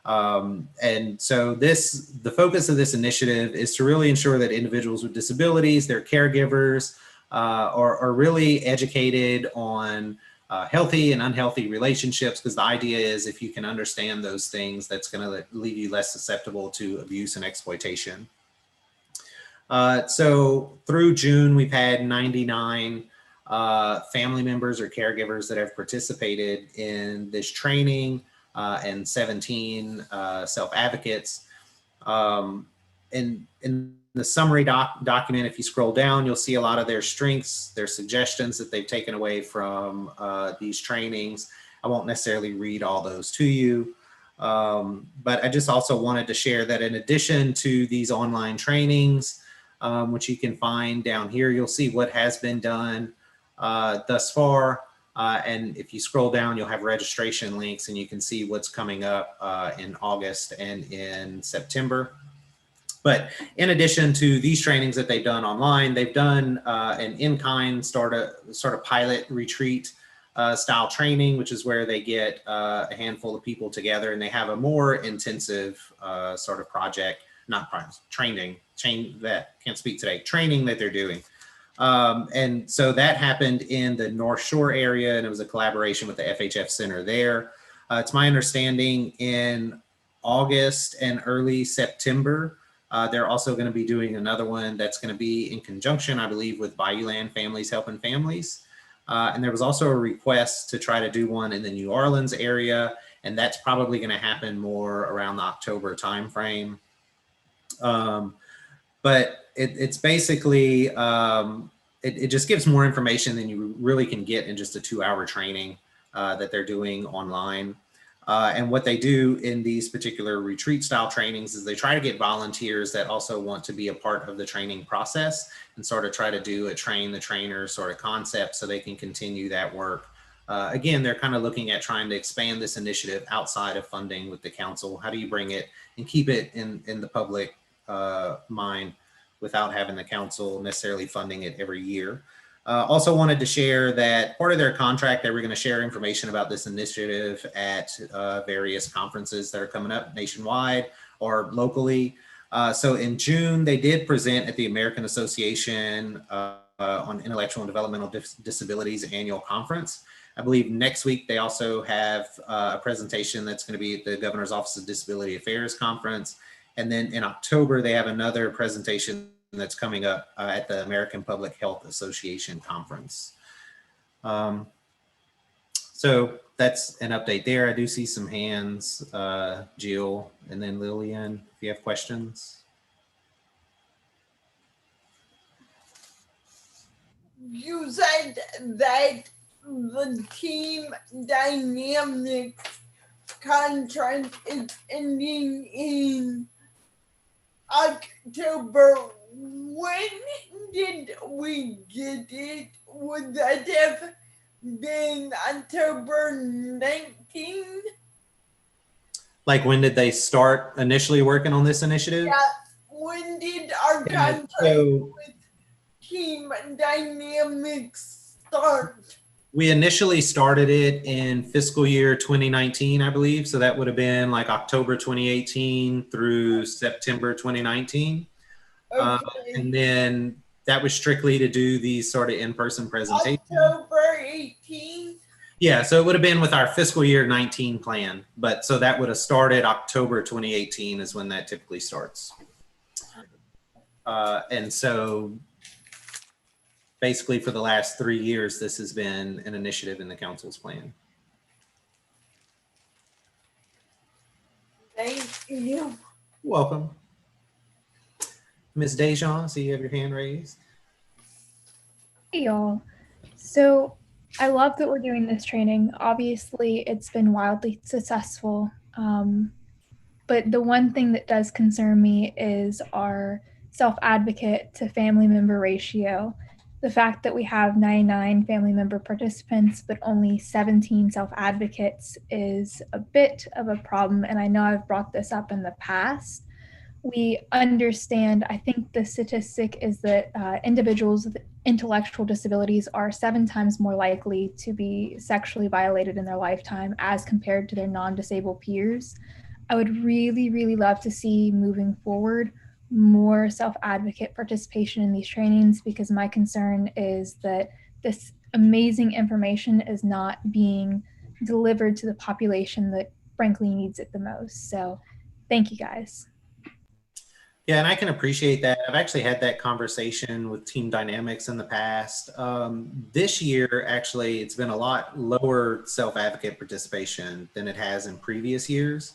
And so the focus of this initiative is to really ensure that individuals with disabilities, their caregivers, are really educated on healthy and unhealthy relationships, because the idea is if you can understand those things, that's going to leave you less susceptible to abuse and exploitation. So through June, we've had 99 family members or caregivers that have participated in this training, and 17 self-advocates. In the summary document, if you scroll down, you'll see a lot of their strengths, their suggestions that they've taken away from these trainings. I won't necessarily read all those to you, but I just also wanted to share that in addition to these online trainings, which you can find down here, you'll see what has been done thus far. And if you scroll down, you'll have registration links and you can see what's coming up in August and in September. But in addition to these trainings that they've done online, they've done an in-kind sort of pilot retreat style training, which is where they get a handful of people together and they have a more intensive sort of project not primes, training that they're doing. And so that happened in the North Shore area, and it was a collaboration with the FHF Center there. It's my understanding in August and early September, they're also going to be doing another one that's going to be in conjunction, I believe, with Bayouland Families Helping Families. And there was also a request to try to do one in the New Orleans area, and that's probably going to happen more around the October timeframe. But it's basically, it just gives more information than you really can get in just a 2-hour training that they're doing online. And what they do in these particular retreat style trainings is they try to get volunteers that also want to be a part of the training process and sort of try to do a train the trainer sort of concept so they can continue that work. Again, they're kind of looking at trying to expand this initiative outside of funding with the council. How do you bring it and keep it in the public mind without having the council necessarily funding it every year? Also wanted to share that part of their contract, they were going to share information about this initiative at various conferences that are coming up nationwide or locally. So in June, they did present at the American Association on Intellectual and Developmental Disabilities annual conference. I believe next week they also have a presentation that's going to be at the Governor's Office of Disability Affairs conference. And then in October, they have another presentation that's coming up at the American Public Health Association conference. So that's an update there. I do see some hands, Jill, and then Lillian, if you have questions. You said that the team dynamics contract is ending in October. When did we get it? Would that have been October 19? Like, when did they start initially working on this initiative? Yeah, when did our contract with Team Dynamics start? We initially started it in fiscal year 2019, I believe. So that would have been like October 2018 through September 2019. Okay. And then that was strictly to do these sort of in-person presentations. October 18? Yeah, so it would have been with our fiscal year 19 plan. But so that would have started October 2018 is when that typically starts. And so basically for the last 3 years, this has been an initiative in the council's plan. Thank you. Welcome. Ms. Dejan, so you have your hand raised. Hey y'all. So I love that we're doing this training. Obviously, it's been wildly successful. But the one thing that does concern me is our self-advocate to family member ratio. The fact that we have 99 family member participants, but only 17 self-advocates is a bit of a problem. And I know I've brought this up in the past. We understand, I think the statistic is that individuals with intellectual disabilities are 7 times more likely to be sexually violated in their lifetime as compared to their non-disabled peers. I would really, really love to see moving forward more self-advocate participation in these trainings, because my concern is that this amazing information is not being delivered to the population that frankly needs it the most. So thank you guys. Yeah, and I can appreciate that. I've actually had that conversation with Team Dynamics in the past. This year, actually, it's been a lot lower self-advocate participation than it has in previous years.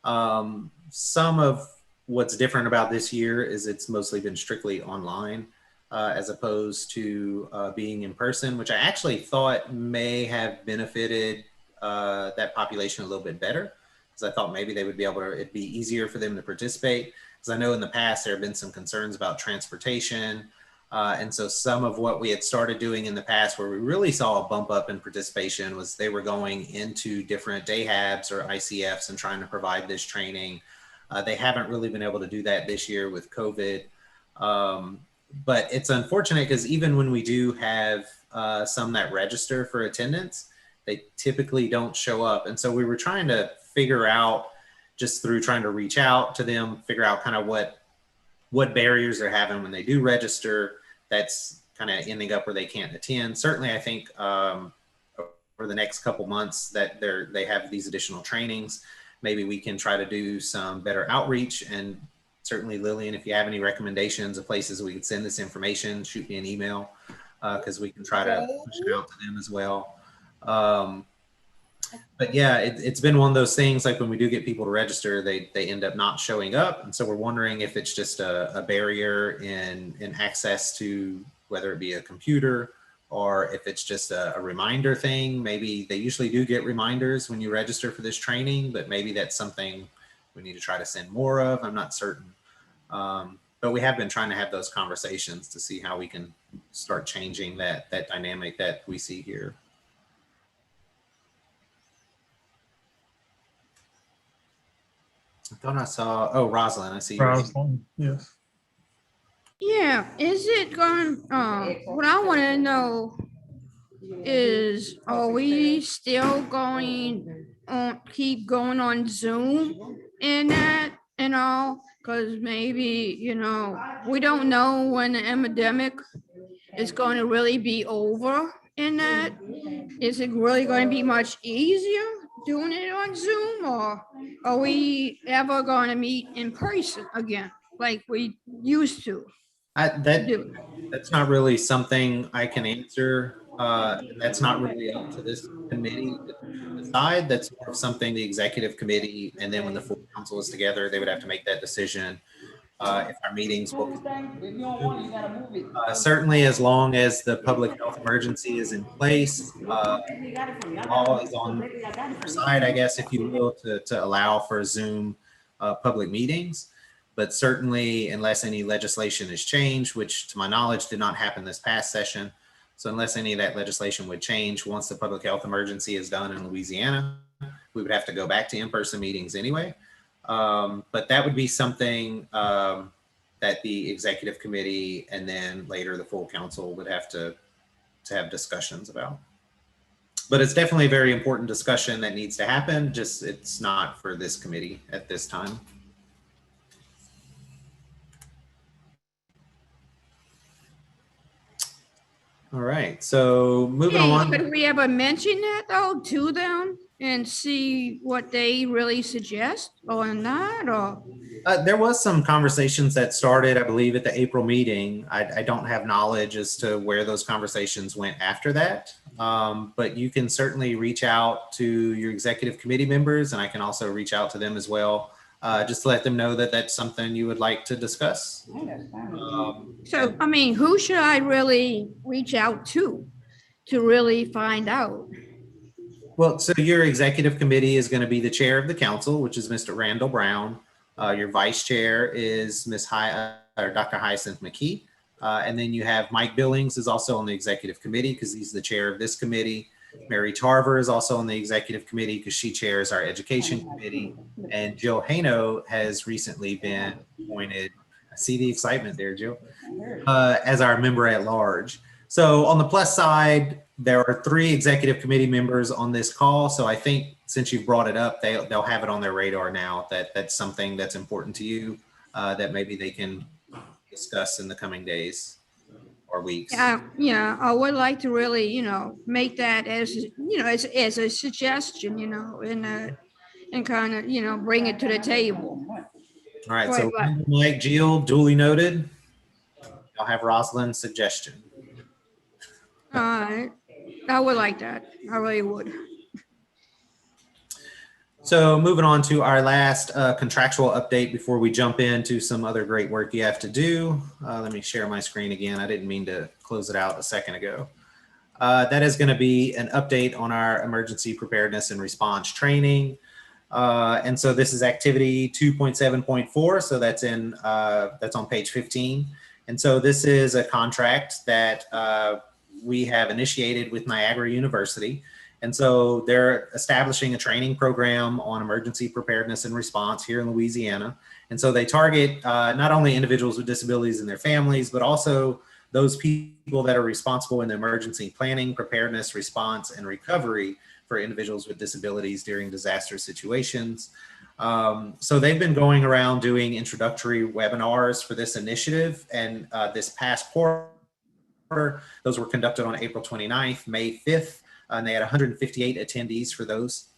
Some of what's different about this year is it's mostly been strictly online as opposed to being in person, which I actually thought may have benefited that population a little bit better, because I thought maybe they would be able to, it'd be easier for them to participate. Because I know in the past there have been some concerns about transportation. And so some of what we had started doing in the past where we really saw a bump up in participation was they were going into different day habs or ICFs and trying to provide this training. They haven't really been able to do that this year with COVID. But it's unfortunate because even when we do have some that register for attendance, they typically don't show up. And so we were trying to figure out, just through trying to reach out to them, figure out kind of what barriers they're having when they do register that's kind of ending up where they can't attend. Certainly, I think over the next couple months that they have these additional trainings, maybe we can try to do some better outreach. And certainly, Lillian, if you have any recommendations of places we could send this information, shoot me an email because we can try to push it out to them as well. But yeah, it's been one of those things, like when we do get people to register, they end up not showing up. And so we're wondering if it's just a barrier in access to whether it be a computer or if it's just a reminder thing. Maybe they usually do get reminders when you register for this training, but maybe that's something we need to try to send more of. I'm not certain. But we have been trying to have those conversations to see how we can start changing that dynamic that we see here. I thought I saw, oh, Rosalind, I see you. Rosalind, yes. Yeah, is it going, what I want to know is, are we still going on, keep going on Zoom and that and all? Because maybe, you know, we don't know when the epidemic is going to really be over in that. Is it really going to be much easier doing it on Zoom, or are we ever going to meet in person again like we used to? That's not really something I can answer. That's not really up to this committee to decide. That's more of something the executive committee, and then when the full council is together, they would have to make that decision. If our meetings will certainly, as long as the public health emergency is in place, law is on our side, I guess, if you will, to allow for Zoom public meetings. But certainly, unless any legislation is changed, which to my knowledge did not happen this past session. So unless any of that legislation would change once the public health emergency is done in Louisiana, we would have to go back to in-person meetings anyway. But that would be something that the executive committee and then later the full council would have to have discussions about. But it's definitely a very important discussion that needs to happen. Just it's not for this committee at this time. All right, so moving on. Could we ever mention that though to them and see what they really suggest or not? Or there was some conversations that started, I believe, at the April meeting. I don't have knowledge as to where those conversations went after that, but you can certainly reach out to your executive committee members, and I can also reach out to them as well. Just to let them know that that's something you would like to discuss. so, I mean, who should I really reach out to really find out? Well, so your executive committee is going to be the chair of the council, which is Mr. Randall Brown. Your vice chair is Dr. Hyacinth McKee. And then you have Mike Billings is also on the executive committee because he's the chair of this committee. Mary Tarver is also on the executive committee because she chairs our education committee. And Jill Hano has recently been appointed, I see the excitement there, Jill, as our member at large. So on the plus side, there are 3 executive committee members on this call. So I think since you've brought it up, they'll have it on their radar now that that's something that's important to you that maybe they can discuss in the coming days or weeks. Yeah, I would like to really, you know, make that as, you know, as a suggestion, you know, and kind of, you know, bring it to the table. All right, so Mike, Jill, duly noted. I'll have Rosalind's suggestion. All right, I would like that. I really would. So moving on to our last contractual update before we jump into some other great work you have to do. Let me share my screen again. I didn't mean to close it out a second ago. That is going to be an update on our emergency preparedness and response training. And so this is activity 2.7.4. So that's on page 15. And so this is a contract that we have initiated with Niagara University. And so they're establishing a training program on emergency preparedness and response here in Louisiana. And so they target not only individuals with disabilities and their families, but also those people that are responsible in the emergency planning, preparedness, response, and recovery for individuals with disabilities during disaster situations. So they've been going around doing introductory webinars for this initiative, and this past quarter, those were conducted on April 29th, May 5th, and they had 158 attendees for those.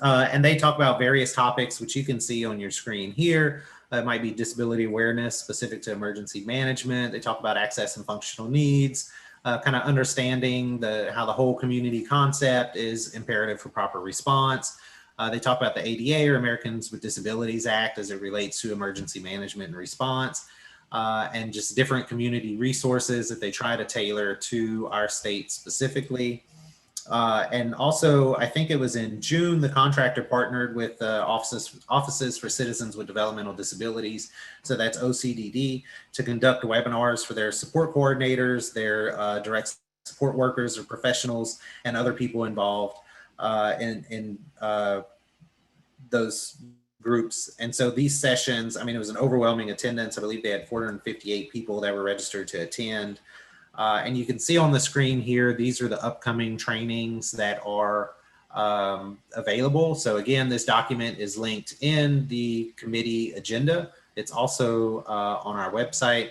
And they talk about various topics, which you can see on your screen here. It might be disability awareness specific to emergency management. They talk about access and functional needs, kind of understanding how the whole community concept is imperative for proper response. They talk about the ADA, or Americans with Disabilities Act, as it relates to emergency management and response, and just different community resources that they try to tailor to our state specifically. And also, I think it was in June, the contractor partnered with Offices for Citizens with Developmental Disabilities, so that's OCDD, to conduct webinars for their support coordinators, their direct support workers or professionals, and other people involved in those groups. And so these sessions, I mean, it was an overwhelming attendance. I believe they had 458 people that were registered to attend. And you can see on the screen here, these are the upcoming trainings that are available. So again, this document is linked in the committee agenda. It's also on our website.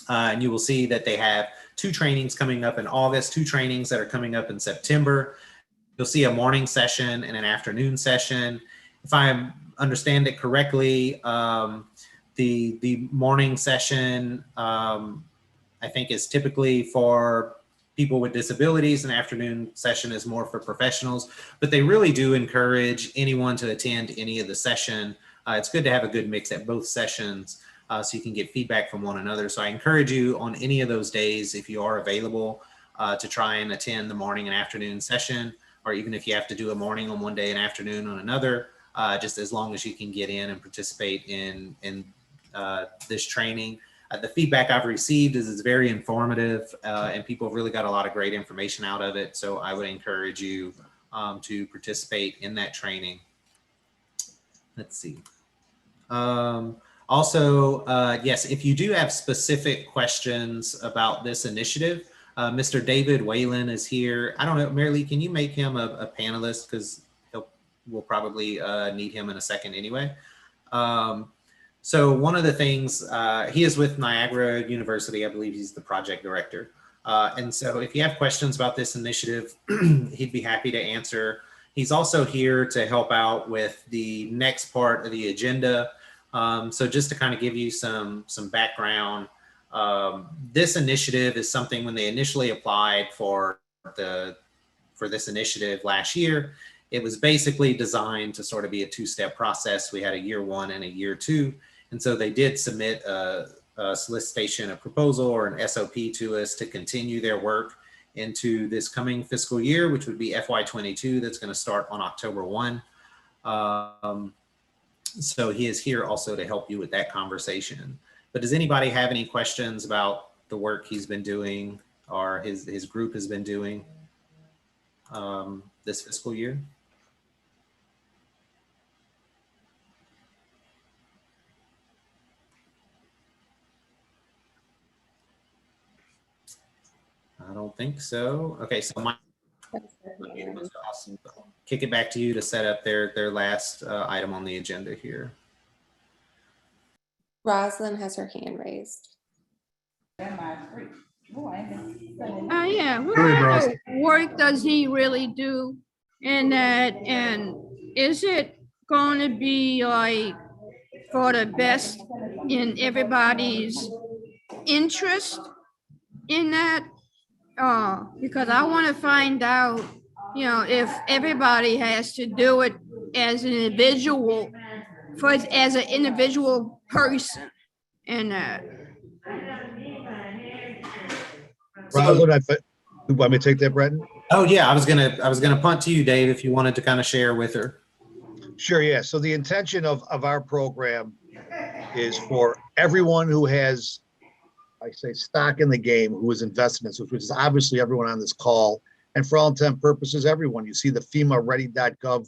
And you will see that they have 2 trainings coming up in August, 2 trainings that are coming up in September. You'll see a morning session and an afternoon session. If I understand it correctly, the morning session, I think, is typically for people with disabilities, and afternoon session is more for professionals, but they really do encourage anyone to attend any of the session. It's good to have a good mix at both sessions so you can get feedback from one another. So I encourage you on any of those days, if you are available, to try and attend the morning and afternoon session, or even if you have to do a morning on one day and afternoon on another, just as long as you can get in and participate in this training. The feedback I've received is it's very informative, and people have really got a lot of great information out of it. So I would encourage you to participate in that training. Let's see. Also, yes, if you do have specific questions about this initiative, Mr. David Whalen is here. I don't know, Mary Lee, can you make him a panelist? Because we'll probably need him in a second anyway. So one of the things, he is with Niagara University. I believe he's the project director. And so if you have questions about this initiative, he'd be happy to answer. He's also here to help out with the next part of the agenda. So just to kind of give you some background, this initiative is something when they initially applied for this initiative last year, it was basically designed to sort of be a 2-step process. We had a year 1 and a year 2. And so they did submit a solicitation, a proposal, or an SOP to us to continue their work into this coming fiscal year, which would be FY22. That's going to start on October 1. So he is here also to help you with that conversation. But does anybody have any questions about the work he's been doing or his group has been doing this fiscal year? I don't think so. Okay, so Mike, I'll kick it back to you to set up their last item on the agenda here. Roslyn has her hand raised. Yeah, what kind of work does he really do in that? And is it going to be like for the best in everybody's interest in that? Because I want to find out, if everybody has to do it as an individual, as an individual person, and Rosalind, you want me to take that, Brenton? Oh yeah, I was gonna punt to you, Dave, if you wanted to kind of share with her. Sure, yeah. So the intention of our program is for everyone who has, I say, stock in the game, who is invested in this, which is obviously everyone on this call, and for all intent and purposes, everyone. You see the FEMA-ready.gov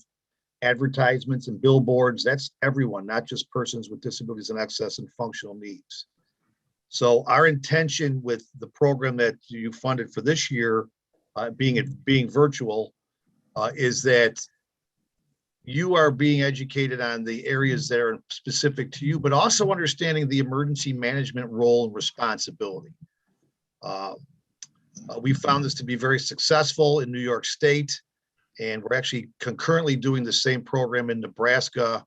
advertisements and billboards. That's everyone, not just persons with disabilities and access and functional needs. So our intention with the program that you funded for this year, being virtual, is that you are being educated on the areas that are specific to you, but also understanding the emergency management role and responsibility. We found this to be very successful in New York State, and we're actually concurrently doing the same program in Nebraska,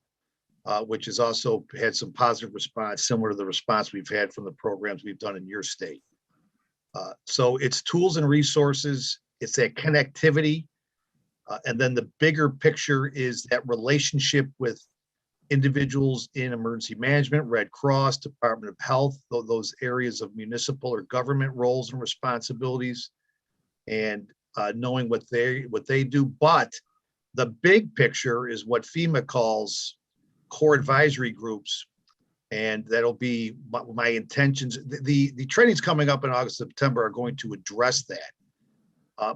which has also had some positive response, similar to the response we've had from the programs we've done in your state. So it's tools and resources, it's that connectivity, and then the bigger picture is that relationship with individuals in emergency management, Red Cross, Department of Health, those areas of municipal or government roles and responsibilities, and knowing what they do. But the big picture is what FEMA calls core advisory groups, and that'll be my intentions. The trainings coming up in August, September are going to address that.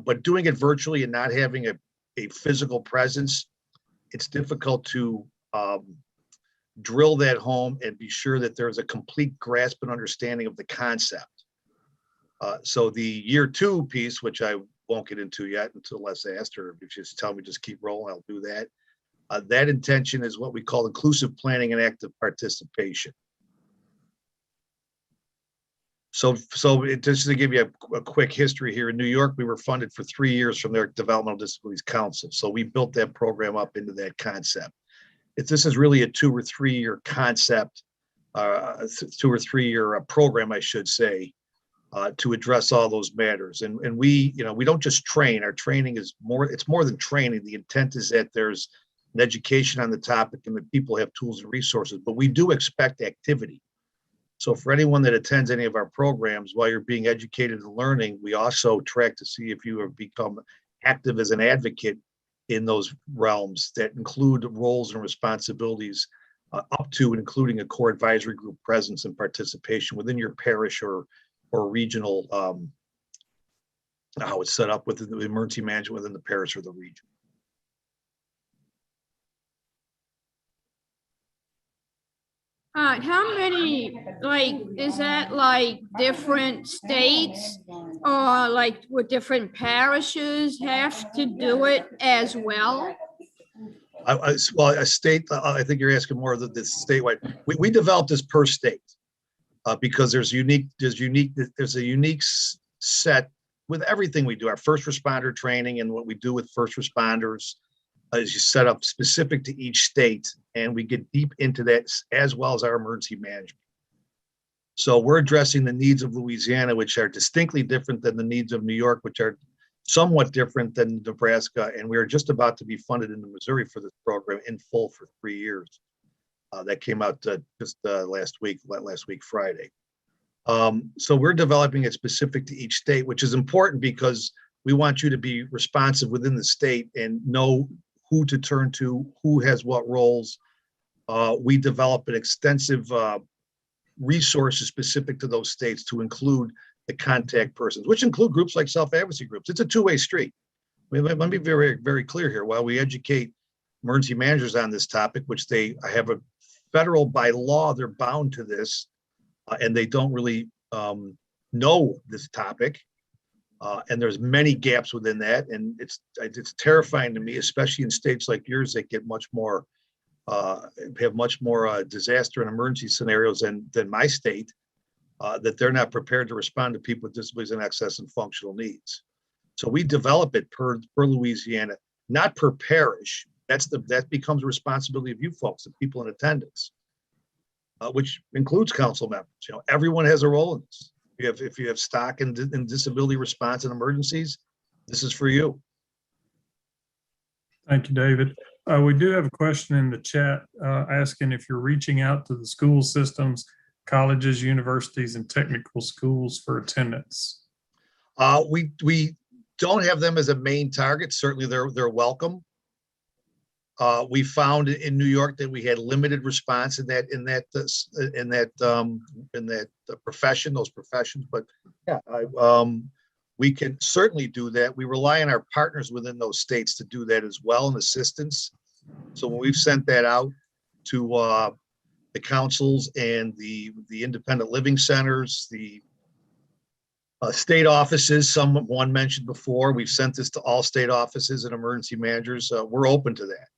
But doing it virtually and not having a physical presence, it's difficult to drill that home and be sure that there's a complete grasp and understanding of the concept. So the year 2 piece, which I won't get into yet until Les asked, or if you just tell me just keep rolling, I'll do that. That intention is what we call inclusive planning and active participation. So just to give you a quick history here, in New York, we were funded for 3 years from their Developmental Disabilities Council. So we built that program up into that concept. This is really a 2 or 3 year concept, 2 or 3 year program, I should say, to address all those matters. And we don't just train. Our training is it's more than training. The intent is that there's an education on the topic and that people have tools and resources, but we do expect activity. So for anyone that attends any of our programs, while you're being educated and learning, we also track to see if you have become active as an advocate in those realms that include roles and responsibilities up to and including a core advisory group presence and participation within your parish or regional, how it's set up within the emergency management within the parish or the region. How many, is that different states or would different parishes have to do it as well? Well, a state, I think you're asking more of the statewide. We developed this per state because there's a unique set with everything we do. Our first responder training and what we do with first responders is you set up specific to each state, and we get deep into that as well as our emergency management. So we're addressing the needs of Louisiana, which are distinctly different than the needs of New York, which are somewhat different than Nebraska. And we're just about to be funded in Missouri for this program in full for 3 years. That came out just last week, Friday. So we're developing it specific to each state, which is important because we want you to be responsive within the state and know who to turn to, who has what roles. We develop an extensive resources specific to those states to include the contact persons, which include groups like self-advocacy groups. It's a two-way street. Let me be very, very clear here. While we educate emergency managers on this topic, which they have a federal, by law, they're bound to this, and they don't really know this topic. And there's many gaps within that. And it's terrifying to me, especially in states like yours that get much more, have much more disaster and emergency scenarios than my state, that they're not prepared to respond to people with disabilities in excess and functional needs. So we develop it per Louisiana, not per parish. That becomes a responsibility of you folks, the people in attendance, which includes council members. Everyone has a role in this. If you have stock in disability response and emergencies, this is for you. Thank you, David. We do have a question in the chat asking if you're reaching out to the school systems, colleges, universities, and technical schools for attendance. We don't have them as a main target. Certainly, they're welcome. We found in New York that we had limited response in that profession, those professions. But yeah, we can certainly do that. We rely on our partners within those states to do that as well, and assistance. So when we've sent that out to the councils and the independent living centers, the state offices, one mentioned before, we've sent this to all state offices and emergency managers. We're open to that.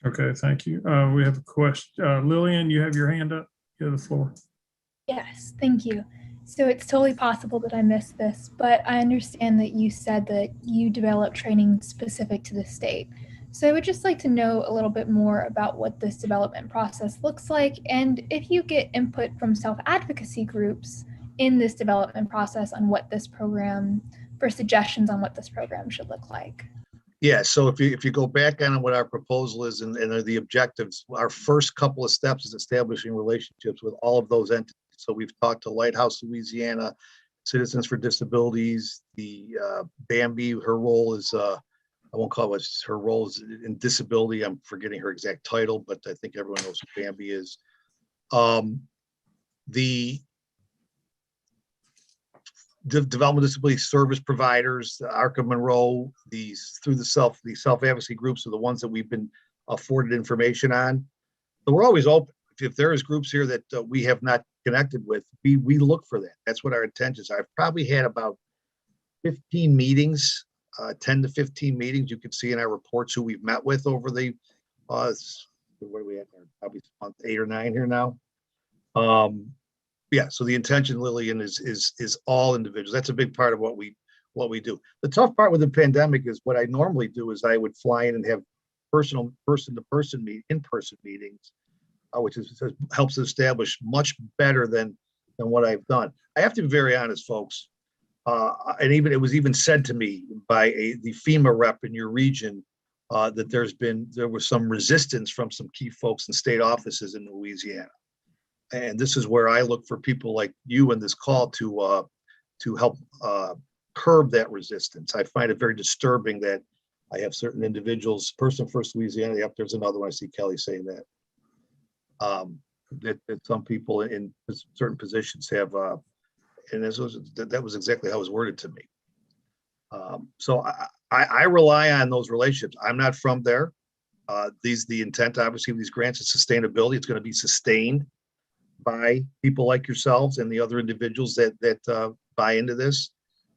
Okay, thank you. We have a question. Lillian, you have your hand up. You have the floor. Yes, thank you. So it's totally possible that I missed this, but I understand that you said that you develop training specific to the state. So I would just like to know a little bit more about what this development process looks like, and if you get input from self-advocacy groups in this development process on what this program, for suggestions on what this program should look like. Yeah, so if you go back on what our proposal is and the objectives, our first couple of steps is establishing relationships with all of those entities. So we've talked to Lighthouse Louisiana, Citizens for Disabilities, the Bambi. Her role is I won't call it her role is in disability. I'm forgetting her exact title, but I think everyone knows who Bambi is. The development disability service providers, the ARC of Monroe, these through the self-advocacy groups are the ones that we've been afforded information on. So we're always open. If there is groups here that we have not connected with, we look for that. That's what our intentions are. I've probably had about 15 meetings, 10 to 15 meetings. You can see in our reports who we've met with over the, what are we at? Probably month 8 or 9 here now. Yeah, so the intention, Lillian, is all individuals. That's a big part of what we do. The tough part with the pandemic is what I normally do is I would fly in and have in-person meetings, which helps establish much better than what I've done. I have to be very honest, folks. And it was even said to me by the FEMA rep in your region that there was some resistance from some key folks in state offices in Louisiana. And this is where I look for people like you in this call to help curb that resistance. I find it very disturbing that I have certain individuals, Person First Louisiana, yep, there's another one, I see Kelly saying that. That some people in certain positions have, and that was exactly how it was worded to me. So I rely on those relationships. I'm not from there. The intent, obviously, of these grants is sustainability. It's going to be sustained by people like yourselves and the other individuals that buy into this.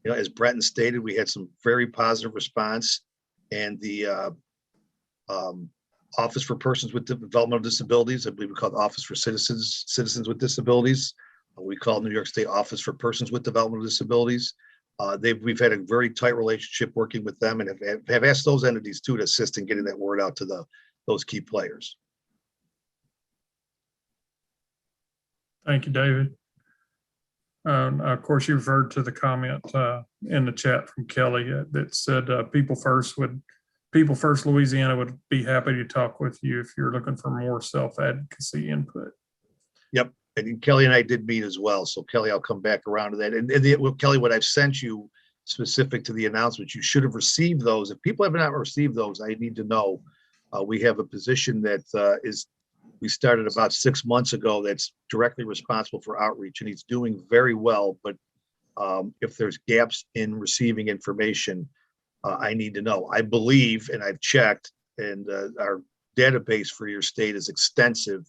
You know, as Brenton stated, we had some very positive response, and the Office for Persons with Developmental Disabilities, I believe we call it Office for Citizens with Disabilities. We call it New York State Office for Persons with Developmental Disabilities. We've had a very tight relationship working with them, and have asked those entities too to assist in getting that word out to those key players. Thank you, David. Of course, you referred to the comment in the chat from Kelly that said People First Louisiana would be happy to talk with you if you're looking for more self-advocacy input. Yep, and Kelly and I did meet as well. So Kelly, I'll come back around to that. And Kelly, what I've sent you specific to the announcement, you should have received those. If people have not received those, I need to know. We have a position that we started about 6 months ago that's directly responsible for outreach, and he's doing very well. But if there's gaps in receiving information, I need to know. I believe, and I've checked, and our database for your state is extensive.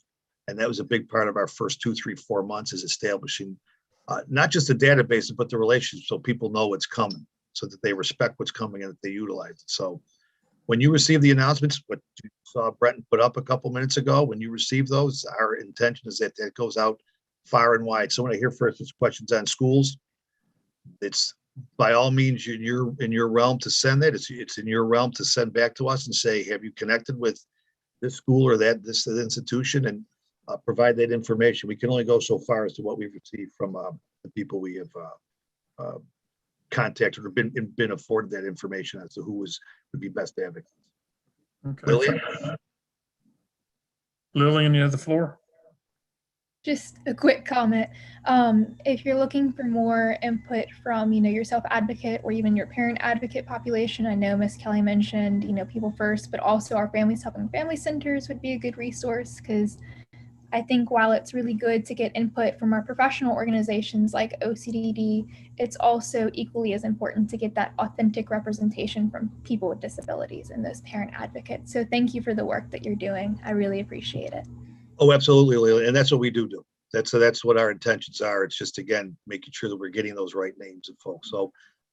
And that was a big part of our first 2, 3, 4 months, is establishing not just the database, but the relationship, so people know what's coming, so that they respect what's coming and that they utilize it. So when you receive the announcements, what you saw Brenton put up a couple minutes ago, when you receive those, our intention is that that goes out far and wide. So when I hear, for instance, questions on schools, it's by all means in your realm to send that. It's in your realm to send back to us and say, have you connected with this school or this institution, and provide that information. We can only go so far as to what we've received from the people we have contacted or been afforded that information as to who would be best advocates. Okay. Lillian, you have the floor. Just a quick comment. If you're looking for more input from, your self-advocate or even your parent advocate population, I know Ms. Kelly mentioned, People First, but also our Families Helping Family Centers would be a good resource, because I think while it's really good to get input from our professional organizations like OCDD, it's also equally as important to get that authentic representation from people with disabilities and those parent advocates. So thank you for the work that you're doing. I really appreciate it. Oh, absolutely, Lily. And that's what we do. That's what our intentions are. It's just, again, making sure that we're getting those right names of folks. So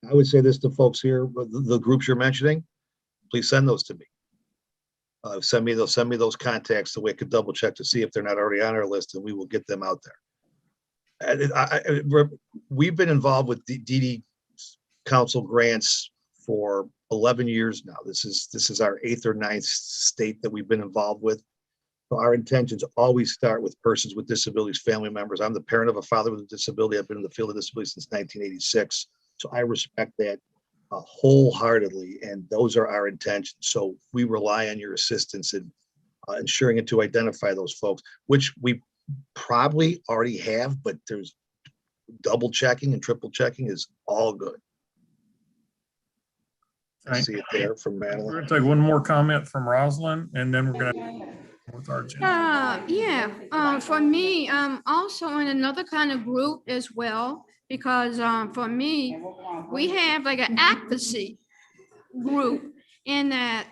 I would say this to folks here, the groups you're mentioning, please send those to me. Send me those contacts so we can double check to see if they're not already on our list, and we will get them out there. And we've been involved with DD Council grants for 11 years now. This is our 8th or 9th state that we've been involved with. So our intentions always start with persons with disabilities, family members. I'm the parent of a father with a disability. I've been in the field of disability since 1986. So I respect that wholeheartedly, and those are our intentions. So we rely on your assistance in ensuring it to identify those folks, which we probably already have, but there's double checking and triple checking is all good. I see it there from We're Madeline. going to take one more comment from Rosalind, and then we're going to with our agenda. For me, also in another kind of group as well, because for me, we have like an advocacy group in that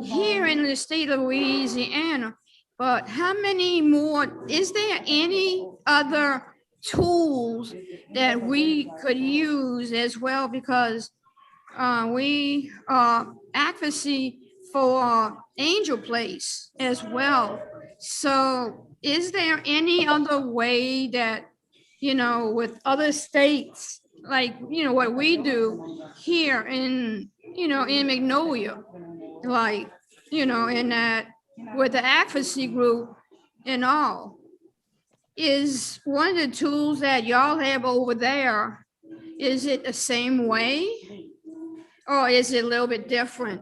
here in the state of Louisiana, but how many more, is there any other tools that we could use as well? Because we advocacy for Angel Place as well. So is there any other way that, with other states, like, what we do here in, in Magnolia, like, in that with the advocacy group and all, is one of the tools that y'all have over there, is it the same way? Or is it a little bit different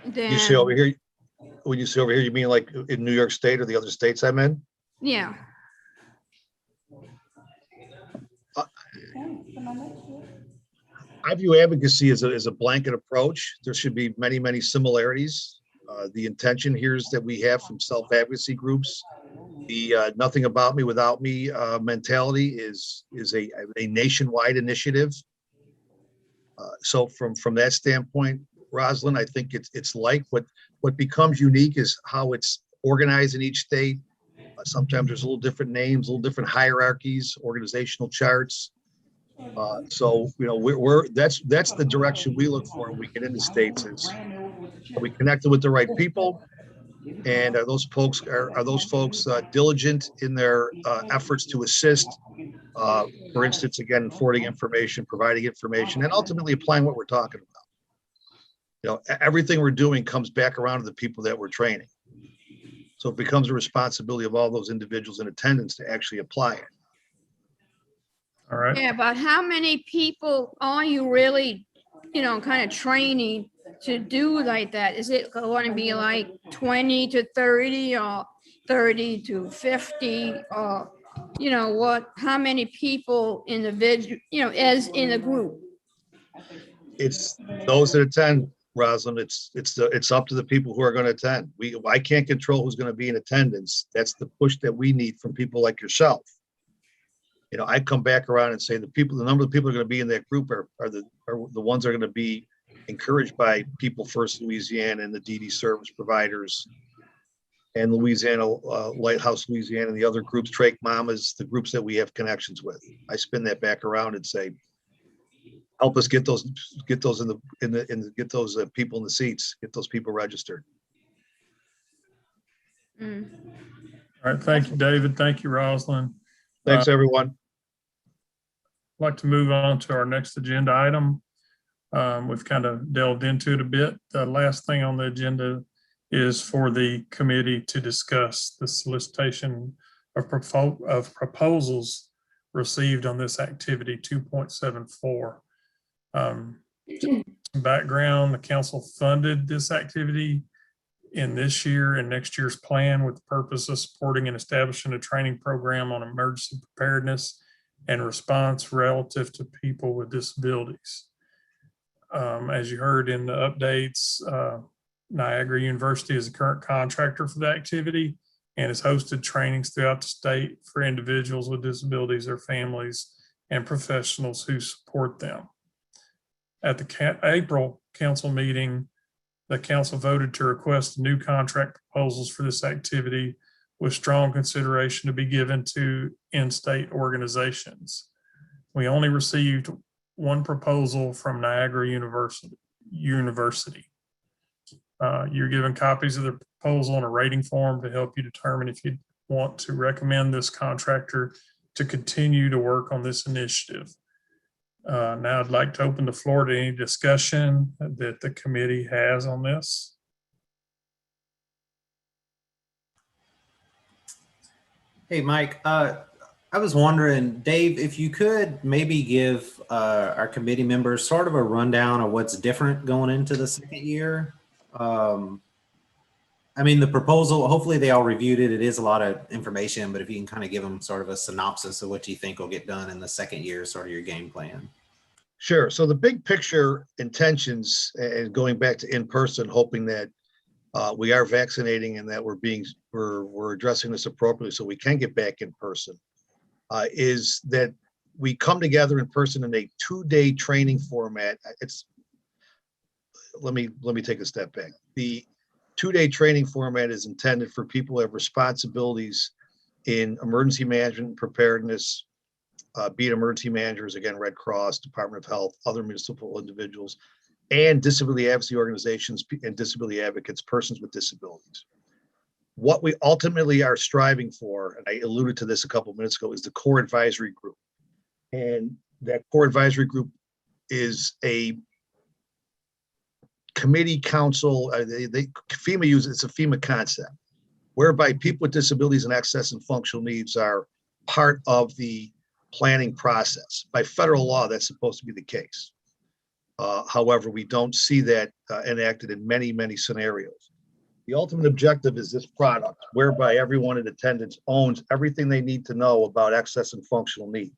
than? You see over here, when you say over here, you mean like in New York State or the other states I'm in? Yeah. I view advocacy as a blanket approach. There should be many, many similarities. The intention here is that we have from self-advocacy groups. The nothing about me without me mentality is a nationwide initiative. So from that standpoint, Rosalind, I think it's like what becomes unique is how it's organized in each state. Sometimes there's a little different names, a little different hierarchies, organizational charts. So that's the direction we look for when we get into states. Is are we connected with the right people, and are those folks diligent in their efforts to assist? For instance, again, forwarding information, providing information, and ultimately applying what we're talking about. Everything we're doing comes back around to the people that we're training. So it becomes a responsibility of all those individuals in attendance to actually apply it. All right. Yeah, but how many people are you really, kind of training to do like that? Is it going to be like 20 to 30 or 30 to 50 or, how many people individual, as in a group? It's those that attend, Rosalind. It's up to the people who are going to attend. I can't control who's going to be in attendance. That's the push that we need from people like yourself. I come back around and say the number of people that are going to be in that group are the ones that are going to be encouraged by People First Louisiana and the DD service providers and Louisiana Lighthouse Louisiana and the other groups, Trach Mamas, the groups that we have connections with. I spin that back around and say, help us get those people in the seats, get those people registered. All right. Thank you, David. Thank you, Rosalind. Thanks, everyone. I'd like to move on to our next agenda item. We've kind of delved into it a bit. The last thing on the agenda is for the committee to discuss the solicitation of proposals received on this activity 2.74. Some background: the council funded this activity in this year and next year's plan with the purpose of supporting and establishing a training program on emergency preparedness and response relative to people with disabilities. As you heard in the updates, Niagara University is the current contractor for the activity and has hosted trainings throughout the state for individuals with disabilities, their families, and professionals who support them. At the April council meeting, the council voted to request new contract proposals for this activity with strong consideration to be given to in-state organizations. We only received one proposal from Niagara University. You're given copies of the proposal and a rating form to help you determine if you want to recommend this contractor to continue to work on this initiative. Now I'd like to open the floor to any discussion that the committee has on this. Hey, Mike, I was wondering, Dave, if you could maybe give our committee members sort of a rundown of what's different going into the second year. I mean, the proposal, hopefully they all reviewed it. It is a lot of information, but if you can kind of give them sort of a synopsis of what you think will get done in the second year, sort of your game plan. Sure. So the big picture intentions, and going back to in person, hoping that we are vaccinating and that we're addressing this appropriately so we can get back in person, is that we come together in person in a 2-day training format. Let me take a step back. The 2-day training format is intended for people who have responsibilities in emergency management, preparedness, be it emergency managers, again, Red Cross, Department of Health, other municipal individuals, and disability advocacy organizations and disability advocates, persons with disabilities. What we ultimately are striving for, and I alluded to this a couple of minutes ago, is the core advisory group. And that core advisory group is a committee council. FEMA uses, it's a FEMA concept, whereby people with disabilities and access and functional needs are part of the planning process. By federal law, that's supposed to be the case. However, we don't see that enacted in many, many scenarios. The ultimate objective is this product, whereby everyone in attendance owns everything they need to know about access and functional needs.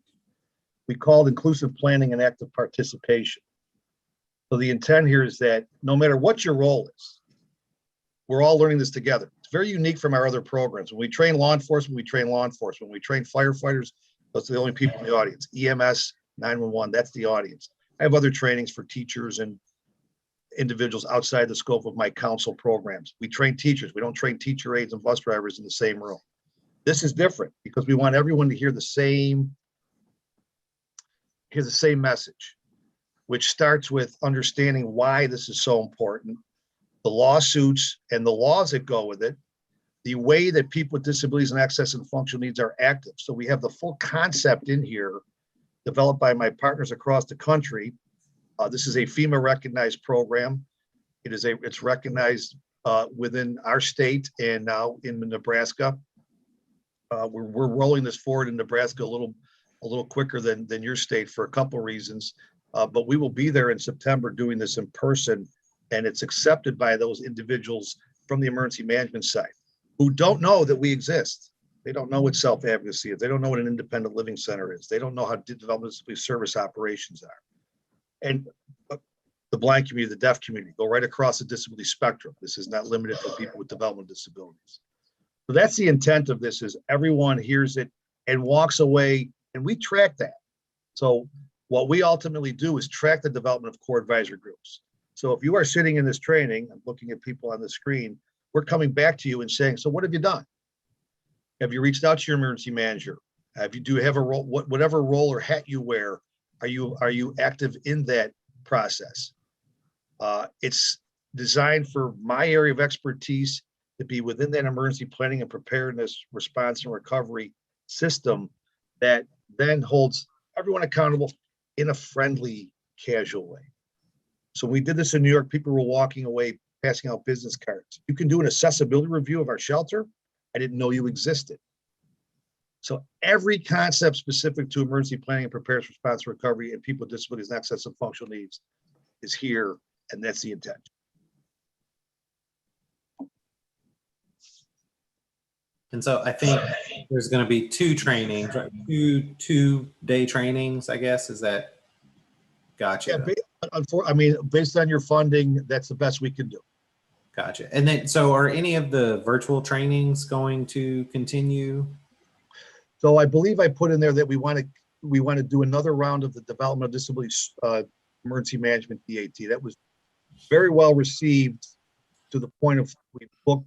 We call it inclusive planning and active participation. So the intent here is that no matter what your role is, we're all learning this together. It's very unique from our other programs. When we train law enforcement, we train law enforcement. When we train firefighters, those are the only people in the audience. EMS, 911, that's the audience. I have other trainings for teachers and individuals outside the scope of my council programs. We train teachers. We don't train teacher aides and bus drivers in the same room. This is different because we want everyone to hear the same message, which starts with understanding why this is so important, the lawsuits and the laws that go with it, the way that people with disabilities and access and functional needs are active. So we have the full concept in here developed by my partners across the country. This is a FEMA recognized program. It's recognized within our state and now in Nebraska. We're rolling this forward in Nebraska a little quicker than your state for a couple of reasons. But we will be there in September doing this in person, and it's accepted by those individuals from the emergency management side who don't know that we exist. They don't know what self-advocacy is. They don't know what an independent living center is. They don't know how development service operations are. And the blind community, the deaf community, go right across the disability spectrum. This is not limited to people with developmental disabilities. So that's the intent of this, is everyone hears it and walks away, and we track that. So what we ultimately do is track the development of core advisory groups. So if you are sitting in this training, I'm looking at people on the screen, we're coming back to you and saying, so what have you done? Have you reached out to your emergency manager? Do you have a role, whatever role or hat you wear, are you active in that process? It's designed for my area of expertise to be within that emergency planning and preparedness, response and recovery system that then holds everyone accountable in a friendly, casual way. So we did this in New York. People were walking away, passing out business cards. You can do an accessibility review of our shelter. I didn't know you existed. So every concept specific to emergency planning and preparedness, response, recovery, and people with disabilities and access and functional needs is here, and that's the intent. And so I think there's going to be 2 trainings, right? two-day trainings, I guess. Is that? Gotcha. Yeah, based on your funding, that's the best we can do. Gotcha. And then, so are any of the virtual trainings going to continue? So I believe I put in there that we want to do another round of the development of disability emergency management DAT. That was very well received to the point of we booked,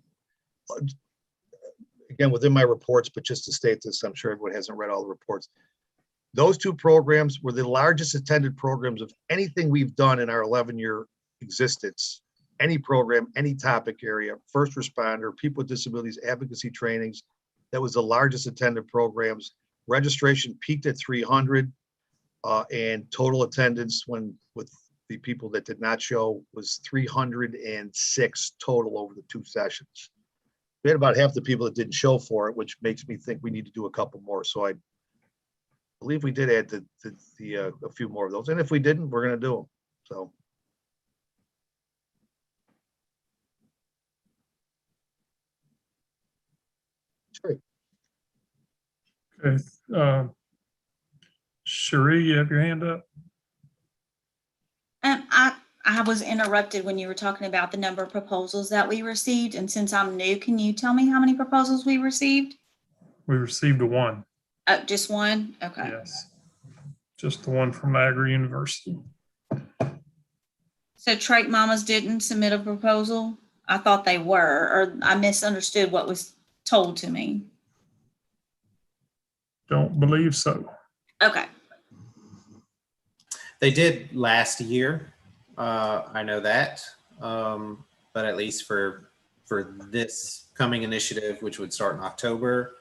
again, within my reports, but just to state this, I'm sure everyone hasn't read all the reports. Those 2 programs were the largest attended programs of anything we've done in our 11-year existence any program, any topic area, first responder, people with disabilities, advocacy trainings. That was the largest attended programs. Registration peaked at 300, and total attendance when with the people that did not show was 306 total over the 2 sessions. We had about half the people that didn't show for it, which makes me think we need to do a couple more. So I believe we did add a few more of those. And if we didn't, we're going to do them. So. Sure. Okay. Cherie, you have your hand up? And I was interrupted when you were talking about the number of proposals that we received. And since I'm new, can you tell me how many proposals we received? We received one. Just one? Okay. Yes. Just the one from Niagara University. So Trach Mamas didn't submit a proposal? I thought they were, or I misunderstood what was told to me. Don't believe so. Okay. They did last year. I know that. But at least for this coming initiative, which would start in October,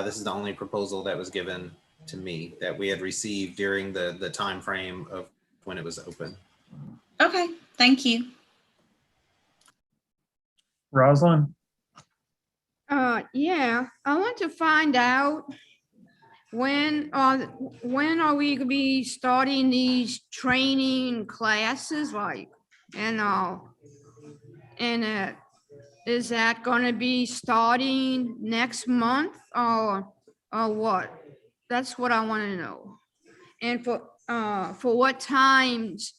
this is the only proposal that was given to me that we had received during the time frame of when it was open. Okay, thank you. Rosalind? Yeah, I want to find out when are we gonna be starting these training classes, like, and is that gonna be starting next month or what? That's what I want to know. And for what times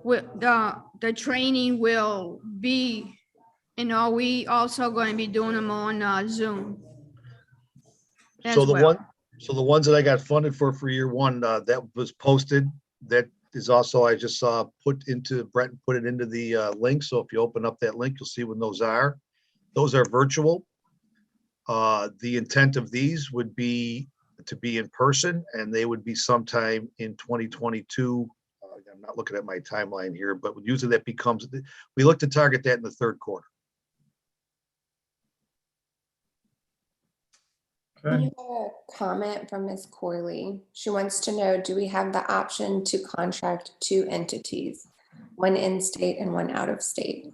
the training will be, and are we also going to be doing them on Zoom? So the ones that I got funded for year one, that was posted. That is also, I just saw put into Brett, put it into the link. So if you open up that link, you'll see when those are. Those are virtual. The intent of these would be to be in person, and they would be sometime in 2022. I'm not looking at my timeline here, but usually that becomes, we look to target that in the third quarter. We Okay. have a comment from Ms. Corley. She wants to know, do we have the option to contract 2 entities, one in state and one out of state?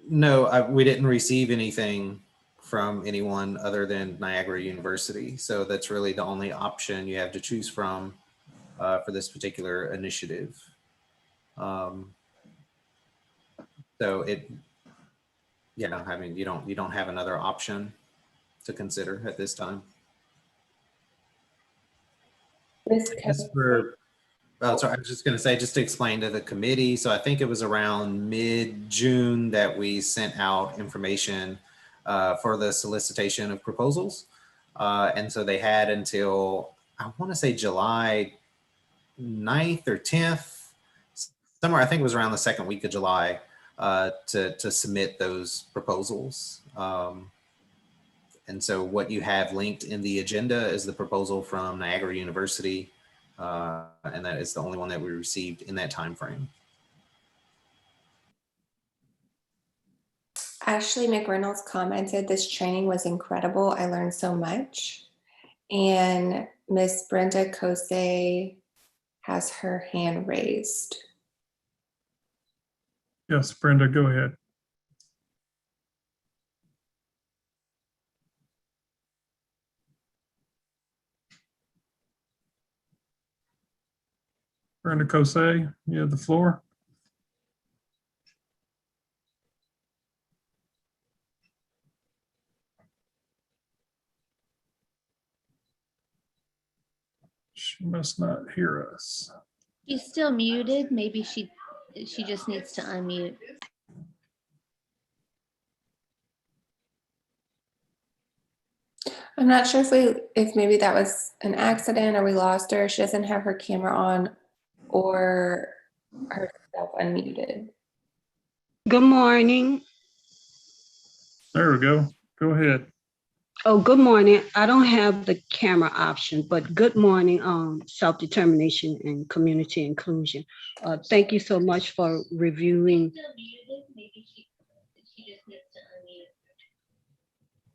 No, we didn't receive anything from anyone other than Niagara University. So that's really the only option you have to choose from for this particular initiative. So yeah, I mean, you don't have another option to consider at this time. As for, sorry, I was just going to say, just to explain to the committee. So I think it was around mid-June that we sent out information for the solicitation of proposals. And so they had until, I want to say July 9th or 10th, somewhere, I think it was around the second week of July, to submit those proposals. And so what you have linked in the agenda is the proposal from Niagara University, and that is the only one that we received in that time frame. Ashley McReynolds commented, this training was incredible. I learned so much. And Miss Brenda Kosei has her hand raised. Yes, Brenda, go ahead. Brenda Kosei, you have the floor. She must not hear us. She's still muted. Maybe she just needs to unmute. I'm not sure if maybe that was an accident or we lost her. She doesn't have her camera on or herself unmuted. Good morning. There we go. Go ahead. Oh, good morning. I don't have the camera option, but good morning, self-determination and community inclusion. Thank you so much for reviewing.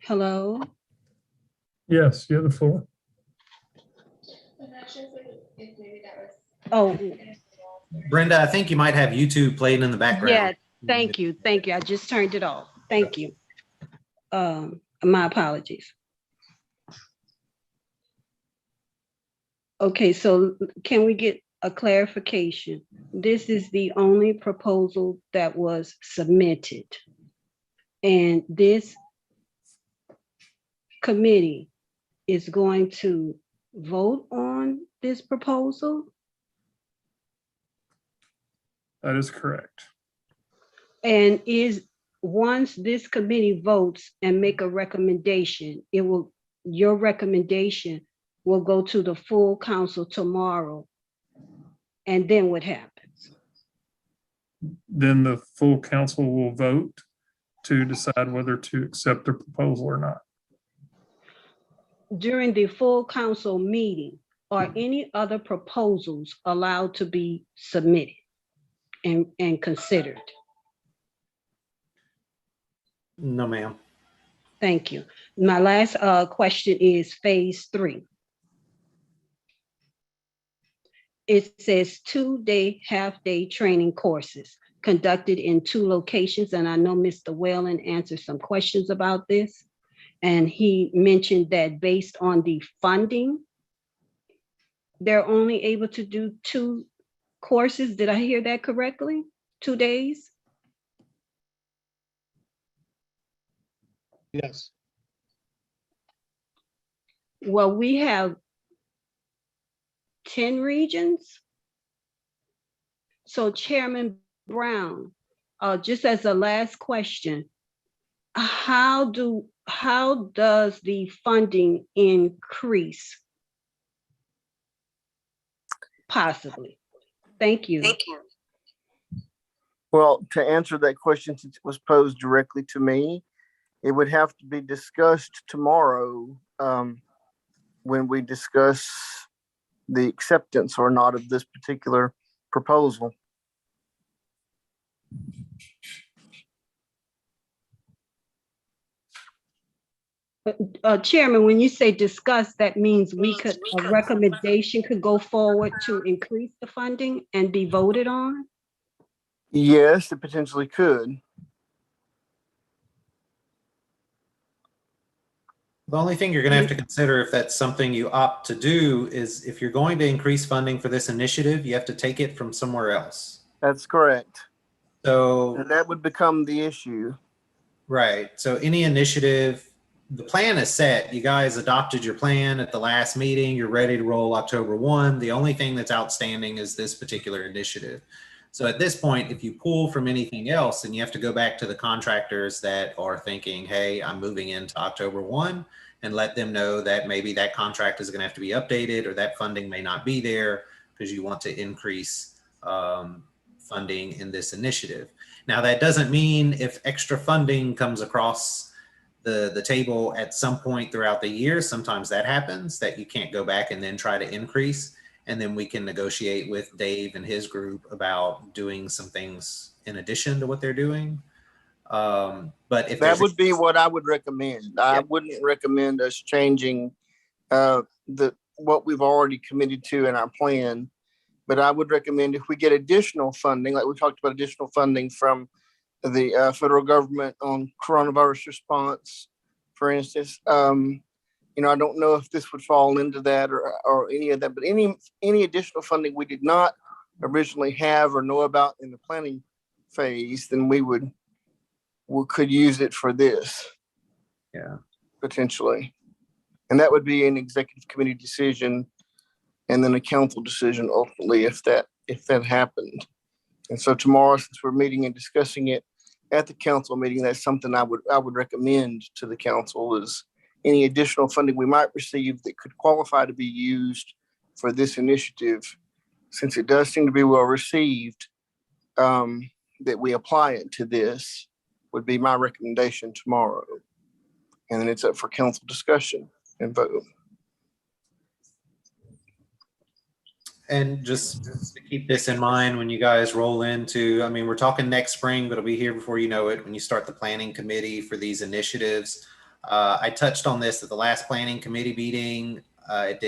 Hello? Yes, you have the floor. Oh, Brenda, I think you might have YouTube playing in the background. yeah, thank you. Thank you. I just turned it off. Thank you. My apologies. Okay, so can we get a clarification? This is the only proposal that was submitted. And this committee is going to vote on this proposal? That is correct. And once this committee votes and make a recommendation, your recommendation will go to the full council tomorrow. And then what happens? Then the full council will vote to decide whether to accept the proposal or not. During the full council meeting, are any other proposals allowed to be submitted and considered? No, ma'am. Thank you. My last question is phase 3. It says 2-day, half-day training courses conducted in 2 locations. And I know Mr. Whalen answered some questions about this. And he mentioned that based on the funding, they're only able to do 2 courses. Did I hear that correctly? 2 days? Yes. Well, we have 10 regions. So Chairman Brown, just as a last question, how does the funding increase? Possibly. Thank you. Thank you. Well, to answer that question, since it was posed directly to me, it would have to be discussed tomorrow when we discuss the acceptance or not of this particular proposal. Chairman, when you say discuss, that means a recommendation could go forward to increase the funding and be voted on? Yes, it potentially could. The only thing you're going to have to consider if that's something you opt to do is if you're going to increase funding for this initiative, you have to take it from somewhere else. That's correct. So and that would become the issue. Right. So any initiative, the plan is set. You guys adopted your plan at the last meeting. You're ready to roll October 1. The only thing that's outstanding is this particular initiative. So at this point, if you pull from anything else, then you have to go back to the contractors that are thinking, hey, I'm moving into October 1, and let them know that maybe that contract is going to have to be updated or that funding may not be there because you want to increase funding in this initiative. Now, that doesn't mean if extra funding comes across the table at some point throughout the year, sometimes that happens, that you can't go back and then try to increase. And then we can negotiate with Dave and his group about doing some things in addition to what they're doing. But if that would be what I would recommend. I wouldn't recommend us changing what we've already committed to in our plan. But I would recommend if we get additional funding, like we talked about additional funding from the federal government on coronavirus response, for instance, I don't know if this would fall into that or any of that, but any additional funding we did not originally have or know about in the planning phase, then we could use it for this. Yeah, potentially. And that would be an executive committee decision and then a council decision ultimately if that happened. And so tomorrow, since we're meeting and discussing it at the council meeting, that's something I would recommend to the council is any additional funding we might receive that could qualify to be used for this initiative, since it does seem to be well received, that we apply it to this would be my recommendation tomorrow. and then it's up for council discussion and vote. And just to keep this in mind when you guys roll into, I mean, we're talking next spring, but it'll be here before you know it when you start the planning committee for these initiatives. I touched on this at the last planning committee meeting. I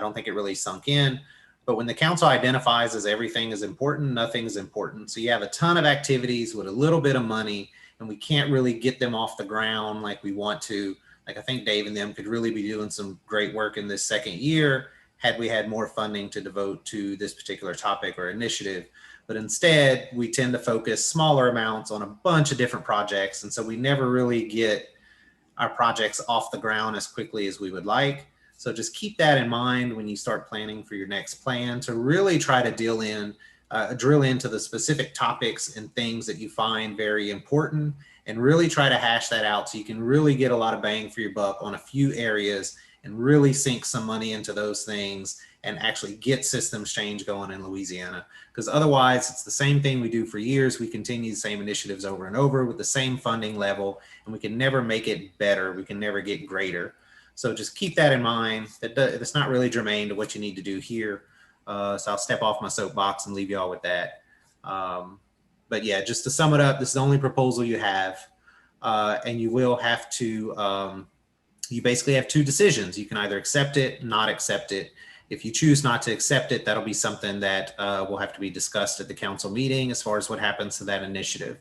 don't think it really sunk in, but when the council identifies as everything is important, nothing is important. So you have a ton of activities with a little bit of money and we can't really get them off the ground like we want to. Like I think Dave and them could really be doing some great work in this second year had we had more funding to devote to this particular topic or initiative. But instead, we tend to focus smaller amounts on a bunch of different projects. And so we never really get our projects off the ground as quickly as we would like. So just keep that in mind when you start planning for your next plan, to really try to drill into the specific topics and things that you find very important, and really try to hash that out so you can really get a lot of bang for your buck on a few areas and really sink some money into those things and actually get systems change going in Louisiana. Because otherwise it's the same thing we do for years. We continue the same initiatives over and over with the same funding level, and we can never make it better. We can never get greater. So just keep that in mind. That's not really germane to what you need to do here. So I'll step off my soapbox and leave you all with that. But yeah, just to sum it up, this is the only proposal you have. And you will have to, you basically have two decisions. You can either accept it, not accept it. If you choose not to accept it, that'll be something that will have to be discussed at the council meeting as far as what happens to that initiative.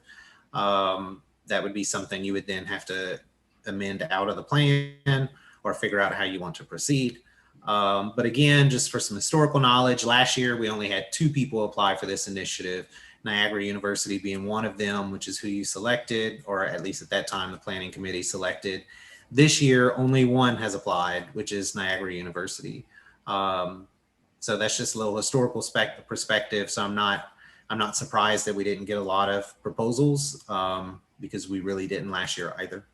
That would be something you would then have to amend out of the plan or figure out how you want to proceed. But again, just for some historical knowledge, last year we only had 2 people apply for this initiative, Niagara University being one of them, which is who you selected, or at least at that time the planning committee selected. This year, only 1 has applied, which is Niagara University. So that's just a little historical perspective. So I'm not surprised that we didn't get a lot of proposals because we really didn't last year either.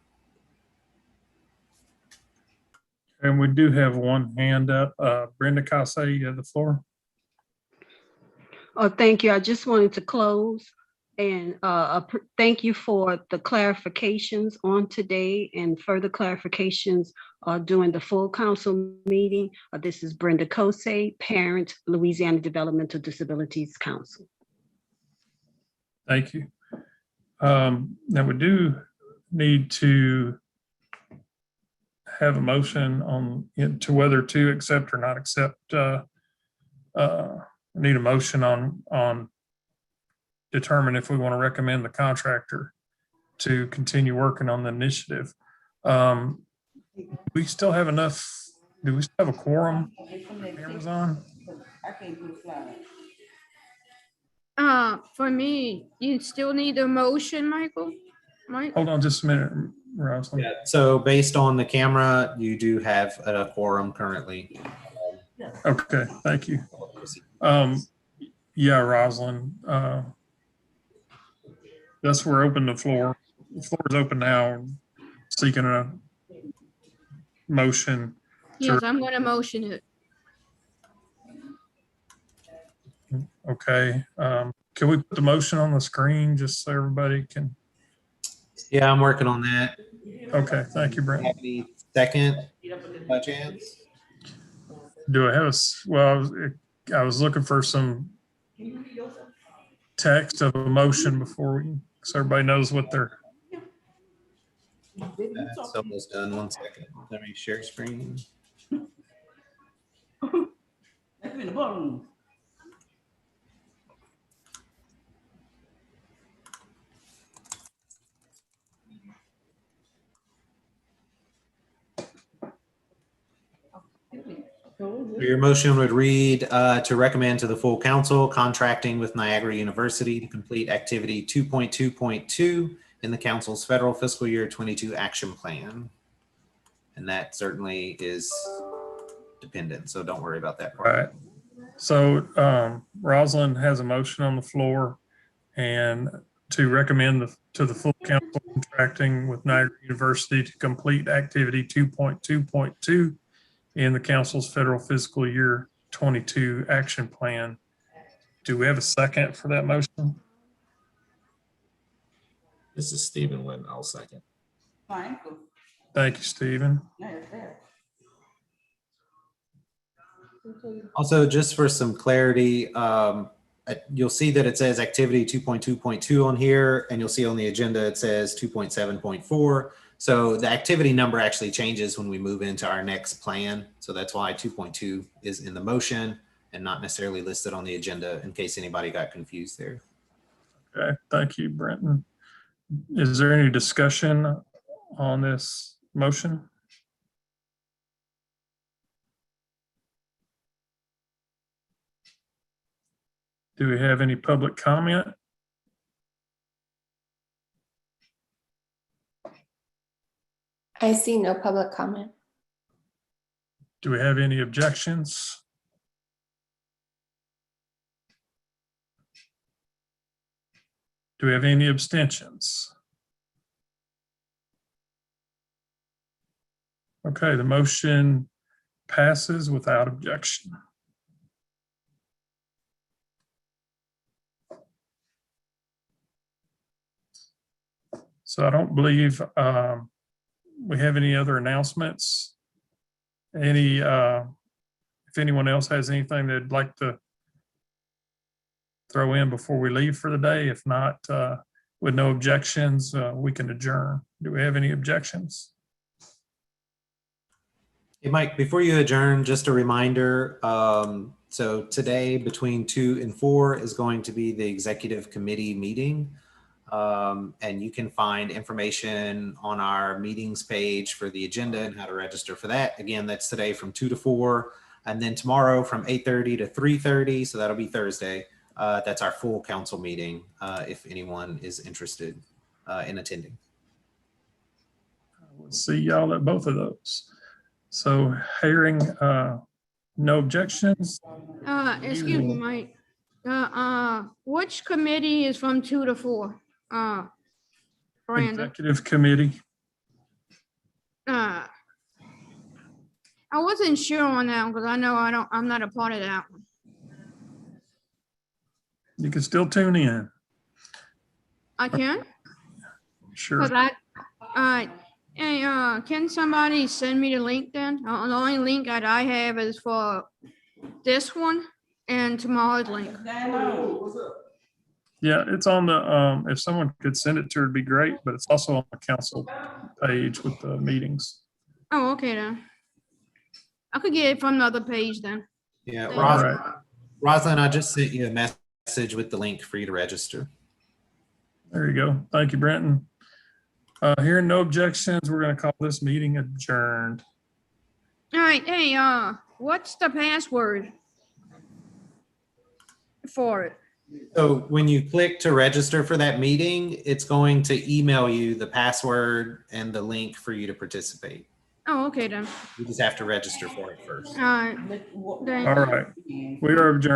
And we do have one hand up. Brenda Casse, you have the floor. Oh, thank you. I just wanted to close and thank you for the clarifications on today and further clarifications during the full council meeting. This is Brenda Casse, parent, Louisiana Developmental Disabilities Council. Thank you. Now we do need to have a motion on to whether to accept or not accept. Need a motion on determine if we want to recommend the contractor to continue working on the initiative. We still have enough. Do we still have a quorum? Cameras on? For me, you still need a motion, Michael? Mike? Hold on just a minute, Rosalind. Yeah, so based on the camera, you do have a quorum currently. Okay, thank you. Yeah, Rosalind. That's where open the floor. The floor is open now. Seeking a motion. Yes, I'm going to motion it. Okay. Can we put the motion on the screen just so everybody can? Yeah, I'm working on that. Okay, thank you, Brent. Happy second by chance? Do I have well, I was looking for some text of a motion before so everybody knows what they're. That's almost done. 1 second. Let me share screen. Your motion would read to recommend to the full council contracting with Niagara University to complete activity 2.2.2 in the council's federal fiscal year 22 action plan. And that certainly is dependent, so don't worry about that part. All right. So Rosalind has a motion on the floor and to recommend to the full council contracting with Niagara University to complete activity 2.2.2 in the council's federal fiscal year 22 action plan. Do we have a second for that motion? This is Stephen Wynn. I'll second. Thank you, Stephen. Also, just for some clarity, you'll see that it says activity 2.2.2 on here, and you'll see on the agenda it says 2.7.4. So the activity number actually changes when we move into our next plan. So that's why 2.2 is in the motion and not necessarily listed on the agenda, in case anybody got confused there. Okay, thank you, Brenton. Is there any discussion on this motion? Do we have any public comment? I see no public comment. Do we have any objections? Do we have any abstentions? Okay, the motion passes without objection. So I don't believe we have any other announcements. If anyone else has anything they'd like to throw in before we leave for the day. If not, with no objections, we can adjourn. Do we have any objections? Hey, Mike, before you adjourn, just a reminder. So today between 2 and 4 is going to be the executive committee meeting. And you can find information on our meetings page for the agenda and how to register for that. Again, that's today from 2 to 4. And then tomorrow from 8:30 to 3:30. So that'll be Thursday. That's our full council meeting, if anyone is interested in attending. We'll see y'all at both of those. So hearing no objections. Excuse me, Mike. Which committee is from 2 to 4? Miranda. Executive committee. I wasn't sure on that because I know I'm not a part of that one. You can still tune in. I can? Sure. Because hey, can somebody send me the link then? The only link that I have is for this one and tomorrow's link. Yeah, it's on the, if someone could send it to her, it'd be great, but it's also on the council page with the meetings. Oh, okay then. I could get it from the other page then. Yeah, Right. Rosalind, I just sent you a message with the link for you to register. There you go. Thank you, Brenton. Hearing no objections, we're going to call this meeting adjourned. All right, hey, what's the password for it? So when you click to register for that meeting, it's going to email you the password and the link for you to participate. Oh, okay then. You just have to register for it first. All right. All right. We are adjourned.